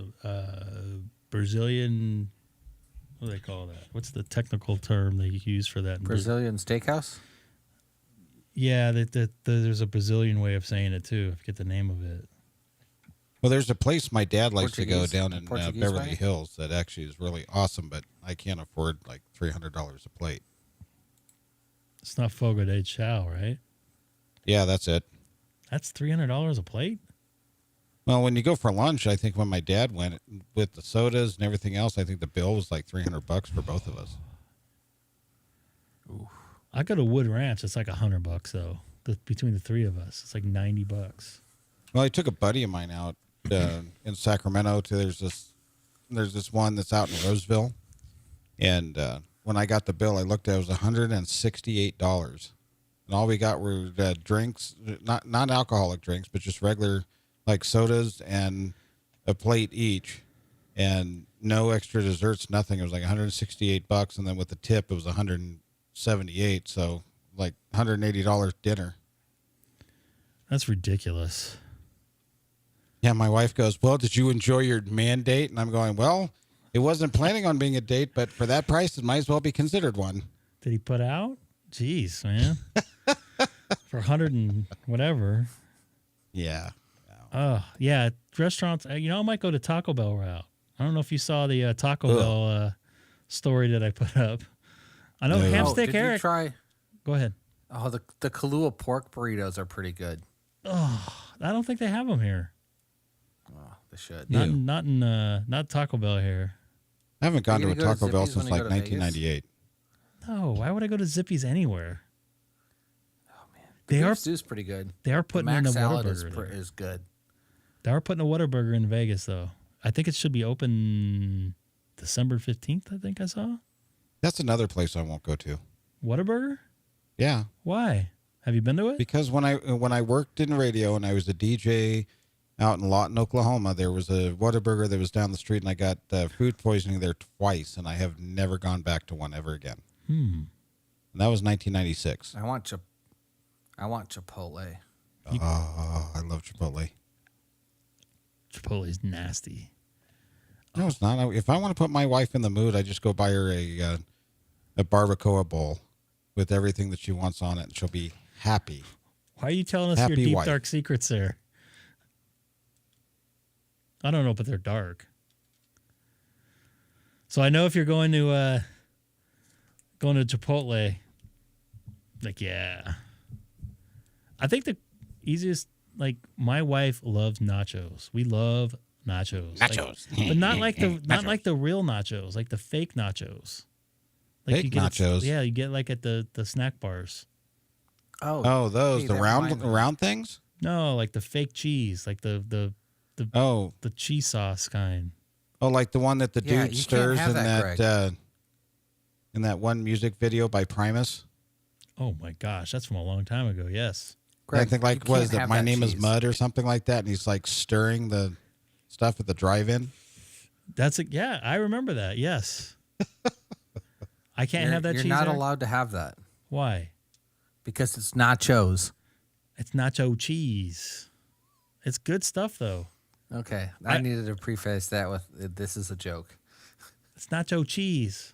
Brazilian, what do they call that? What's the technical term they use for that? Brazilian steakhouse? Yeah, there's a Brazilian way of saying it, too. I forget the name of it. Well, there's a place my dad likes to go Portuguese- down in Portuguese Beverly way? Hills that actually is really awesome, but I can't afford like $300 a plate. It's not Fogo de Chao, right? Yeah, that's it. That's $300 a plate? Well, when you go for lunch, I think when my dad went with the sodas and everything else, I think the bill was like $300 for both of us. I go to Wood Ranch. It's like $100 though. Between the three of us, it's like $90. Well, I took a buddy of mine out in Sacramento to there's this one that's out in Roseville, and when I got the bill, I looked at it was $168, and all we got were drinks, not alcoholic drinks, but just regular like sodas and a plate each, and no extra desserts, nothing. It was like $168, and then with the tip, it was $178, so like $180 dinner. That's ridiculous. Yeah, my wife goes, well, did you enjoy your man date? And I'm going, well, it wasn't planning on being a date, but for that price, it might as well be considered one. Did he put out? Jeez, man. For 100 and whatever. Yeah. Oh, yeah. Restaurants, I might go to Taco Bell route. I don't know if you saw the Taco Bell story that I put up. I know No. Ham Oh, Steak did you Eric. try? Go ahead. Oh, the Kahlua pork burritos are pretty good. Oh, I don't think they have them here. Oh, they should. Yeah. Not Taco Bell here. I haven't gone to you a gonna go to Taco Bell Zippy's when since you like go to Vegas? 1998. No, why would I go to Zippy's anywhere? The They beef are stew's pretty good. they are The putting in mac a salad is, Whataburger. there. is good. They are putting a Whataburger in Vegas though. I think it should be open December 15th, I think I saw. That's another place I won't go to. Whataburger? Yeah, Why? Have you been to it? because when I worked in radio and I was a DJ out in Lawton, Oklahoma, there was a Whataburger that was down the street, and I got food poisoning there twice, and I have never gone back to one ever again. And And that was 1996. I want Chipotle. Oh, I love Chipotle. Chipotle's nasty. No, it's not. If I want to put my wife in the mood, I just go buy her a barbacoa bowl with everything that she wants on it, and she'll be happy. Why are you telling us Happy your deep, wife. dark secrets there? I don't know, but they're dark. So I know if you're going to Chipotle, like, yeah. I think the easiest, like, my wife loves nachos. We love nachos. Nachos. Like, but not like the real nachos, like the fake nachos. Like Fake you get nachos? Yeah, you get like at the snack bars. Oh, those, the round things? No, like the fake cheese, like the cheese sauce kind. Oh, like the one that the Yeah, dude you stirs can't have that, in that one music video by Primus. Oh my gosh, that's from a long time ago. Yes. Greg, I think you was can't that have My that Name is cheese. Mud or something like that, and he's like stirring the stuff at the drive-in. Yeah, I remember that. Yes. I can't You're- have that You're cheese. not Eric? allowed to have that Why? because it's nachos. It's nacho cheese. It's good stuff though. Okay, I needed to preface that with this is a joke. It's nacho cheese.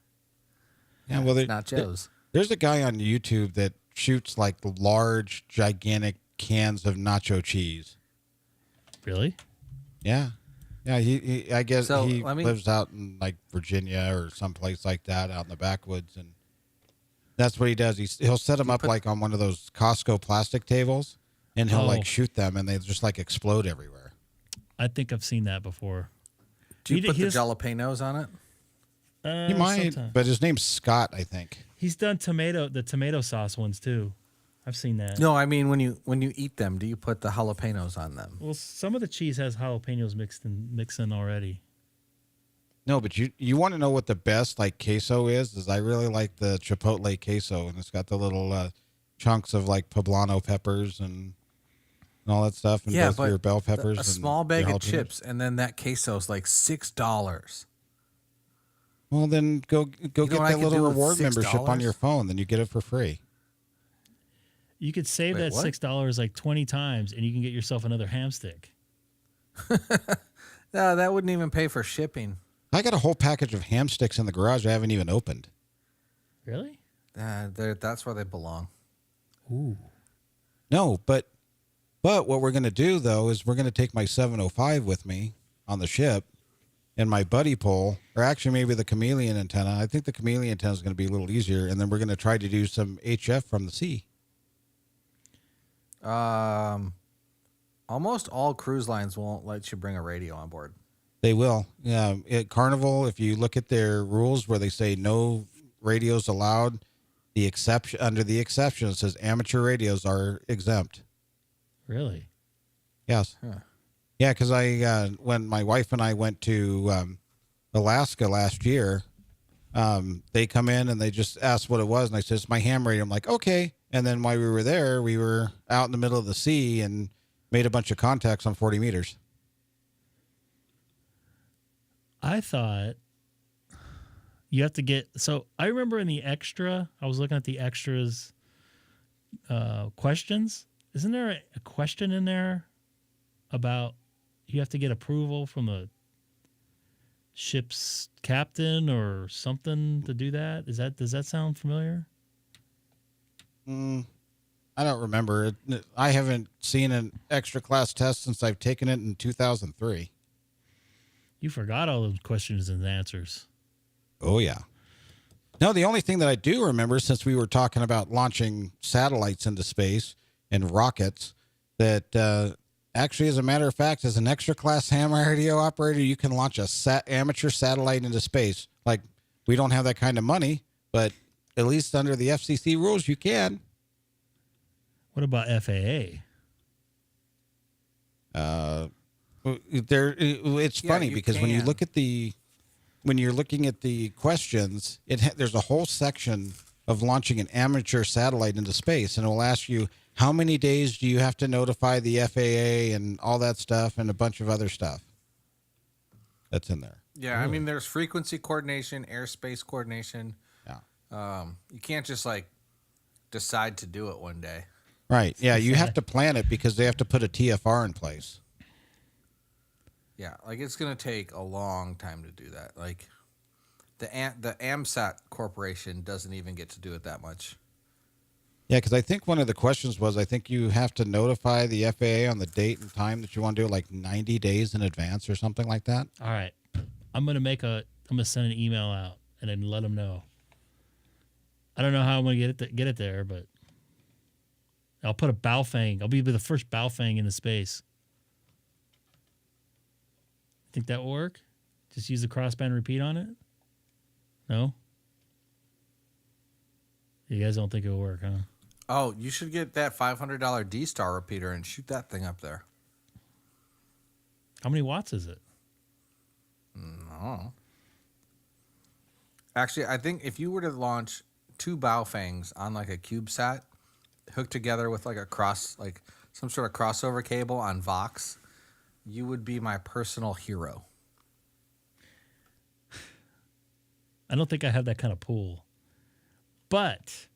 Yeah, well, It's nachos. there's a guy on YouTube that shoots like large, gigantic cans of nacho cheese. Really? Yeah. Yeah, he I guess So, he let me- lives out in like Virginia or someplace like that out in the backwoods, and that's what he does. He'll set them up like on one of those Costco plastic tables, and he'll Oh. like shoot them, and they just like explode everywhere. I think I've seen that before. Do you He put the just- jalapenos on it? He might, Sometime. but his name's Scott, I think. He's done the tomato sauce ones too. I've seen that. No, I mean when you eat them, do you put the jalapenos on them? Well, some of the cheese has jalapenos mixed in already. No, but you want to know what the best like queso is I really like the Chipotle queso, and it's got the little chunks of like poblano peppers and all that stuff, and Yeah, both but your bell peppers. a and small bag your of jalapenos. chips, and then that queso's like $6. Well, then go get what I that could little do with reward membership on $6? your phone. Then you get it for free. You could save Wait, that what? $6 like 20 times, and you can get yourself another ham stick. No, that wouldn't even pay for shipping. I got a whole package of ham sticks in the garage I haven't even opened. Really? That's where they belong. Ooh. No, but what we're going to do though is we're going to take my 705 with me on the ship, and my buddy pole, or actually maybe the chameleon antenna. I think the chameleon antenna is going to be a little easier, and then we're going to try to do some HF from the sea. Almost all cruise lines won't let you bring a radio on board. They will. Yeah, at Carnival, if you look at their rules where they say no radios allowed, under the exception it says amateur radios are exempt. Really? Yes. Huh. Yeah, because when my wife and I went to Alaska last year, they come in and they just asked what it was, and I said, it's my ham radio. I'm like, okay. And then while we were there, we were out in the middle of the sea and made a bunch of contacts on 40 meters. I thought you have to get. So I remember in the extra, I was looking at the extras questions. Isn't there a question in there about you have to get approval from the ship's captain or something to do that? Does that sound familiar? I don't remember. I haven't seen an extra class test since I've taken it in 2003. You forgot all those questions and answers. Oh, yeah. No, the only thing that I do remember, since we were talking about launching satellites into space and rockets, that actually, as a matter of fact, as an extra class ham radio operator, you can launch a amateur satellite into space. Like, we don't have that kind of money, but at least under the FCC rules, you can. What about FAA? It's funny you because when you can. look at when you're looking at the questions, there's a whole section of launching an amateur satellite into space, and it will ask you how many days do you have to notify the FAA and all that stuff and a bunch of other stuff that's in there. Yeah, I mean, there's frequency coordination, airspace coordination. Yeah. You can't just like decide to do it one day. Right. Yeah, you have to plan it because they have to put a TFR in place. Yeah, like it's gonna take a long time to do that. Like the AMSAT Corporation doesn't even get to do it that much. Yeah, because I think one of the questions was, I think you have to notify the FAA on the date and time that you want to do it, like 90 days in advance or something like that. All right. I'm gonna send an email out and then let them know. I don't know how I'm gonna get it there, but I'll put a Baofeng. I'll be the first Baofeng into space. Think that will work? Just use the crossband repeat on it? No? You guys don't think it will work, huh? Oh, you should get that $500 DStar repeater and shoot that thing up there. How many watts is it? No. Actually, I think if you were to launch 2 Baofengs on like a CubeSat, hooked together with like some sort of crossover cable on Vox, you would be my personal hero. I don't think I have that kind of pool. But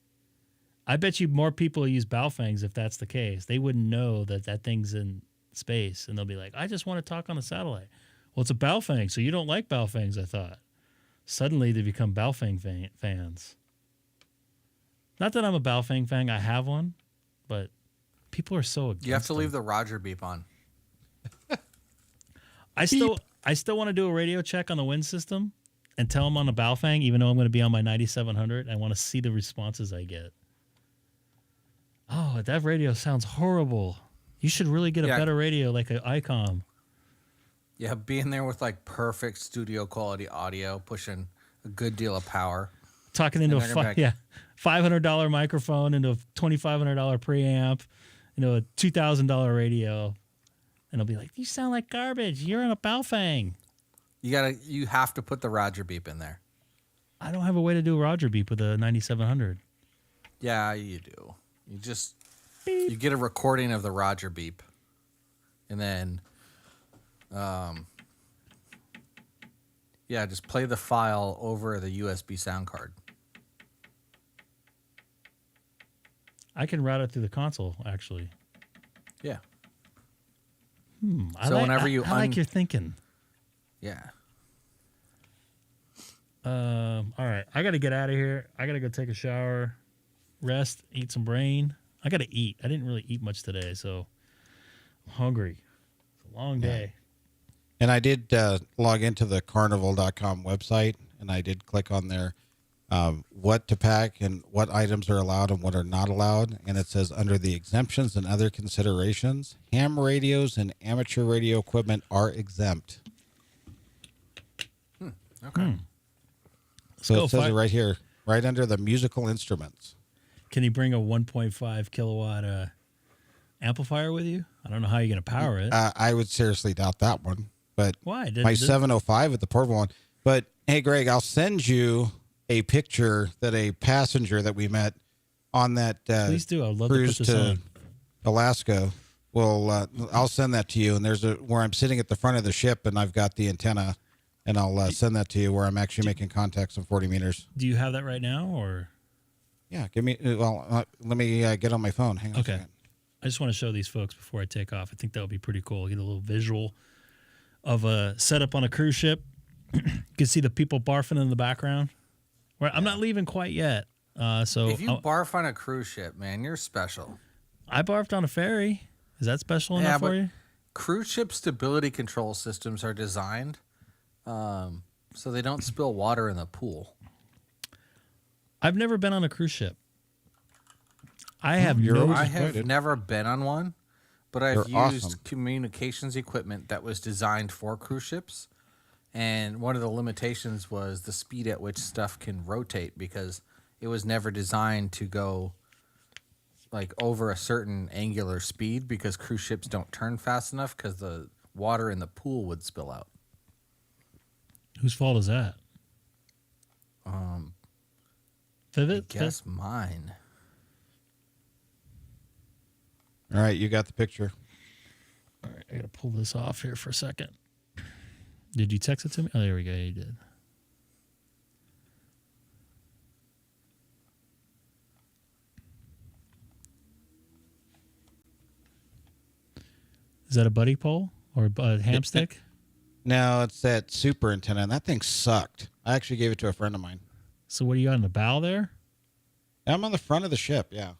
I bet you more people use Baofengs if that's the case. They wouldn't know that thing's in space, and they'll be like, I just want to talk on a satellite. Well, it's a Baofeng, so you don't like Baofengs, I thought. Suddenly they become Baofeng fans. Not that I'm a Baofeng fan. I have one, but people are so against You have to leave them. the Roger beep on. I still want to do a radio check on the wind system and tell them on the Baofeng, even though I'm going to be on my 9700. I want to see the responses I get. Oh, that radio sounds horrible. You should really get a better radio like an Icom. Yeah, being there with like perfect studio quality audio, pushing a good deal of power. Talking into a $500 microphone, into a $2,500 preamp, into a $2,000 radio. And I'll be like, you sound like garbage. You're on a Baofeng. You have to put the Roger beep in there. I don't have a way to do a Roger beep with a 9700. Yeah, you do. You get a recording of the Roger beep, and then, just play the file over the USB sound card. I can route it through the console, actually. Yeah. I like your thinking. Yeah. All right. I got to get out of here. I got to go take a shower, rest, eat some brain. I got to eat. I didn't really eat much today, so I'm hungry. It's a long day. And I did log into the carnival.com website, and I did click on there what to pack and what items are allowed and what are not allowed. And it says under the exemptions and other considerations, ham radios and amateur radio equipment are exempt. Okay. So it says it right here, right under the musical instruments. Can you bring a 1.5 kilowatt amplifier with you? I don't know how you're going to power it. I would seriously doubt that one. But Why? My 705 at the portable one. But hey, Greg, I'll send you a picture that a passenger that we met on that Please do. I'd love cruise to put this to on. Alaska. Well, I'll send that to you. And there's where I'm sitting at the front of the ship, and I've got the antenna, and I'll send that to you where I'm actually making contacts on 40 meters. Do you have that right now, or? Yeah, give me. Well, let me get on my phone. Hang on. Okay. A second. I just want to show these folks before I take off. I think that would be pretty cool. Get a little visual of a setup on a cruise ship. You can see the people barfing in the background. I'm not leaving quite yet. So If you barf on a cruise ship, man, you're special. I barfed on a ferry. Is that special enough for you? Cruise ship stability control systems are designed so they don't spill water in the pool. I've never been on a cruise ship. I have I have never been on one, but I've They're used awesome. communications equipment that was designed for cruise ships. And one of the limitations was the speed at which stuff can rotate, because it was never designed to go like over a certain angular speed, because cruise ships don't turn fast enough because the water in the pool would spill out. Whose fault is that? I guess mine. All right, you got the picture. All right, I got to pull this off here for a second. Did you text it to me? Oh, there we go. You did. Is that a buddy pole or a hamstick? No, it's that super antenna, and that thing sucked. I actually gave it to a friend of mine. So what do you got in the bow there? I'm on the front of the ship, yeah.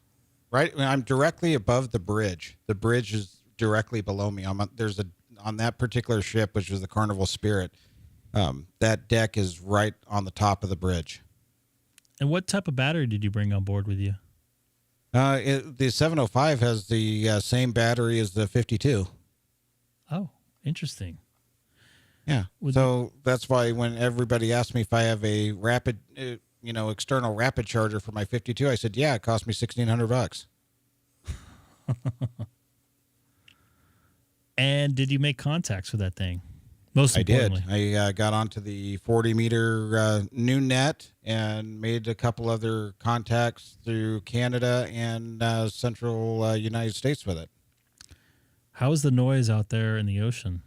Right, I'm directly above the bridge. The bridge is directly below me. On that particular ship, which was the Carnival Spirit. That deck is right on the top of the bridge. And what type of battery did you bring on board with you? The 705 has the same battery as the 52. Oh, interesting. Yeah. So that's why when everybody asked me if I have a rapid, external rapid charger for my 52, I said, yeah, it cost me $1,600. And did you make contacts with that thing? Most importantly. I did. I got onto the 40-meter new net and made a couple other contacts through Canada and central United States with it. How was the noise out there in the ocean?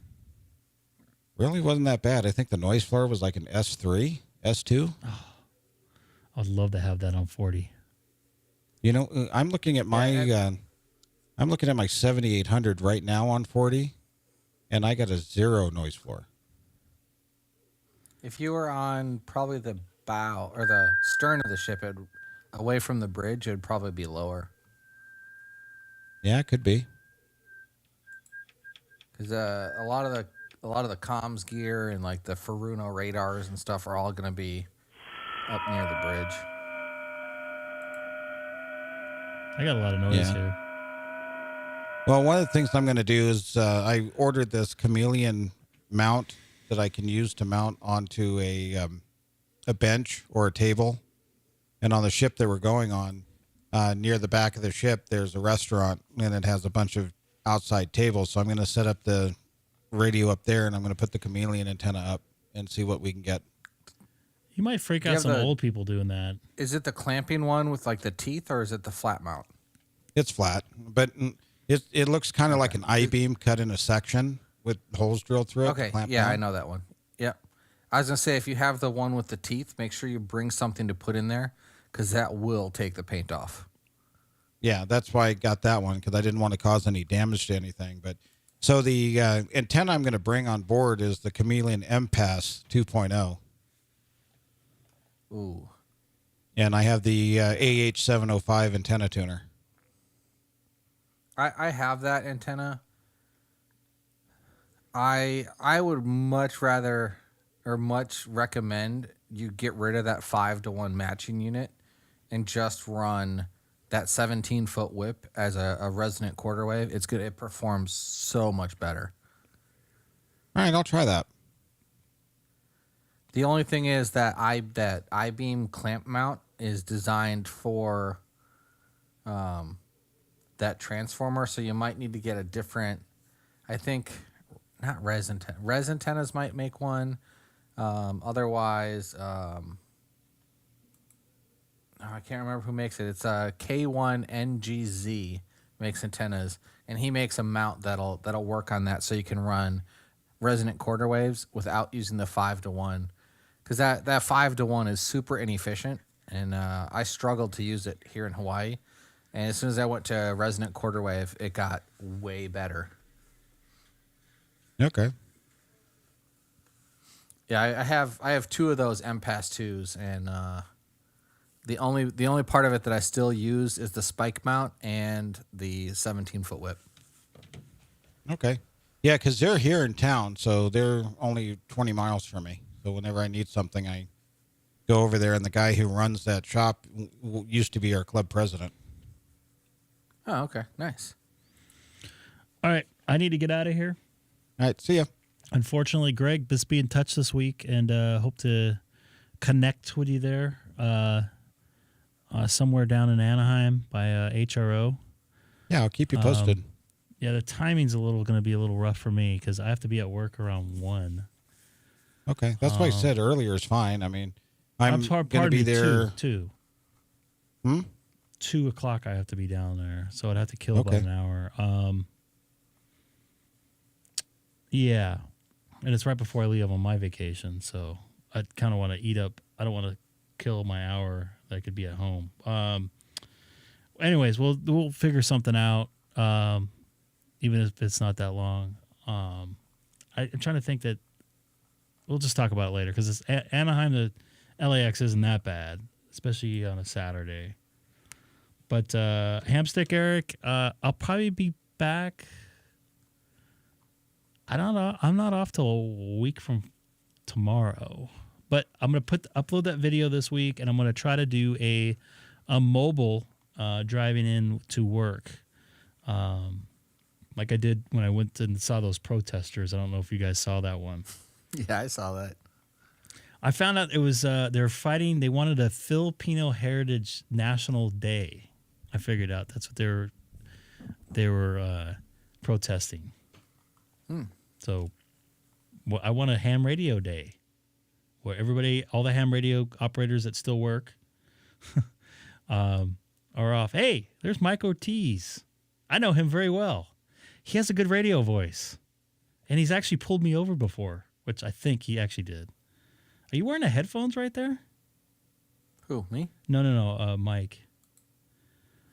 Really wasn't that bad. I think the noise floor was like an S3, S2. Oh, I'd love to have that on 40. I'm looking at my I'm looking at my 7800 right now on 40. And I got a 0 noise floor. If you were on probably the bow or the stern of the ship, away from the bridge, it would probably be lower. Yeah, it could be. Because a lot of the comms gear and like the Furuno radars and stuff are all going to be up near the bridge. I got a lot of noise here. Well, one of the things I'm going to do is I ordered this chameleon mount that I can use to mount onto a bench or a table. And on the ship that we're going on, near the back of the ship, there's a restaurant, and it has a bunch of outside tables. So I'm going to set up the radio up there, and I'm going to put the chameleon antenna up and see what we can get. You might freak out some old people doing that. Is it the clamping one with like the teeth, or is it the flat mount? It's flat, but it looks kind of like an I-beam cut in a section with holes drilled through it. Okay, yeah, I know that one. Yep. I was going to say, if you have the one with the teeth, make sure you bring something to put in there, because that will take the paint off. Yeah, that's why I got that one, because I didn't want to cause any damage to anything. But so the antenna I'm going to bring on board is the Chameleon M-Pass 2.0. Ooh. And I have the AH705 antenna tuner. I have that antenna. I would much rather or much recommend you get rid of that 5-to-1 matching unit and just run that 17-foot whip as a resonant quarter wave. It's good. It performs so much better. All right, I'll try that. The only thing is that I-beam clamp mount is designed for that transformer, so you might need to get a different, I think, not res antenna. Res antennas might make one. Otherwise, I can't remember who makes it. It's K6EGG makes antennas, and he makes a mount that'll work on that, so you can run resonant quarter waves without using the 5-to-1, because that 5-to-1 is super inefficient, and I struggled to use it here in Hawaii. And as soon as I went to resonant quarter wave, it got way better. Okay. Yeah, I have 2 of those M-Pass 2s, and the only part of it that I still use is the spike mount and the 17-foot whip. Okay. Yeah, because they're here in town, so they're only 20 miles from me. So whenever I need something, I go over there, and the guy who runs that shop used to be our club president. Oh, okay. Nice. All right. I need to get out of here. All right. See ya. Unfortunately, Greg, let's be in touch this week, and hope to connect with you there somewhere down in Anaheim by HRO. Yeah, I'll keep you posted. Yeah, the timing's going to be a little rough for me because I have to be at work around 1. Okay. That's why I said earlier is fine. I mean, I'm going to be there. 2. 2 o'clock I have to be down there, so I'd have to kill about an hour. Yeah, and it's right before I leave on my vacation, so I kind of want to eat up. I don't want to kill my hour that I could be at home. Anyways, we'll figure something out. even if it's not that long. I'm trying to think that we'll just talk about it later because it's Anaheim to LAX isn't that bad, especially on a Saturday. But Hamstick Eric, I'll probably be back. I don't know. I'm not off till a week from tomorrow, but I'm gonna upload that video this week, and I'm gonna try to do a mobile driving in to work, like I did when I went and saw those protesters. I don't know if you guys saw that one. Yeah, I saw that. I found out it was they're fighting. They wanted a Filipino Heritage National Day. I figured out that's what they were protesting. So, I want a ham radio day where all the ham radio operators that still work are off. Hey, there's Mike Ortiz. I know him very well. He has a good radio voice, and he's actually pulled me over before, which I think he actually did. Are you wearing the headphones right there? Who, me? No, Mike.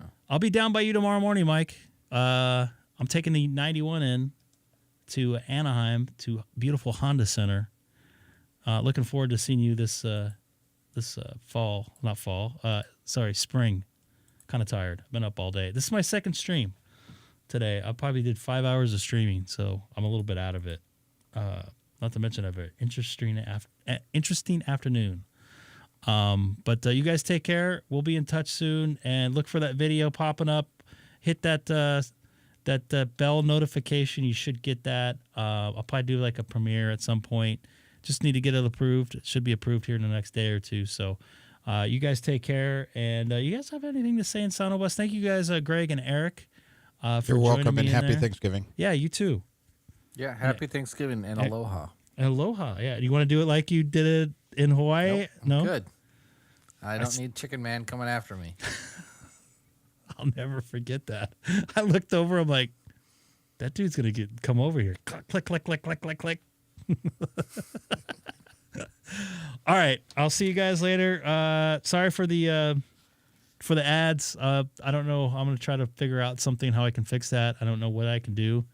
Oh. I'll be down by you tomorrow morning, Mike. I'm taking the 91 in to Anaheim to beautiful Honda Center. Looking forward to seeing you this spring. Kind of tired. I've been up all day. This is my second stream today. I probably did 5 hours of streaming, so I'm a little bit out of it. Not to mention I have an interesting afternoon. But you guys take care. We'll be in touch soon, and look for that video popping up. Hit that bell notification. You should get that. I'll probably do like a premiere at some point. Just need to get it approved. It should be approved here in the next day or two. So you guys take care. And you guys have anything to say in SonoBus? Thank you guys, Greg and Eric, for You're welcome, joining me and happy there. Thanksgiving. Yeah, you too. Yeah, happy Thanksgiving and aloha. Aloha. Yeah. You want to do it like you did it in Hawaii? Nope, No? good. I don't need Chicken Man coming after me. I'll never forget that. I looked over. I'm like, that dude's going to come over here. Click, click, click, click, click, click, click. All right. I'll see you guys later. Sorry for the ads. I don't know. I'm going to try to figure out something, how I can fix that. I don't know what I can do.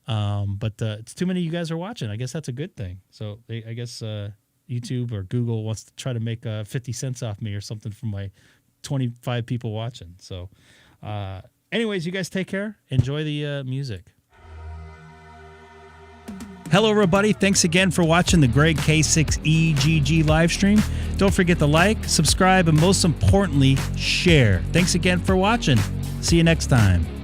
But it's too many of you guys are watching. I guess that's a good thing. So I guess YouTube or Google wants to try to make 50 cents off me or something from my 25 people watching. So anyways, you guys take care. Enjoy the music. Hello, everybody. Thanks again for watching the Greg K6EGG live stream. Don't forget to like, subscribe, and most importantly, share. Thanks again for watching. See you next time.